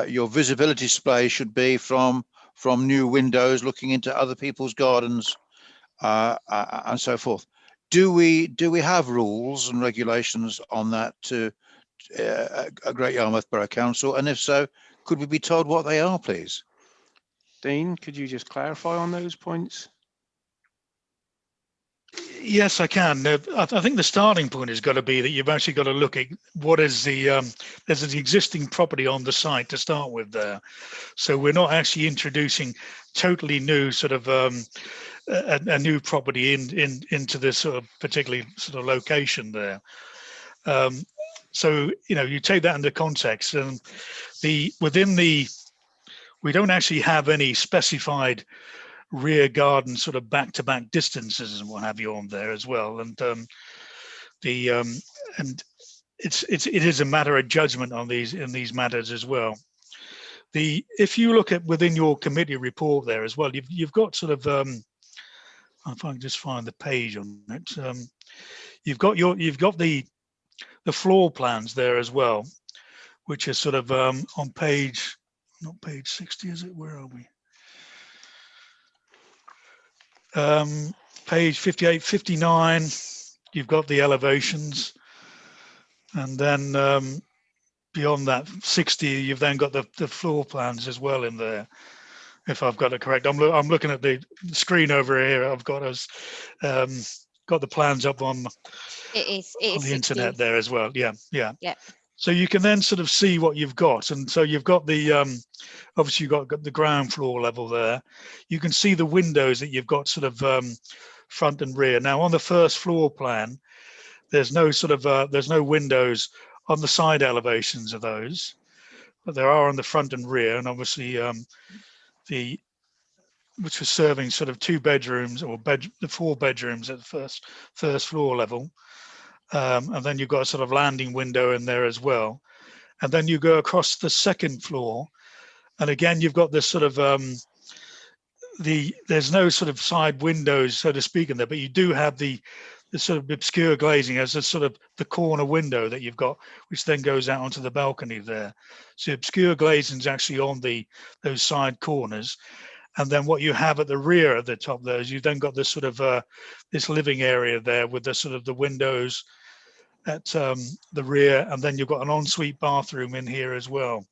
your visibility display should be from new windows looking into other people's gardens and so forth. Do we have rules and regulations on that to a Great Yarmouth Borough Council? And if so, could we be told what they are, please?
Dean, could you just clarify on those points?
Yes, I can. I think the starting point has got to be that you've actually got to look at what is there's an existing property on the site to start with there. So we're not actually introducing totally new sort of a new property into this sort of particularly sort of location there. So, you know, you take that into context, and we don't actually have any specified rear garden sort of back-to-back distances and what have you on there as well, and it is a matter of judgment on these matters as well. If you look at within your committee report there as well, you've got sort of if I can just find the page on it, you've got the floor plans there as well, which is sort of on page, not page 60, is it? Where are we? Page 58, 59, you've got the elevations, and then beyond that 60, you've then got the floor plans as well in there, if I've got it correct. I'm looking at the screen over here. I've got us got the plans up on the internet there as well. Yeah. So you can then sort of see what you've got, and so you've got the obviously you've got the ground floor level there. You can see the windows that you've got sort of front and rear. Now on the first floor plan, there's no sort of there's no windows on the side elevations of those, but there are on the front and rear, and obviously which was serving sort of 2 bedrooms or the 4 bedrooms at the first floor level, and then you've got a sort of landing window in there as well, and then you go across the second floor, and again you've got this sort of there's no sort of side windows, so to speak, in there, but you do have the sort of obscure glazing as a sort of the corner window that you've got, which then goes out onto the balcony there. So obscure glazing is actually on those side corners. And then what you have at the rear at the top there is you've then got this sort of this living area there with the sort of the windows at the rear, and then you've got an ensuite bathroom in here as well.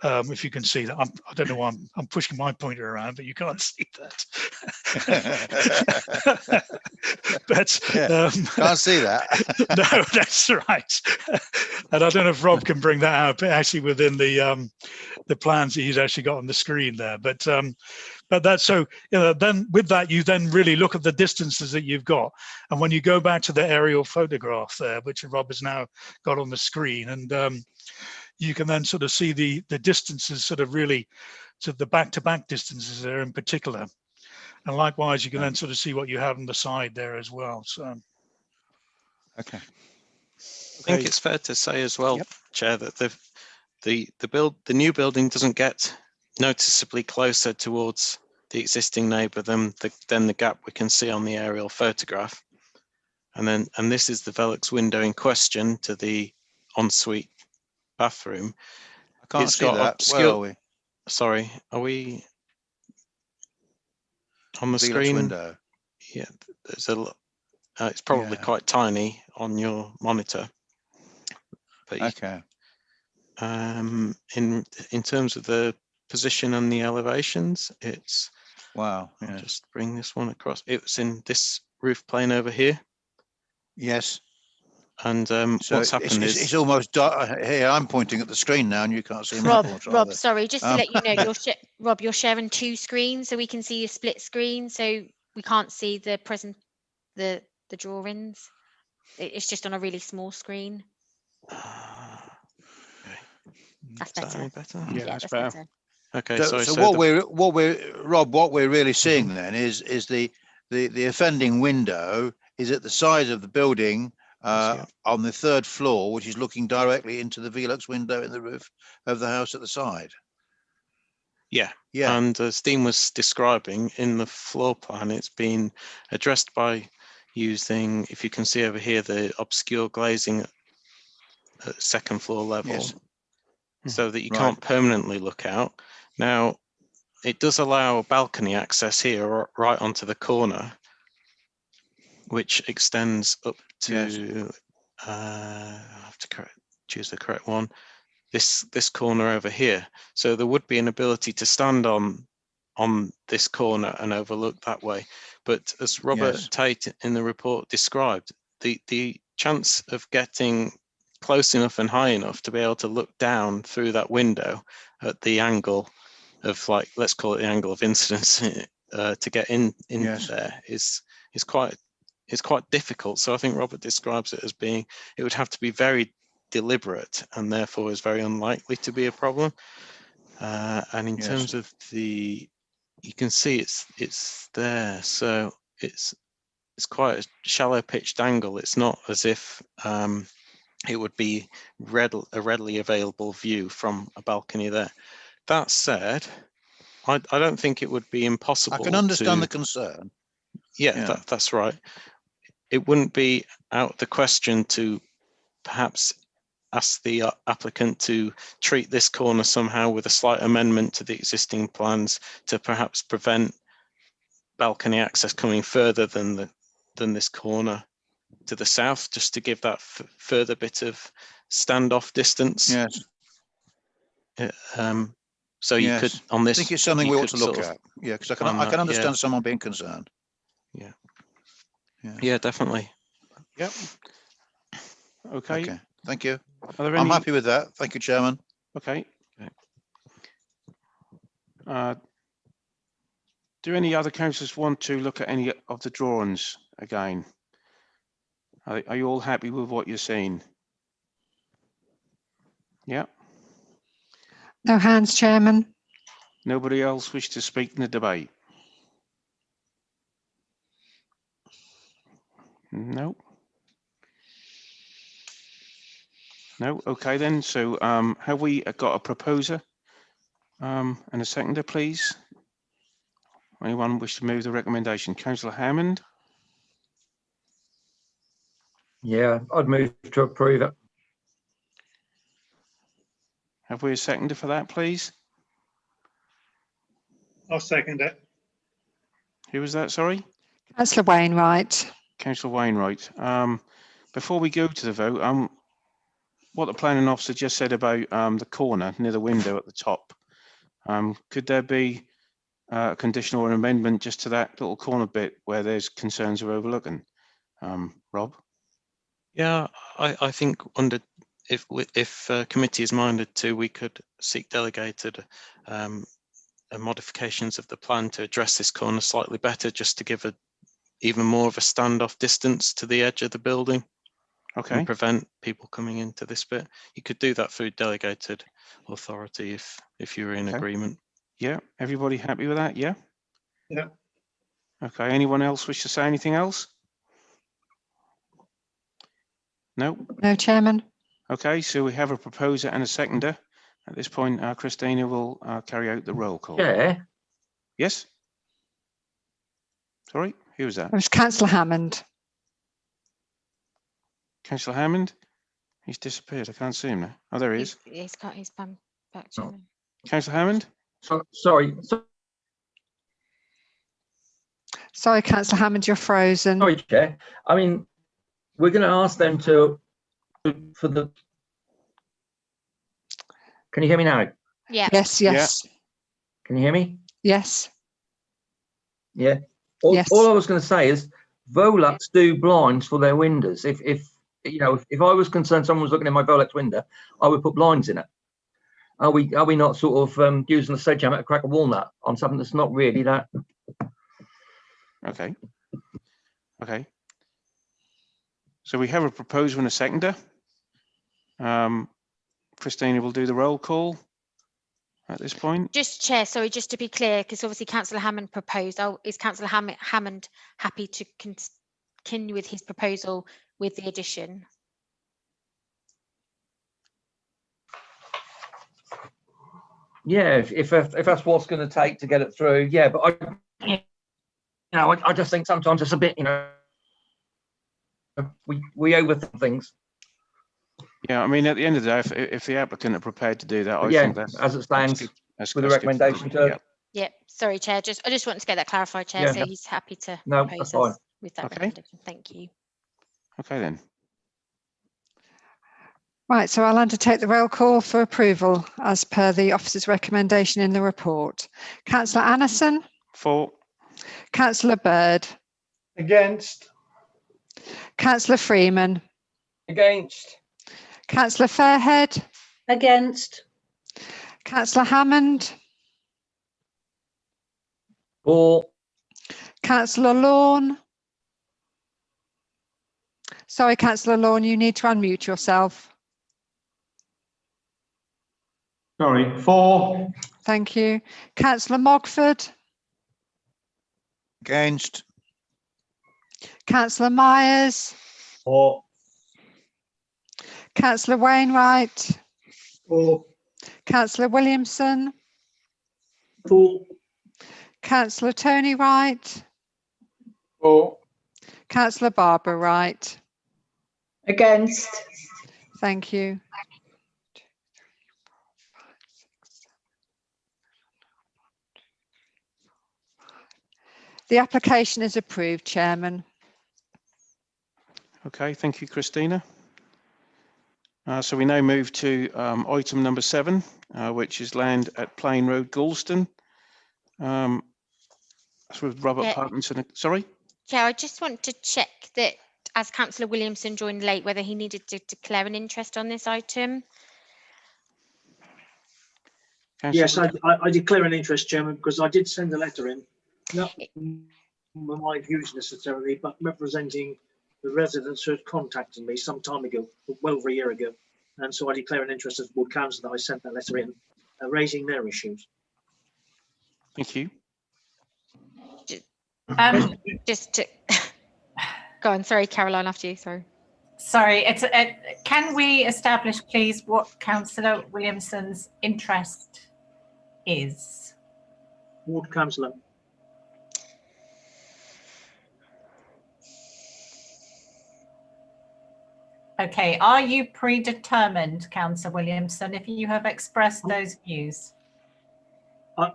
If you can see that, I don't know why I'm pushing my pointer around, but you can't see that. But
can't see that.
No, that's right. And I don't know if Rob can bring that out, but actually within the plans that he's actually got on the screen there. But that's so, you know, then with that, you then really look at the distances that you've got. And when you go back to the aerial photograph there, which Rob has now got on the screen, and you can then sort of see the distances sort of really to the back-to-back distances there in particular. And likewise, you can then sort of see what you have on the side there as well. So,
okay.
I think it's fair to say as well, Chair, that the new building doesn't get noticeably closer towards the existing neighbour than the gap we can see on the aerial photograph. And this is the Velux window in question to the ensuite bathroom.
I can't see that. Where are we?
Sorry, are we on the
Velux
screen?
Window.
Yeah, there's it's probably quite tiny on your monitor. But
okay.
In terms of the position and the elevations, it's
wow.
I'll just bring this one across. It's in this roof plane over here.
Yes.
And
so
what's happened is
it's almost dark. Here I'm pointing at the screen now, and you can't see my portrait.
Rob, sorry, just to let you know, Rob, you're sharing 2 screens, so we can see a split screen, so we can't see the drawings. It's just on a really small screen.
Okay.
That's better.
Yeah, that's better.
Okay,
so what we're really seeing then is the offending window is at the side of the building on the 3rd floor, which is looking directly into the Velux window in the roof of the house at the side.
Yeah.
Yeah.
And as Dean was describing in the floor plan, it's been addressed by using, if you can see over here, the obscure glazing at 2nd floor level.
Yes.
So that you can't permanently look out. Now, it does allow balcony access here right onto the corner, which extends up to, I have to choose the correct one, this corner over here. So there would be an ability to stand on this corner and overlook that way. But as Robert Tate in the report described, the chance of getting close enough and high enough to be able to look down through that window at the angle of, like, let's call it the angle of incidence to get in there is quite difficult. So I think Robert describes it as being, it would have to be very deliberate and therefore is very unlikely to be a problem. And in terms of you can see it's there, so it's quite a shallow pitched angle. It's not as if it would be a readily available view from a balcony there. That said, I don't think it would be impossible.
I can understand the concern.
Yeah, that's right. It wouldn't be out of the question to perhaps ask the applicant to treat this corner somehow with a slight amendment to the existing plans to perhaps prevent balcony access coming further than this corner to the south, just to give that further bit of standoff distance.
Yes.
So you could on this.
I think it's something we ought to look at. Yeah, because I can understand someone being concerned.
Yeah. Yeah, definitely.
Yep. Okay.
Thank you.
I'm
happy with that. Thank you, Chairman.
Okay. Do any other councillors want to look at any of the drawings again? Are you all happy with what you're seeing? Yeah.
No hands, Chairman.
Nobody else wish to speak in the debate? No. No. Okay then. So have we got a proposer and a seconder, please? Anyone wish to move the recommendation? Councillor Hammond.
Yeah, I'd move to approve it.
Have we a seconder for that, please?
I'll second it.
Who was that, sorry?
Councillor Wainwright.
Councillor Wainwright. Before we go to the vote, what the planning officer just said about the corner near the window at the top, could there be a condition or an amendment just to that little corner bit where there's concerns of overlooking? Rob?
Yeah, I think if committee is minded to, we could seek delegated modifications of the plan to address this corner slightly better, just to give even more of a standoff distance to the edge of the building.
Okay.
And prevent people coming into this bit. You could do that through delegated authority if you're in agreement.
Yeah, everybody happy with that? Yeah.
Yeah.
Okay, anyone else wish to say anything else? No?
No, Chairman.
Okay, so we have a proposer and a seconder. At this point, Christina will carry out the roll call.
Chair?
Yes? Sorry, who was that?
It was Councillor Hammond.
Councillor Hammond? He's disappeared. I can't see him now. Oh, there he is.
He's got his bum back, Chairman.
Councillor Hammond?
Sorry.
Sorry, Councillor Hammond, you're frozen.
Sorry, Chair. I mean, we're going to ask them to, for the... Can you hear me now?
Yeah.
Yes, yes.
Yeah. Can you hear me?
Yes.
Yeah. All I was going to say is Volux do blinds for their windows. If you know, if I was concerned someone was looking in my Volux window, I would put blinds in it. Are we not sort of using a sledgehammer to crack a walnut on something that's not really that?
Okay. Okay. So we have a proposer and a seconder. Christina will do the roll call at this point.
Just Chair, sorry, just to be clear, because obviously Councillor Hammond proposed. Is Councillor Hammond happy to continue with his proposal with the addition?
Yeah, if that's what's going to take to get it through, yeah. But I just think sometimes it's a bit, we overthink things.
Yeah, I mean, at the end of the day, if the applicant are prepared to do that, I
Yeah,
think that's
as it stands,
that's
with a
good for
recommendation
them.
to.
Yeah, sorry, Chair. I just wanted to get that clarified, Chair.
Yeah.
So he's happy to
No,
propose
that's fine.
us with that
Okay.
recommendation. Thank you.
Okay then.
Right, so I'll undertake the roll call for approval as per the officer's recommendation in the report. Councillor Annison?
For.
Councillor Bird?
Against.
Councillor Freeman?
Against.
Councillor Fairhead?
Against.
Councillor Hammond?
For.
Councillor Lorne? Sorry, Councillor Lorne, you need to unmute yourself.
Sorry, for.
Thank you. Councillor Mogford?
Against.
Councillor Myers?
For.
Councillor Wainwright?
For.
Councillor Williamson?
For.
Councillor Tony Wright?
For.
Councillor Barbara Wright?
Against.
Thank you. The application is approved, Chairman.
Okay, thank you, Christina. So we now move to item number 7, which is land at Plain Road, Galston. That's with Robert Parkinson. Sorry?
Chair, I just want to check that as Councillor Williamson joined late, whether he needed to declare an interest on this item.
Yes, I declare an interest, Chairman, because I did send a letter in, not my views necessarily, but representing the residents who had contacted me some time ago, well over a year ago. And so I declare an interest as ward councillor that I sent that letter in, raising their issues.
Thank you.
Just to go on, sorry, Caroline, after you, sorry.
Sorry, can we establish, please, what Councillor Williamson's interest is?
Ward councillor.
Okay, are you predetermined, Councillor Williamson, if you have expressed those views?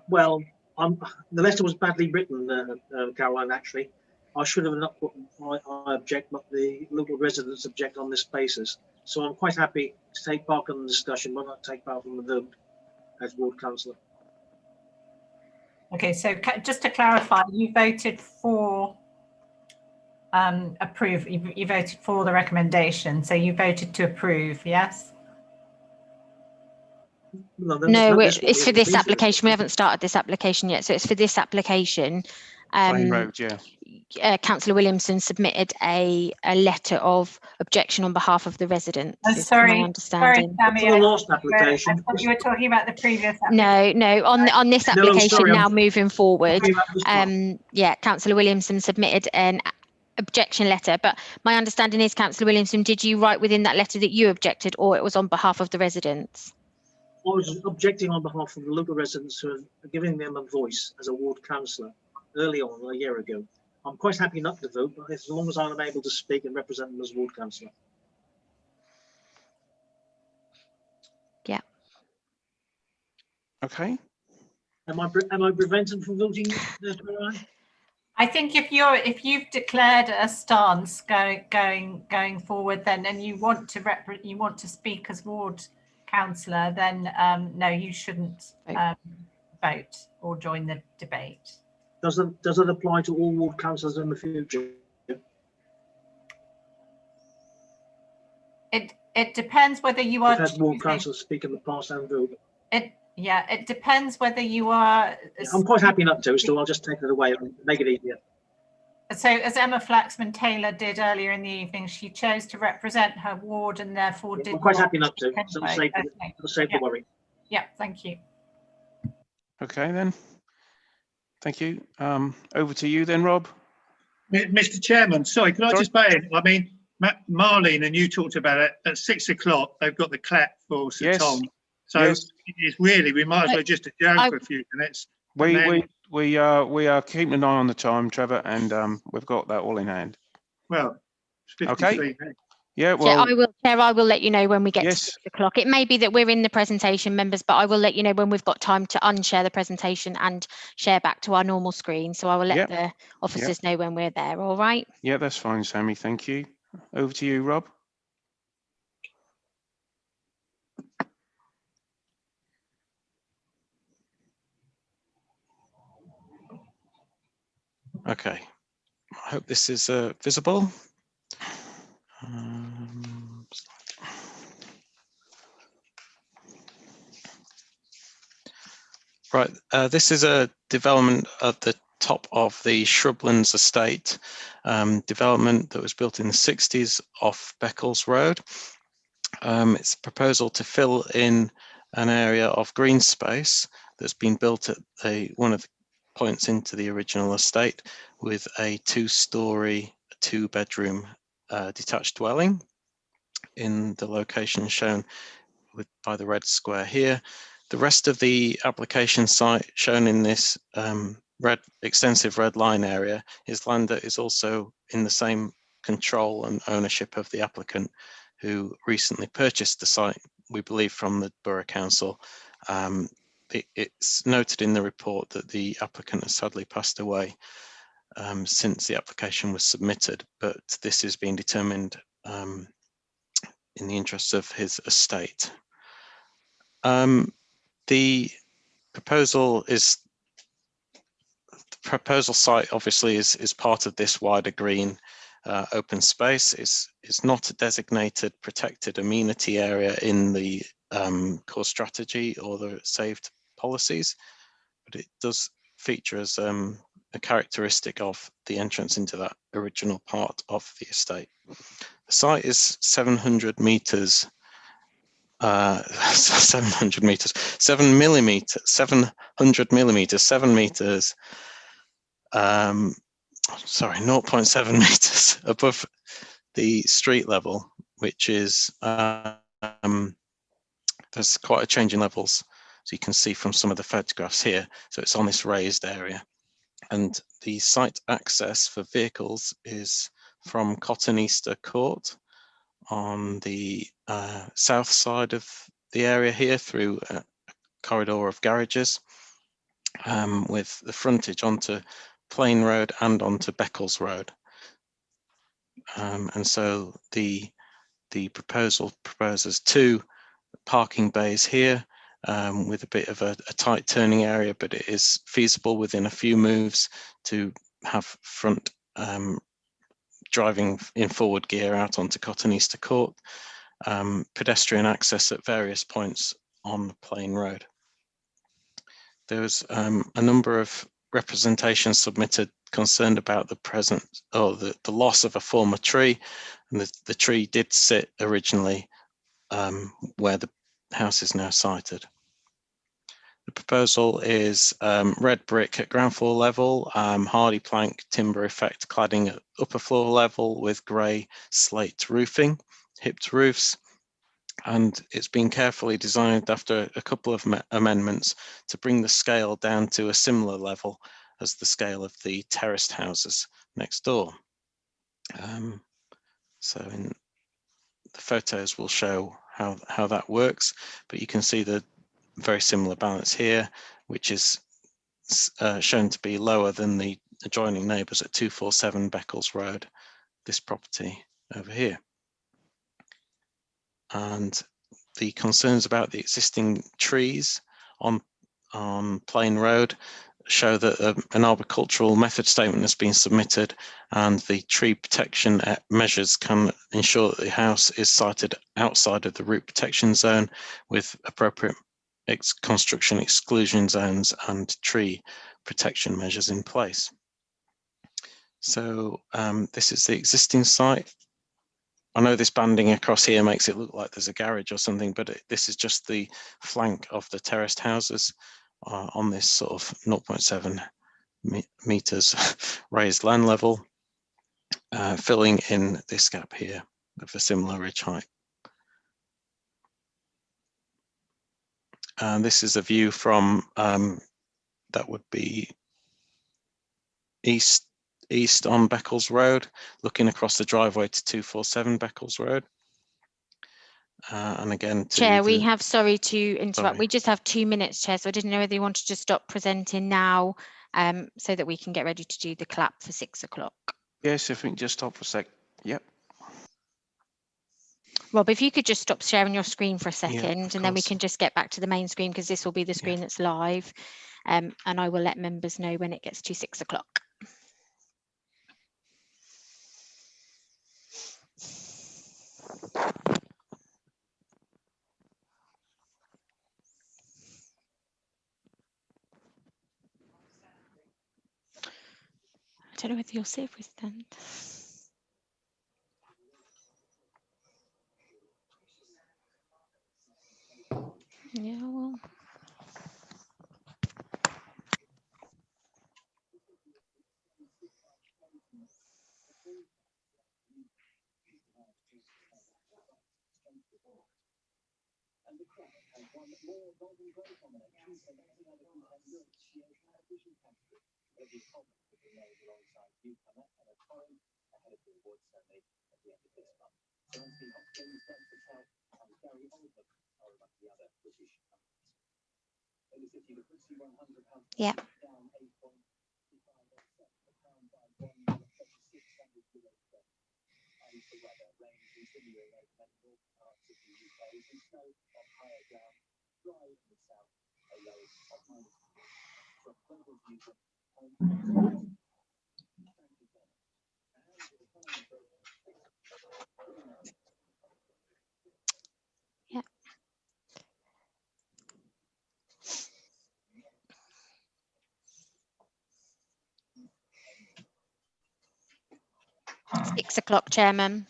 Well, the letter was badly written, Caroline, actually. I should have not put I object, but the local residents object on this basis. So I'm quite happy to take part in the discussion, but not take part in the vote as ward councillor.
Okay, so just to clarify, you voted for approve. You voted for the recommendation, so you voted to approve, yes?
No, it's for this application. We haven't started this application yet, so it's for this application.
Plain Road, yeah.
Councillor Williamson submitted a letter of objection on behalf of the residents.
Sorry,
my understanding.
Sorry, Sammy,
the last application.
I thought you were talking about the previous application.
No, on this application now moving forward.
Yeah,
Councillor Williamson submitted an objection letter, but my understanding is, Councillor Williamson, did you write within that letter that you objected, or it was on behalf of the residents?
I was objecting on behalf of the local residents who are giving them a voice as a ward councillor early on, a year ago. I'm quite happy not to vote, but as long as I'm able to speak and represent them as ward councillor.
Yeah.
Okay.
Am I prevented from voting?
I think if you've declared a stance going forward, then and you want to speak as ward councillor, then no, you shouldn't vote or join the debate.
Does it apply to all ward councillors in the future?
It depends whether you are.
We've had ward councillors speak in the past and vote.
It depends whether you are.
Yeah, I'm quite happy not to, so I'll just take it away and make it easier.
So as Emma Flaxman-Taylor did earlier in the evening, she chose to represent her ward and therefore did.
I'm quite happy not to, so I'll save the worry.
Yeah, thank you.
Okay then. Thank you. Over to you then, Rob.
Mr. Chairman, sorry, can I just say, I mean, Marlene and you talked about it at 6 o'clock. They've got the clap for Sir Tom, so it's really we might as well just adjourn for a few minutes.
We are keeping an eye on the time, Trevor, and we've got that all in hand.
Well,
okay. Yeah, well,
I will let you know when we get to 6 o'clock. It may be that we're in the presentation, members, but I will let you know when we've got time to unshare the presentation and share back to our normal screen. So I will let the officers know when we're there. All right.
Yeah, that's fine, Sammy. Thank you. Over to you, Rob.
Okay. I hope this is visible. Right, this is a development at the top of the Shrublands estate, development that was built in the 60s off Beccles Road. It's a proposal to fill in an area of green space that's been built at one of the points into the original estate with a 2-storey, 2-bedroom detached dwelling in the location shown by the red square here. The rest of the application site shown in this extensive red line area is land that is also in the same control and ownership of the applicant, who recently purchased the site, we believe, from the Borough Council. It's noted in the report that the applicant has sadly passed away since the application was submitted, but this is being determined in the interests of his estate. The proposal site obviously is part of this wider green open space. It's not a designated protected amenity area in the core strategy or the saved policies, but it does feature as a characteristic of the entrance into that original part of the estate. The site is 700 meters, 700 meters, 7 millimeters, 700 millimeters, 7 meters, sorry, 0.7 meters above the street level, which is, there's quite a change in levels, so you can see from some of the photographs here. So it's on this raised area. And the site access for vehicles is from Cotoneaster Court on the south side of the area here through a corridor of garages, with the frontage onto Plain Road and onto Beccles Road. And so the proposal proposes 2 parking bays here, with a bit of a tight turning area, but it is feasible within a few moves to have front driving in forward gear out onto Cotoneaster Court, pedestrian access at various points on the Plain Road. There was a number of representations submitted concerned about the present or the loss of a former tree, and the tree did sit originally where the house is now sited. The proposal is red brick at ground floor level, hardy plank timber effect cladding at upper floor level with grey slate roofing, hipped roofs, and it's been carefully designed after a couple of amendments to bring the scale down to a similar level as the scale of the terraced houses next door. So in the photos will show how that works, but you can see the very similar balance here, which is shown to be lower than the adjoining neighbours at 247 Beccles Road, this property over here. And the concerns about the existing trees on Plain Road show that an arboricultural method statement has been submitted, and the tree protection measures can ensure that the house is sited outside of the root protection zone with appropriate construction exclusion zones and tree protection measures in place. So this is the existing site. I know this banding across here makes it look like there's a garage or something, but this is just the flank of the terraced houses on this sort of 0.7 meters raised land level, filling in this gap here of a similar ridge height. And this is a view from, that would be east on Beccles Road, looking across the driveway to 247 Beccles Road. And again,
Chair, we have, sorry to interrupt, we just have 2 minutes, Chair, so I didn't know whether you wanted to stop presenting now, so that we can get ready to do the clap for 6 o'clock.
Yes, if we can just stop for a sec. Yep.
Rob, if you could just stop sharing your screen for a second,
yeah,
and then we can just get back to the main screen, because this will be the screen that's live, and I will let members know when it gets to 6 o'clock. I don't know whether you'll see if we stand. Yeah, well. Yeah. Yeah. 6 o'clock, Chairman.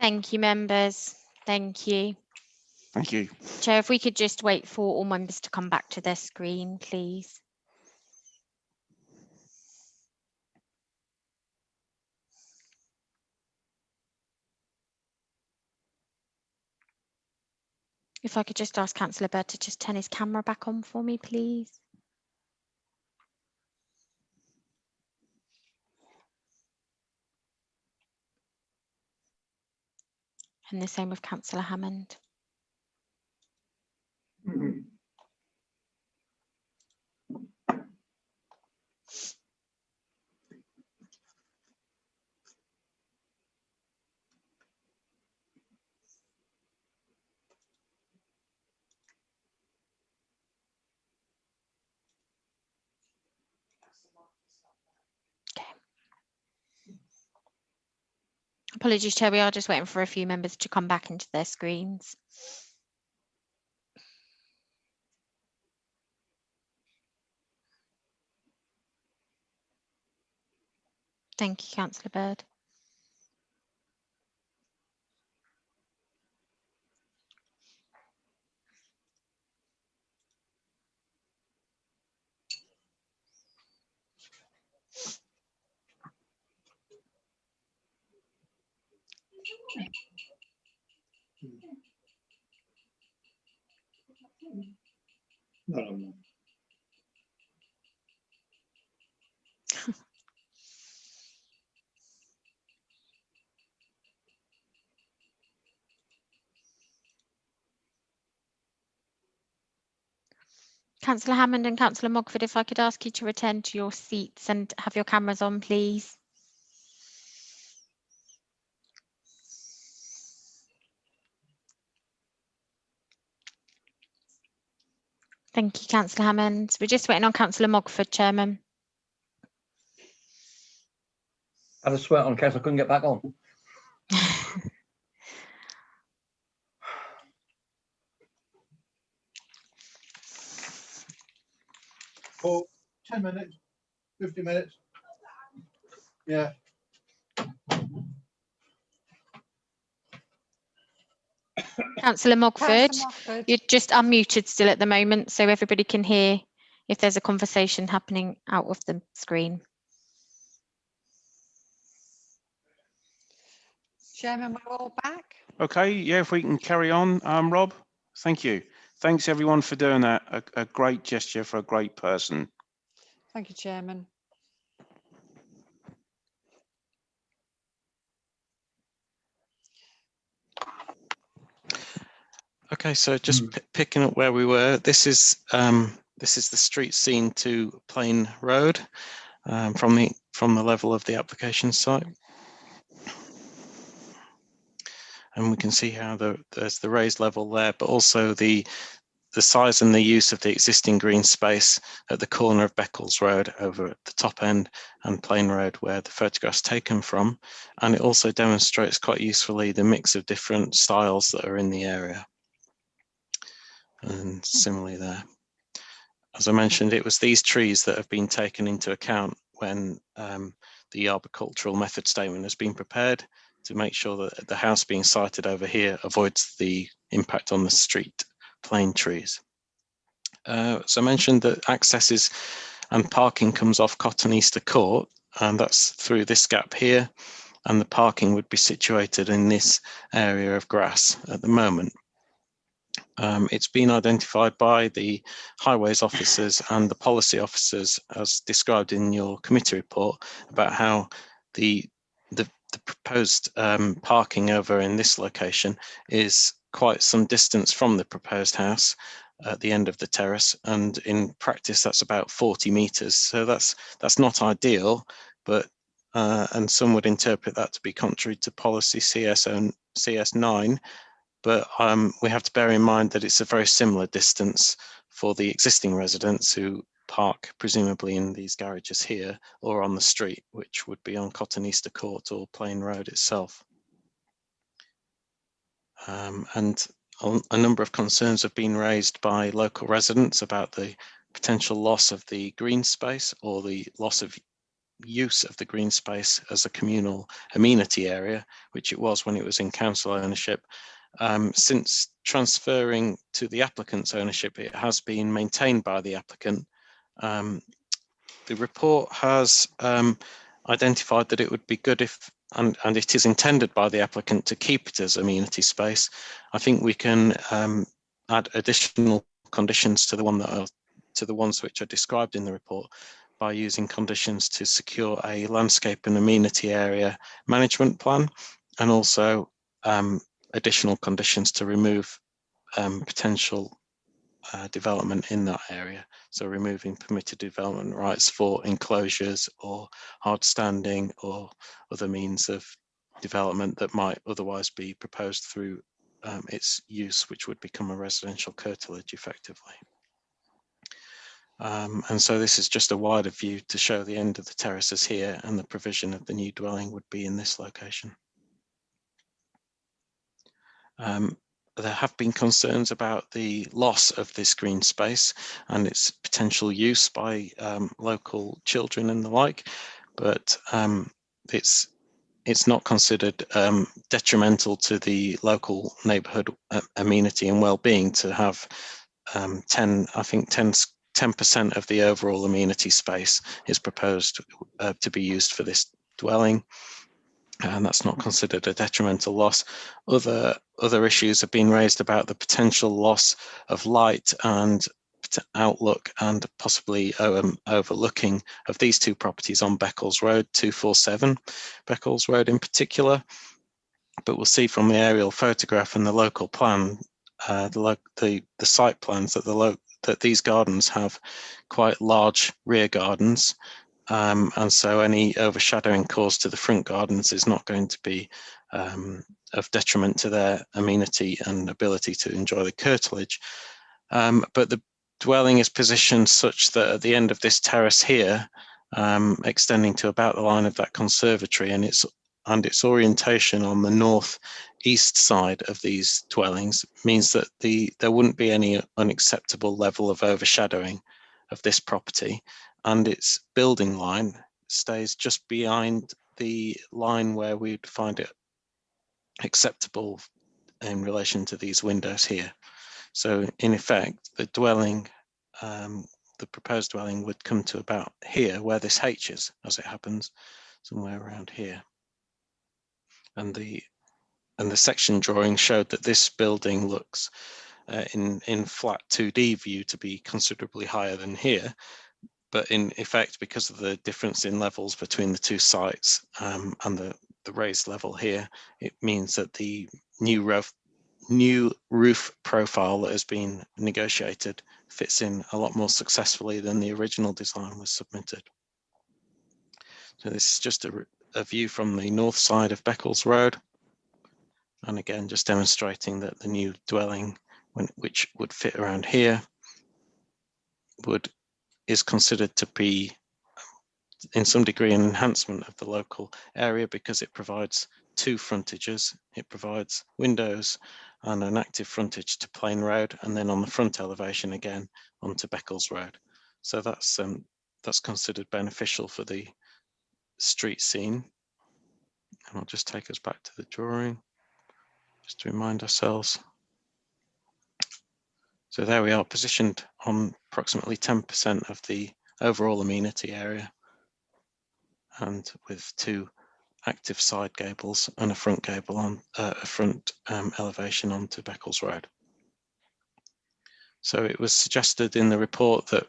Thank you, members. Thank you.
Thank you.
Chair, if we could just wait for all members to come back to their screen, please. If I could just ask Councillor Bird to just turn his camera back on for me, please. And the same with Councillor Hammond. Apologies, Chair, we are just waiting for a few members to come back into their screens. Thank you, Councillor Bird.
No.
Councillor Hammond and Councillor Mogford, if I could ask you to return to your seats and have your cameras on, please. Thank you, Councillor Hammond. We're just waiting on Councillor Mogford, Chairman.
I had a sweat on in case I couldn't get back on.
For 10 minutes, 50 minutes. Yeah.
Councillor Mogford, you're just unmuted still at the moment, so everybody can hear if there's a conversation happening out of the screen.
Chairman, we're all back.
Okay, yeah, if we can carry on, Rob, thank you. Thanks everyone for doing that. A great gesture for a great person.
Thank you, Chairman.
Okay, so just picking up where we were, this is the street scene to Plain Road from the level of the application site. And we can see how there's the raised level there, but also the size and the use of the existing green space at the corner of Beccles Road over at the top end and Plain Road where the photograph's taken from. And it also demonstrates quite usefully the mix of different styles that are in the area. And similarly there. As I mentioned, it was these trees that have been taken into account when the arboricultural method statement has been prepared to make sure that the house being sited over here avoids the impact on the street plane trees. So I mentioned that accesses and parking comes off Cotton Easter Court, and that's through this gap here, and the parking would be situated in this area of grass at the moment. It's been identified by the highways officers and the policy officers as described in your committee report about how the proposed parking over in this location is quite some distance from the proposed house at the end of the terrace, and in practice that's about 40 meters. So that's not ideal, but and some would interpret that to be contrary to policy CS9, but we have to bear in mind that it's a very similar distance for the existing residents who park presumably in these garages here or on the street, which would be on Cotoneaster Court or Plain Road itself. And a number of concerns have been raised by local residents about the potential loss of the green space or the loss of use of the green space as a communal amenity area, which it was when it was in council ownership. Since transferring to the applicant's ownership, it has been maintained by the applicant. The report has identified that it would be good if, and it is intended by the applicant to keep it as amenity space. I think we can add additional conditions to the ones which are described in the report by using conditions to secure a landscape and amenity area management plan, and also additional conditions to remove potential development in that area. So removing permitted development rights for enclosures or hard standing or other means of development that might otherwise be proposed through its use, which would become a residential curtilage effectively. And so this is just a wider view to show the end of the terraces here, and the provision of the new dwelling would be in this location. There have been concerns about the loss of this green space and its potential use by local children and the like, but it's not considered detrimental to the local neighbourhood amenity and well-being to have 10% of the overall amenity space is proposed to be used for this dwelling. And that's not considered a detrimental loss. Other issues have been raised about the potential loss of light and outlook and possibly overlooking of these two properties on Beccles Road, 247 Beccles Road in particular. But we'll see from the aerial photograph and the local plan, the site plans, that these gardens have quite large rear gardens. And so any overshadowing caused to the front gardens is not going to be of detriment to their amenity and ability to enjoy the curtilage. But the dwelling is positioned such that at the end of this terrace here, extending to about the line of that conservatory, and its orientation on the north-east side of these dwellings means that there wouldn't be any unacceptable level of overshadowing of this property, and its building line stays just behind the line where we'd find it acceptable in relation to these windows here. So in effect, the dwelling, the proposed dwelling would come to about here where this H is, as it happens, somewhere around here. And the section drawing showed that this building looks in flat 2D view to be considerably higher than here. But in effect, because of the difference in levels between the two sites and the raised level here, it means that the new roof profile that has been negotiated fits in a lot more successfully than the original design was submitted. So this is just a view from the north side of Beccles Road. And again, just demonstrating that the new dwelling, which would fit around here, is considered to be in some degree an enhancement of the local area because it provides two frontages. It provides windows and an active frontage to Plain Road, and then on the front elevation again onto Beccles Road. So that's considered beneficial for the street scene. And I'll just take us back to the drawing just to remind ourselves. So there we are, positioned on approximately 10% of the overall amenity area, and with two active side gables and a front gable on a front elevation onto Beccles Road. So it was suggested in the report that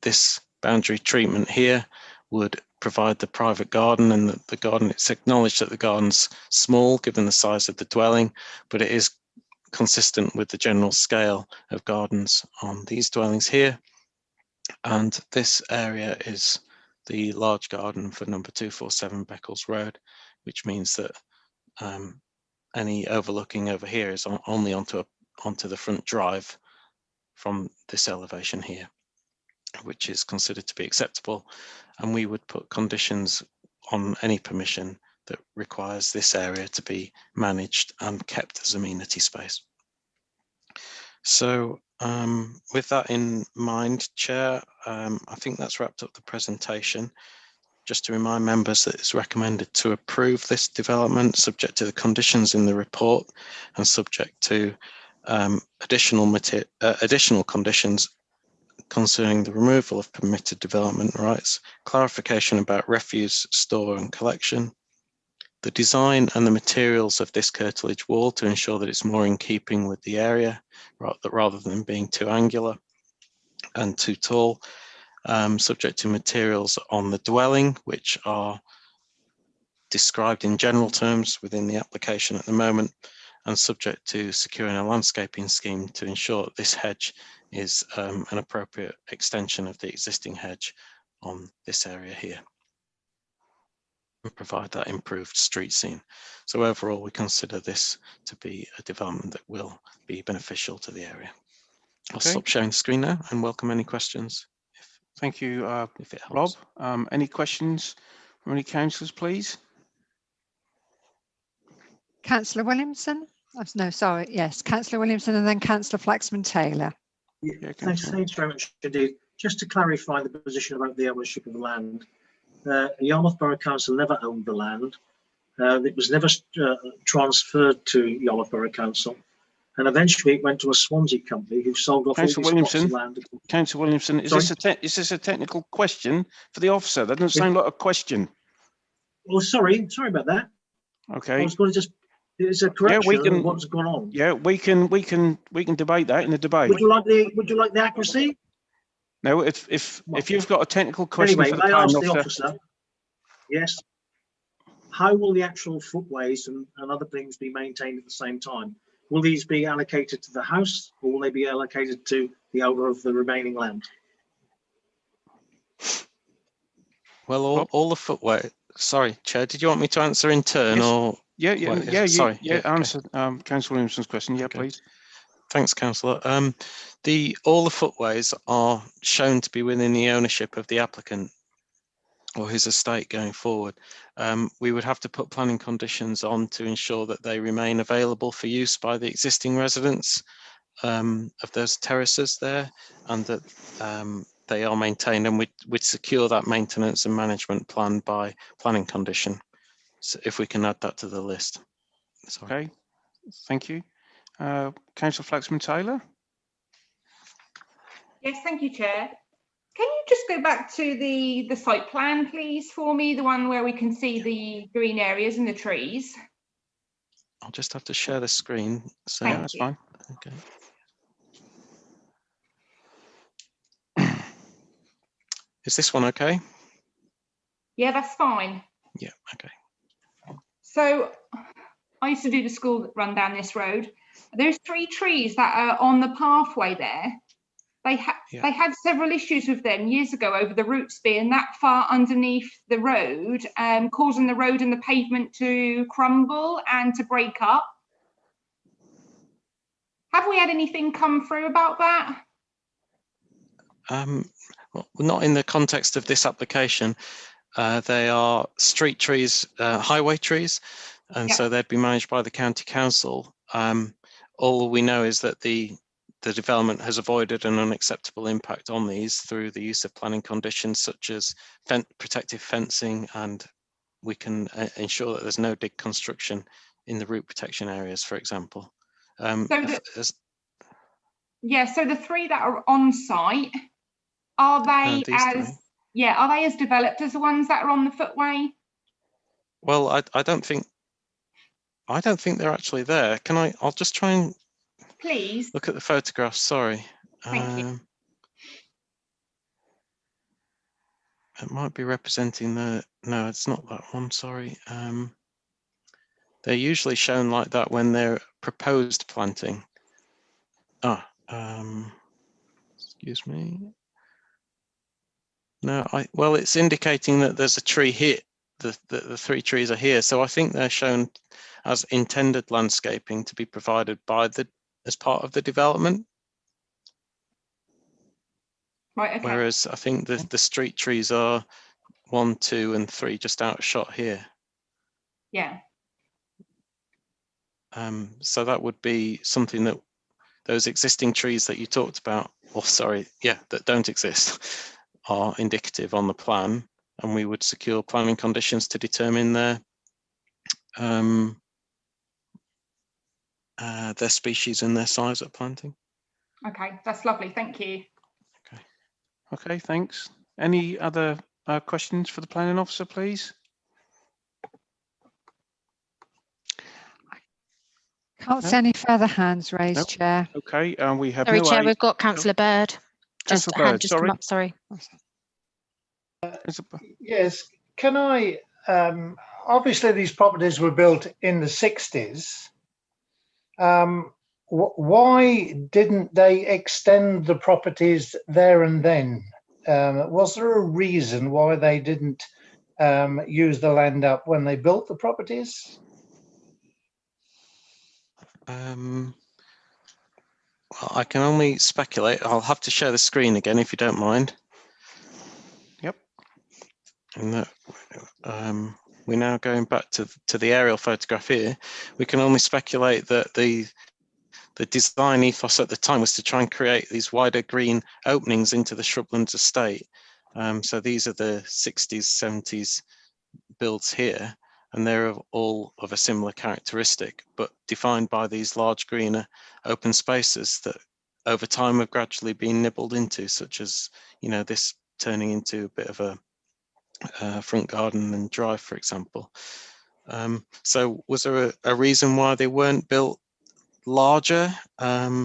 this boundary treatment here would provide the private garden, and the garden, it's acknowledged that the garden's small given the size of the dwelling, but it is consistent with the general scale of gardens on these dwellings here. And this area is the large garden for number 247 Beccles Road, which means that any overlooking over here is only onto the front drive from this elevation here, which is considered to be acceptable. And we would put conditions on any permission that requires this area to be managed and kept as amenity space. So with that in mind, Chair, I think that's wrapped up the presentation. Just to remind members that it's recommended to approve this development subject to the conditions in the report and subject to additional conditions concerning the removal of permitted development rights, clarification about refuse store and collection, the design and the materials of this curtilage wall to ensure that it's more in keeping with the area rather than being too angular and too tall, subject to materials on the dwelling, which are described in general terms within the application at the moment, and subject to securing a landscaping scheme to ensure that this hedge is an appropriate extension of the existing hedge on this area here and provide that improved street scene. So overall, we consider this to be a development that will be beneficial to the area. I'll stop sharing the screen now and welcome any questions.
Thank you, Rob. Any questions from any councillors, please?
Councillor Williamson? Oh, no, sorry. Yes, Councillor Williamson and then Councillor Flaxman-Taylor.
Yeah, thanks very much indeed. Just to clarify the position about the ownership of the land, Yarmouth Borough Council never owned the land. It was never transferred to Yarmouth Borough Council. And eventually it went to a Swansea company who sold off all these plots of land.
Councillor Williamson, is this a technical question for the officer? That doesn't sound like a question.
Oh, sorry about that.
Okay.
I was going to just, it's a correction of what's gone on.
Yeah, we can debate that in the debate.
Would you like the accuracy?
No, if you've got a technical question
anyway,
for the
I asked
planning
the officer, yes, how will the actual footways and other things be maintained at the same time? Will these be allocated to the house, or will they be allocated to the owner of the remaining land?
Well, all the footway. Sorry, Chair. Did you want me to answer in turn, or
Sorry. Answer
okay.
Councillor Williamson's question. Yeah,
okay.
please.
Thanks, Councillor. All the footways are shown to be within the ownership of the applicant or his estate going forward. We would have to put planning conditions on to ensure that they remain available for use by the existing residents of those terraces there, and that they are maintained, and we'd secure that maintenance and management plan by planning condition. So if we can add that to the list. Sorry.
Okay, thank you. Councillor Flaxman-Taylor.
Yes, thank you, Chair. Can you just go back to the site plan, please, for me, the one where we can see the green areas and the trees?
I'll just have to share the screen. So
yeah, that's fine.
Okay. Is this one okay?
Yeah, that's fine.
Yeah, okay.
So I used to do the school that run down this road. There's 3 trees that are on the pathway there. They had several issues with them years ago over the roots being that far underneath the road, causing the road and the pavement to crumble and to break up. Have we had anything come through about that?
Well, not in the context of this application. They are street trees, highway trees, and so they'd be managed by the county council. All we know is that the development has avoided an unacceptable impact on these through the use of planning conditions such as protective fencing, and we can ensure that there's no dig construction in the root protection areas, for example.
So the 3 that are on site, are they as developed as the ones that are on the footway?
Well, I don't think they're actually there. I'll just try and
please
look at the photographs. Sorry.
Thank you.
It might be representing no, it's not that one. Sorry. They're usually shown like that when they're proposed planting. Excuse me. No, well, it's indicating that there's a tree here. The 3 trees are here, so I think they're shown as intended landscaping to be provided by as part of the development.
Right. Okay.
Whereas I think the street trees are 1, 2, and 3 just out of shot here.
Yeah.
So that would be something that those existing trees that you talked about, or sorry, yeah, that don't exist, are indicative on the plan, and we would secure planning conditions to determine their species and their size at planting.
Okay, that's lovely. Thank you.
Okay, thanks. Any other questions for the planning officer, please?
Can't see any further hands raised,
Nope.
Chair.
Okay, we have
Sorry,
no
Chair, we've got Councillor Bird. Just
Councillor Bird,
just come up, sorry.
Yes, can I, obviously these properties were built in the 60s. Why didn't they extend the properties there and then? Was there a reason why they didn't use the land up when they built the properties?
Well, I can only speculate. I'll have to share the screen again if you don't mind.
Yep.
And that, we're now going back to the aerial photograph here. We can only speculate that the design ethos at the time was to try and create these wider green openings into the shrublands estate. So these are the 60s, 70s builds here, and they're all of a similar characteristic, but defined by these large greener open spaces that over time have gradually been nibbled into, such as, you know, this turning into a bit of a front garden and drive, for example. So was there a reason why they weren't built larger? I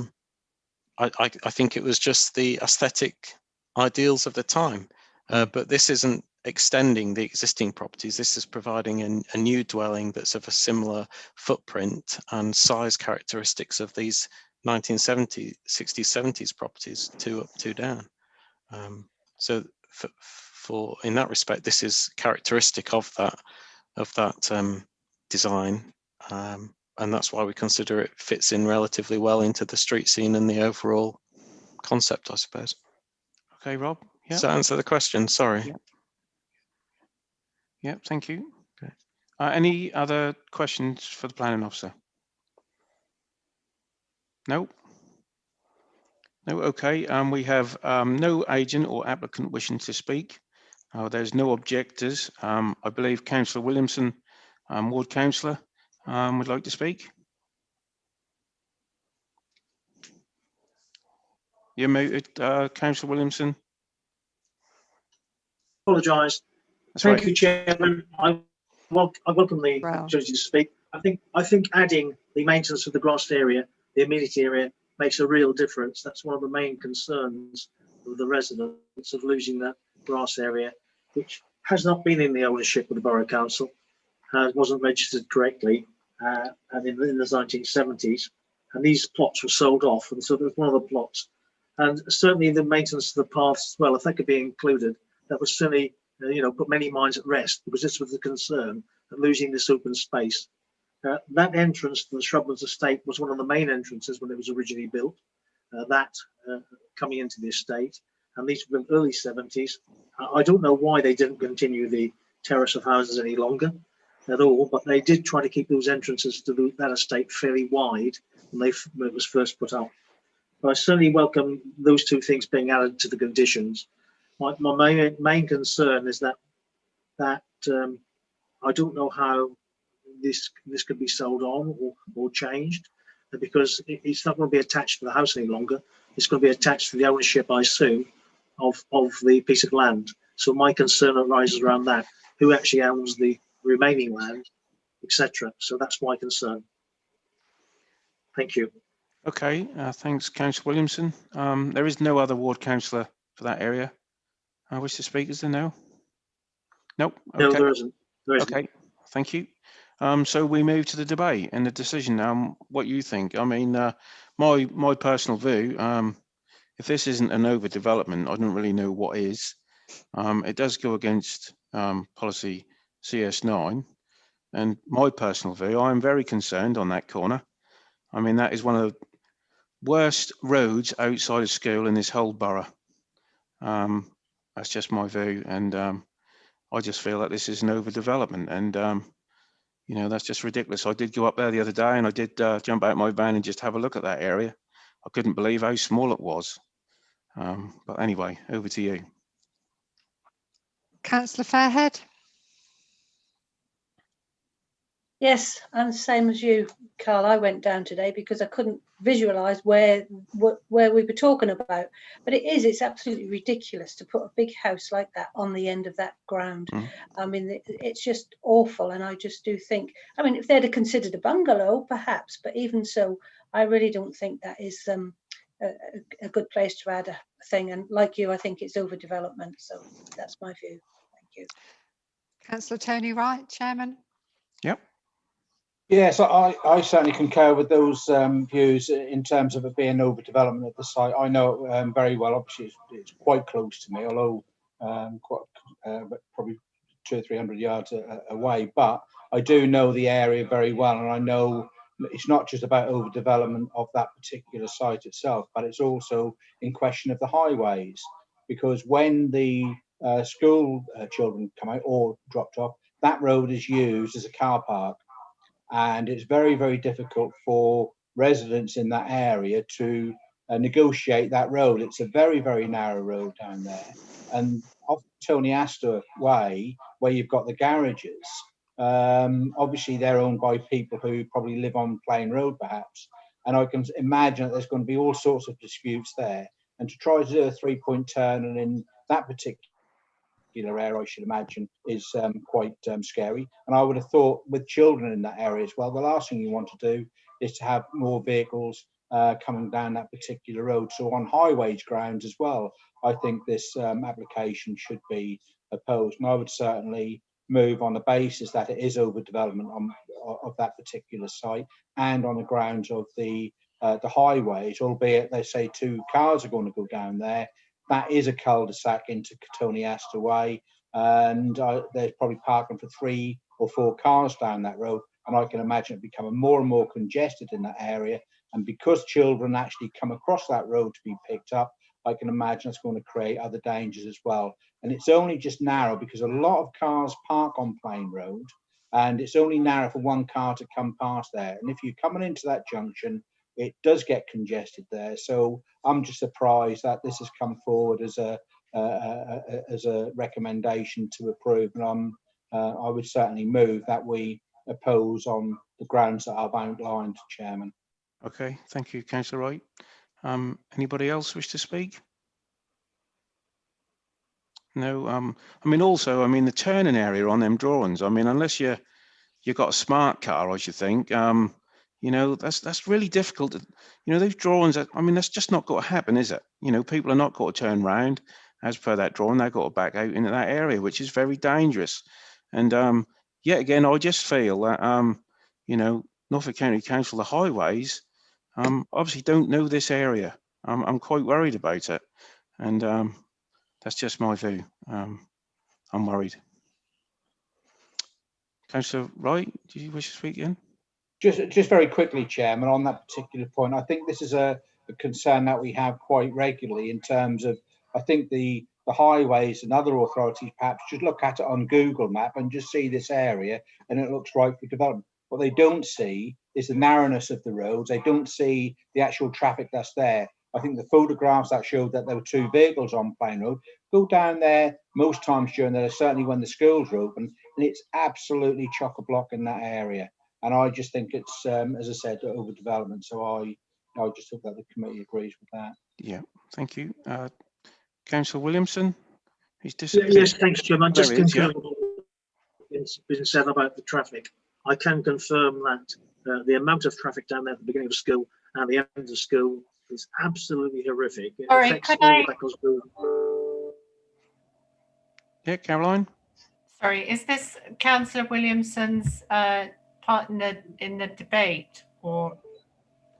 think it was just the aesthetic ideals of the time, but this isn't extending the existing properties. This is providing a new dwelling that's of a similar footprint and size characteristics of these 1970s, 60s, 70s properties, 2 up, 2 down. So for in that respect, this is characteristic of that design. And that's why we consider it fits in relatively well into the street scene and the overall concept, I suppose.
Okay, Rob. Yeah.
Does that answer the question? Sorry.
Yeah. Yeah, thank you. Okay. Any other questions for the planning officer? No. No. Okay. We have no agent or applicant wishing to speak. There's no objectors. I believe Councillor Williamson, Ward Councillor, would like to speak. You're muted, Councillor Williamson.
Apologise. Thank you, Chairman. I welcome the opportunity to speak. I think adding the maintenance of the grassed area, the amenity area, makes a real difference. That's one of the main concerns of the residents, of losing that grass area, which has not been in the ownership of the Borough Council, wasn't registered correctly, and in the 1970s, and these plots were sold off, and so it was one of the plots. And certainly the maintenance of the paths as well, if that could be included, that would certainly put many minds at rest, because this was the concern of losing this open space. That entrance to the Shrublands estate was one of the main entrances when it was originally built, coming into the estate, and these were in the early 70s. I don't know why they didn't continue the terrace of houses any longer at all, but they did try to keep those entrances to that estate fairly wide when it was first put up. But I certainly welcome those 2 things being added to the conditions. My main concern is that I don't know how this could be sold on or changed, because it's not going to be attached to the house any longer. It's going to be attached to the ownership, I assume, of the piece of land. So my concern arises around that: who actually owns the remaining land, etc. So that's my concern. Thank you.
Okay, thanks, Councillor Williamson. There is no other ward councillor for that area. I wish to speak. Is there no? Nope. Okay.
No, there isn't.
Okay, thank you. So we move to the debate and the decision. What you think? I mean, my personal view, if this isn't an overdevelopment, I don't really know what is. It does go against policy CS9, and my personal view, I am very concerned on that corner. I mean, that is one of the worst roads outside of school in this whole borough. That's just my view, and I just feel that this is an overdevelopment, and you know, that's just ridiculous. I did go up there the other day, and I did jump out my van and just have a look at that area. I couldn't believe how small it was. But anyway, over to you.
Councillor Fairhead.
Yes, I'm the same as you, Carl. I went down today because I couldn't visualise where we were talking about. But it's absolutely ridiculous to put a big house like that on the end of that ground. I mean, it's just awful. And I just do think, I mean, if they'd have considered a bungalow, perhaps, but even so, I really don't think that is a good place to add a thing. And like you, I think it's overdevelopment. So that's my view. Thank you.
Councillor Tony Wright, Chairman.
Yep.
Yes, I certainly concur with those views in terms of it being overdevelopment at the site. I know it very well. Obviously, it's quite close to me, although probably 200 or 300 yards away. But I do know the area very well, and I know it's not just about overdevelopment of that particular site itself, but it's also in question of the highways. Because when the school children come out or dropped off, that road is used as a car park. And it's very, very difficult for residents in that area to negotiate that road. It's a very, very narrow road down there. And off Tony Astor Way, where you've got the garages, obviously they're owned by people who probably live on Plain Road, perhaps. And I can imagine that there's going to be all sorts of disputes there. And to try to do a three-point turn and in that particular area, I should imagine, is quite scary. And I would have thought with children in that area as well, the last thing you want to do is to have more vehicles coming down that particular road. So on highways grounds as well, I think this application should be opposed. And I would certainly move on the basis that it is overdevelopment of that particular site and on the grounds of the highways, albeit they say 2 cars are going to go down there. That is a cul-de-sac into Tony Astor Way, and there's probably parking for 3 or 4 cars down that road, and I can imagine it becoming more and more congested in that area. And because children actually come across that road to be picked up, I can imagine it's going to create other dangers as well. And it's only just narrow because a lot of cars park on Plain Road, and it's only narrow for 1 car to come past there. And if you're coming into that junction, it does get congested there. So I'm just surprised that this has come forward as a recommendation to approve. And I would certainly move that we oppose on the grounds that I've outlined, Chairman.
Okay, thank you, Councillor Wright. Anybody else wish to speak? No. I mean, also, I mean, the turning area on them drawings. I mean, unless you've got a smart car, I should think. You know, that's really difficult. You know, those drawings, I mean, that's just not going to happen, is it? You know, people are not going to turn round as per that drawing. They've got to back out into that area, which is very dangerous. And yet again, I just feel that, you know, Norfolk County Council, the highways, obviously don't know this area. I'm quite worried about it. And that's just my view. I'm worried. Councillor Wright, do you wish to speak again?
Just very quickly, Chairman, on that particular point, I think this is a concern that we have quite regularly in terms of, I think the highways and other authorities perhaps should look at it on Google Map and just see this area and it looks right for development. What they don't see is the narrowness of the roads. They don't see the actual traffic that's there. I think the photographs that showed that there were 2 vehicles on Plain Road, go down there most times during the day, certainly when the schools are open, and it's absolutely chock-a-block in that area. And I just think it's, as I said, overdevelopment. So I just hope that the committee agrees with that.
Yeah, thank you. Councillor Williamson, he's disappeared.
Yes, thanks, Jim. I'm just
concurring
with what's been said about the traffic. I can confirm that the amount of traffic down there at the beginning of school and the end of school is absolutely horrific. It affects all the
Yeah, Caroline.
Sorry, is this Councillor Williamson's part in the debate, or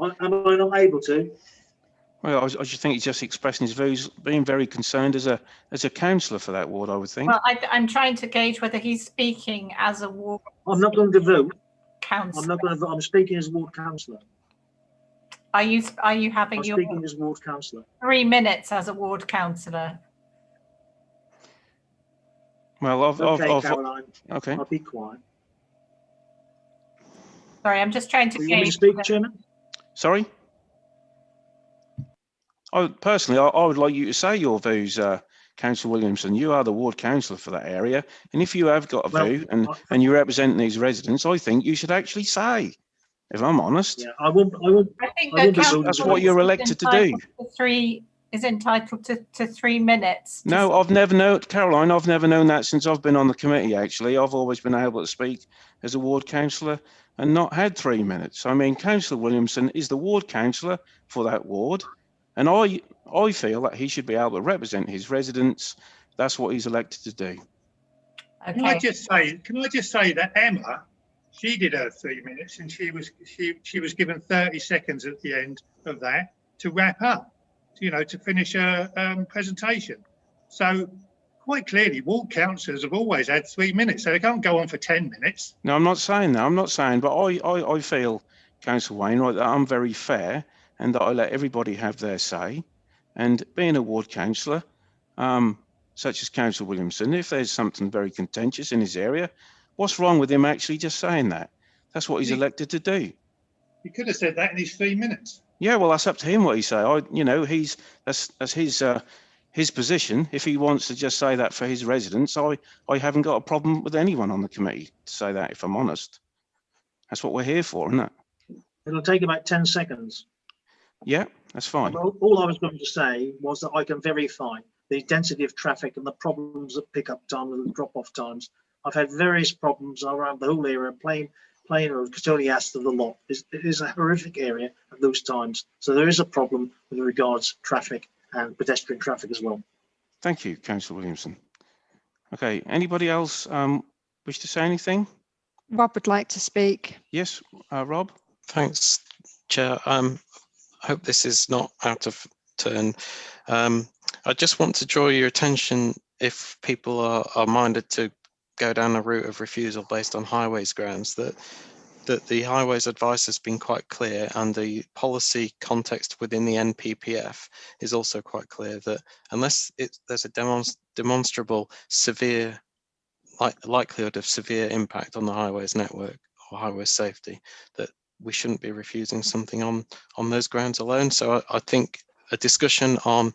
am I not able to?
Well, I just think he's just expressing his views, being very concerned as a councillor for that ward, I would think.
Well, I'm trying to gauge whether he's speaking as a ward.
I'm not going to vote.
Councillor.
I'm not going to vote. I'm speaking as ward councillor.
Are you having
I'm
your
speaking as ward councillor?
3 minutes as a ward councillor?
Well,
okay, Caroline.
Okay.
I'll be quiet.
Sorry, I'm just trying to
gauge. You want me to speak, Chairman?
Sorry? Personally, I would like you to say your views, Councillor Williamson. You are the ward councillor for that area, and if you have got a view and you represent these residents, I think you should actually say, if I'm honest.
Yeah, I won't.
I think
that's what you're elected to do.
Is entitled to 3 minutes.
No, I've never known, Caroline, I've never known that since I've been on the committee, actually. I've always been able to speak as a ward councillor and not had 3 minutes. I mean, Councillor Williamson is the ward councillor for that ward, and I feel that he should be able to represent his residents. That's what he's elected to do.
Okay.
Can I just say that Emma, she did her 3 minutes, and she was given 30 seconds at the end of that to wrap up, to finish her presentation. So quite clearly, ward councillors have always had 3 minutes, so they can't go on for 10 minutes.
No, I'm not saying that. I'm not saying, but I feel, Councillor Wainwright, that I'm very fair and that I let everybody have their say. And being a ward councillor, such as Councillor Williamson, if there's something very contentious in his area, what's wrong with him actually just saying that? That's what he's elected to do.
He could have said that in his 3 minutes.
Yeah, well, that's up to him what he say. That's his position. If he wants to just say that for his residents, I haven't got a problem with anyone on the committee to say that, if I'm honest. That's what we're here for, isn't it?
It'll take about 10 seconds.
Yeah, that's fine.
All I was going to say was that I can verify the density of traffic and the problems at pickup time and drop-off times. I've had various problems around the whole area, Plain Road, Catonias, the lot. It is a horrific area at those times. So there is a problem with regards to traffic and pedestrian traffic as well.
Thank you, Councillor Williamson. Okay, anybody else wish to say anything?
Rob would like to speak.
Yes, Rob.
Thanks, Chair. I hope this is not out of turn. I just want to draw your attention, if people are minded to go down a route of refusal based on highways grounds, that the highways advice has been quite clear, and the policy context within the NPPF is also quite clear, that unless there's a demonstrable severe likelihood of severe impact on the highways network or highway safety, that we shouldn't be refusing something on those grounds alone. So I think a discussion on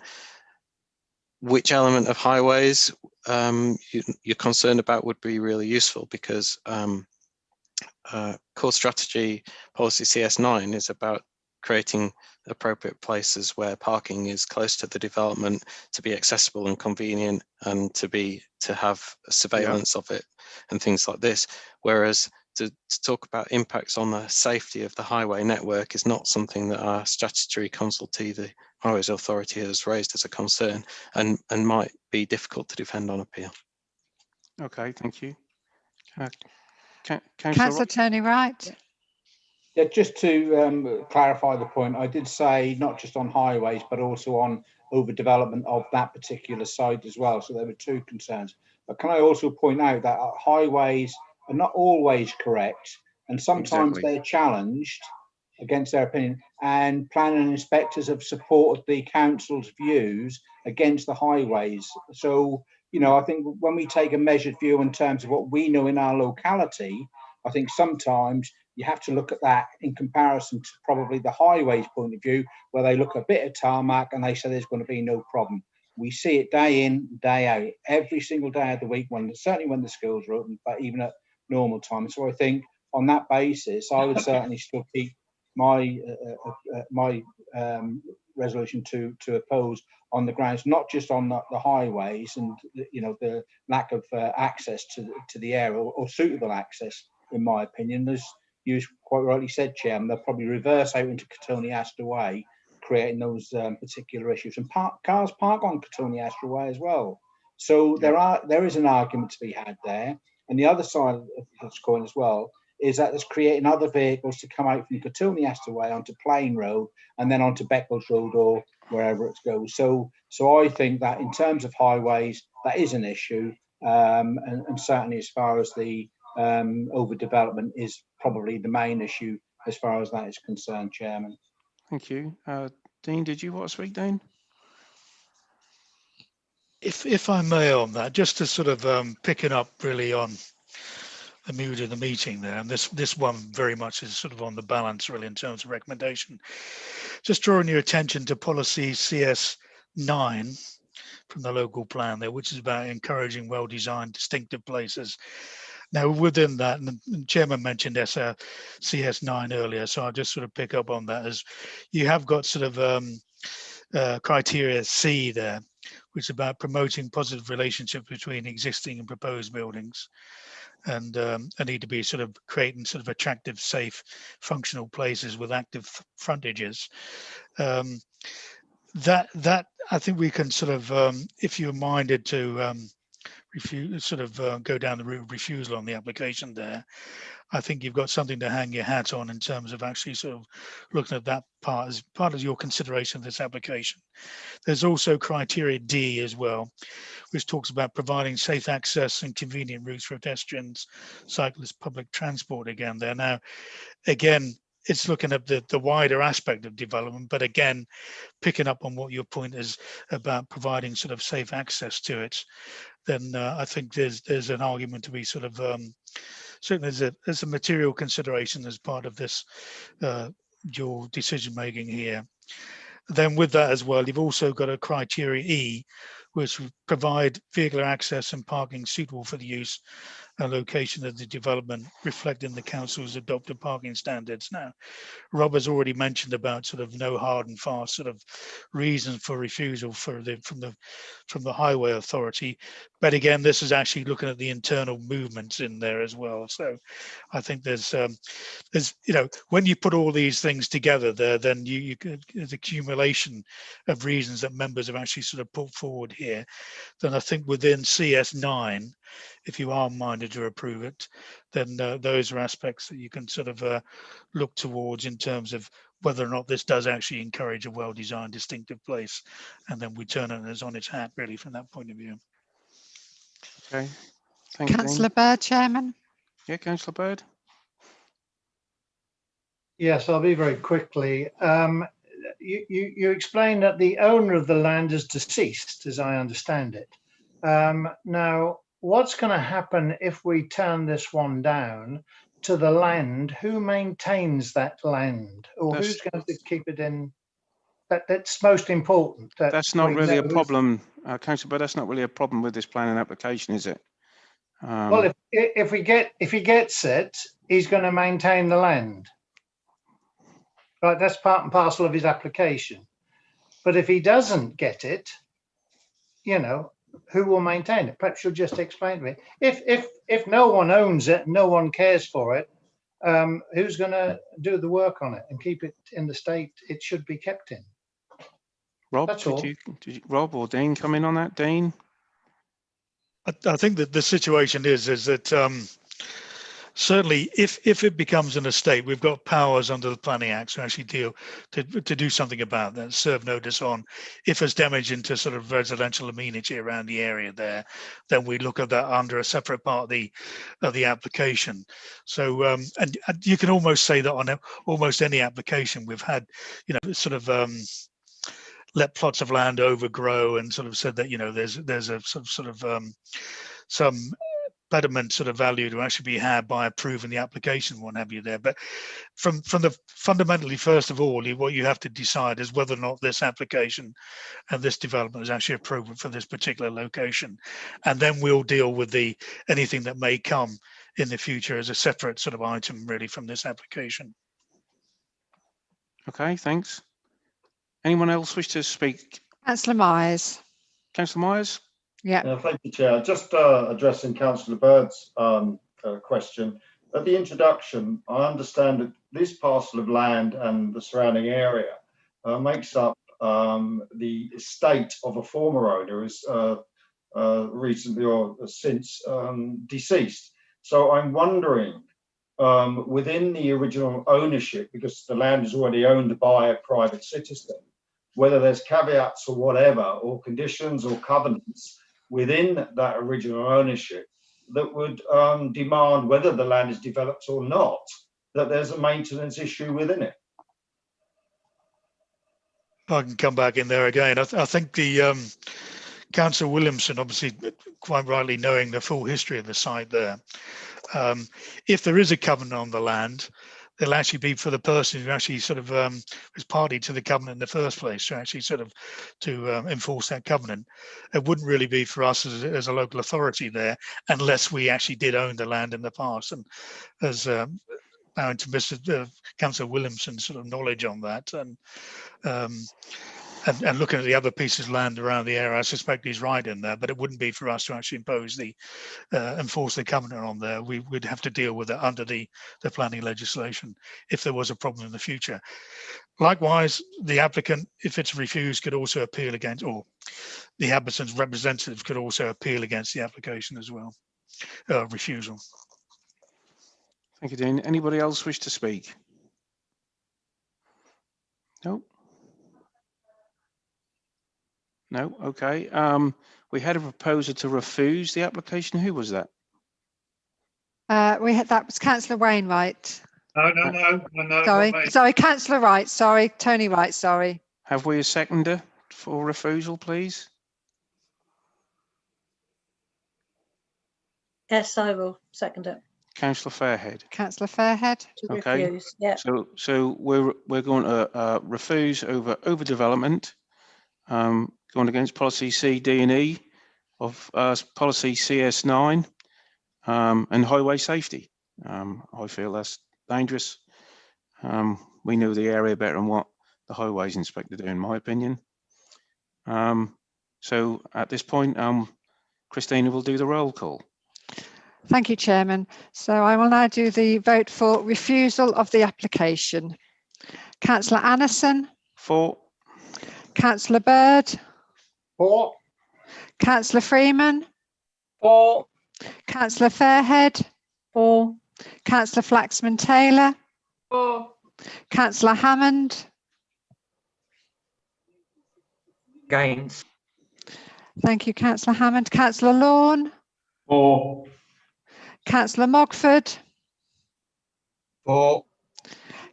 which element of highways you're concerned about would be really useful, because core strategy policy CS9 is about creating appropriate places where parking is close to the development, to be accessible and convenient, and to have surveillance of it and things like this. Whereas to talk about impacts on the safety of the highway network is not something that our statutory consultee, the Highways Authority, has raised as a concern, and might be difficult to defend on appeal.
Okay, thank you.
Councillor Tony Wright.
Yeah, just to clarify the point, I did say not just on highways, but also on overdevelopment of that particular site as well. So there were two concerns. But can I also point out that highways are not always correct, and sometimes they're challenged against their opinion, and planning inspectors have supported the council's views against the highways. So, I think when we take a measured view in terms of what we know in our locality, I think sometimes you have to look at that in comparison to probably the highways point of view, where they look a bit of tarmac and they say there's going to be no problem. We see it day in, day out, every single day of the week, certainly when the schools are open, but even at normal time. So I think on that basis, I would certainly still keep my resolution to oppose on the grounds, not just on the highways and the lack of access to the area or suitable access, in my opinion. As you quite rightly said, Chairman, they'll probably reverse out into Catonias Way, creating those particular issues. And cars park on Catonias Way as well. So there is an argument to be had there. And the other side of this coin as well is that it's creating other vehicles to come out from Cotilney Astor Way onto Plain Road and then onto Beckles Road or wherever it goes. So I think that in terms of highways, that is an issue. And certainly as far as the overdevelopment is probably the main issue as far as that is concerned, Chairman.
Thank you. Dean, did you want to speak, Dean?
If I may on that, just to sort of picking up really on the mood of the meeting there, and this one very much is sort of on the balance really in terms of recommendation. Just drawing your attention to policy CS9 from the local plan there, which is about encouraging well-designed distinctive places. Now within that, and the Chairman mentioned CS9 earlier, so I'll just sort of pick up on that, as you have got sort of criteria C there, which is about promoting positive relationships between existing and proposed buildings, and need to be sort of creating sort of attractive, safe, functional places with active frontages. That I think we can sort of, if you're minded to refuse, sort of go down the route of refusal on the application there, I think you've got something to hang your hat on in terms of actually sort of looking at that part as part of your consideration of this application. There's also criteria D as well, which talks about providing safe access and convenient routes for pedestrians, cyclists, public transport again there. Now, again, it's looking at the wider aspect of development, but again, picking up on what your point is about providing sort of safe access to it, then I think there's an argument to be sort of, certainly there's a material consideration as part of this, your decision making here. Then with that as well, you've also got a criteria E, which would provide vehicular access and parking suitable for the use and location of the development, reflecting the council's adopted parking standards. Now, Rob has already mentioned about sort of no hard and fast sort of reason for refusal from the highway authority, but again, this is actually looking at the internal movements in there as well. So I think there's you know, when you put all these things together there, then you the accumulation of reasons that members have actually sort of put forward here. Then I think within CS9, if you are minded to approve it, then those are aspects that you can sort of look towards in terms of whether or not this does actually encourage a well-designed distinctive place, and then we turn it as on its hat really from that point of view.
Okay, thank you.
Councillor Bird, Chairman.
Yeah, Councillor Bird.
Yes, I'll be very quickly. You explained that the owner of the land is deceased, as I understand it. Now, what's going to happen if we turn this one down to the land? Who maintains that land, or who's going to keep it in? That's most important.
That's not really a problem, Councillor, but that's not really a problem with this planning application, is it?
Well, if he gets it, he's going to maintain the land. Right, that's part and parcel of his application. But if he doesn't get it, you know, who will maintain it? Perhaps you'll just explain to me. If no one owns it, no one cares for it, who's going to do the work on it and keep it in the state it should be kept in?
Rob,
that's
did you, Rob or Dean come in on that? Dean?
I think that the situation is that certainly if it becomes an estate, we've got powers under the Planning Act to actually to do something about that, serve notice on if there's damage into sort of residential amenity around the area there, then we look at that under a separate part of the application. So and you can almost say that on almost any application we've had, you know, sort of let plots of land overgrow and sort of said that, you know, there's a sort of some betterment sort of value to actually be had by approving the application, what have you there. But from the fundamentally, first of all, what you have to decide is whether or not this application and this development is actually appropriate for this particular location, and then we'll deal with anything that may come in the future as a separate sort of item really from this application.
Okay, thanks. Anyone else wish to speak?
Councillor Myers.
Councillor Myers?
Yeah.
Thank you, Chair. Just addressing Councillor Bird's question. At the introduction, I understand that this parcel of land and the surrounding area makes up the estate of a former owner who is recently or since deceased. So I'm wondering within the original ownership, because the land is already owned by a private citizen, whether there's caveats or whatever, or conditions or covenants within that original ownership that would demand, whether the land is developed or not, that there's a maintenance issue within it.
I can come back in there again. I think the Councillor Williamson, obviously quite rightly knowing the full history of the site there, if there is a covenant on the land, it'll actually be for the person who actually sort of was party to the covenant in the first place, to actually sort of to enforce that covenant. It wouldn't really be for us as a local authority there, unless we actually did own the land in the past. And as bowing to Mr. Councillor Williamson's sort of knowledge on that, and looking at the other pieces of land around the area, I suspect he's right in there, but it wouldn't be for us to actually impose the enforce the covenant on there. We would have to deal with it under the planning legislation if there was a problem in the future. Likewise, the applicant, if it's refused, could also appeal against, or the applicant's representative could also appeal against the application as well, refusal.
Thank you, Dean. Anybody else wish to speak? No. No, okay. We had a proposer to refuse the application. Who was that?
That was Councillor Wainwright.
No.
Sorry, Councillor Wright. Sorry, Tony Wright. Sorry.
Have we a seconder for refusal, please?
Yes, I will second it.
Councillor Fairhead.
Councillor Fairhead.
To
Okay.
refuse, yeah.
So we're going to refuse overdevelopment, going against policy C, D, and E of policy CS9, and highway safety. I feel that's dangerous. We know the area better than what the highways inspector do, in my opinion. So at this point, Christina will do the roll call.
Thank you, Chairman. So I will now do the vote for refusal of the application. Councillor Anderson.
For.
Councillor Bird.
For.
Councillor Freeman.
For.
Councillor Fairhead.
For.
Councillor Flaxman-Taylor.
For.
Councillor Hammond.
Against.
Thank you, Councillor Hammond. Councillor Lorne.
For.
Councillor Mogford.
For.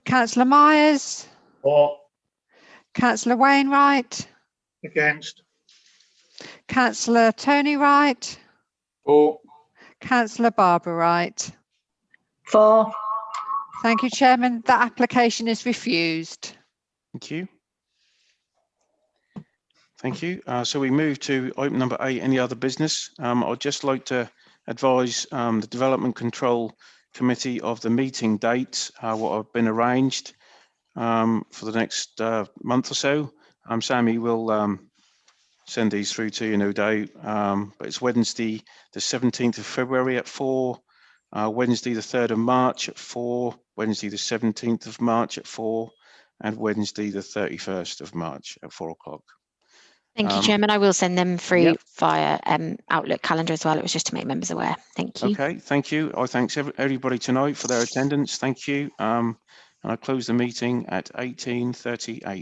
Councillor Myers.
For.
Councillor Wainwright.
Against.
Councillor Tony Wright.
For.
Councillor Barbara Wright.
For.
Thank you, Chairman. That application is refused.
Thank you. Thank you. So we move to item number 8, any other business. I'd just like to advise the Development Control Committee of the meeting dates, what have been arranged for the next month or so. Sammy will send these through to you, no doubt. But it's Wednesday, the 17th of February at 4, Wednesday, the 3rd of March at 4, Wednesday, the 17th of March at 4, and Wednesday, the 31st of March at 4 o'clock.
Thank you, Chairman. I will send them through via Outlook calendar as well. It was just to make members aware. Thank you.
Okay, thank you. I thank everybody tonight for their attendance. Thank you. And I close the meeting at 18:38.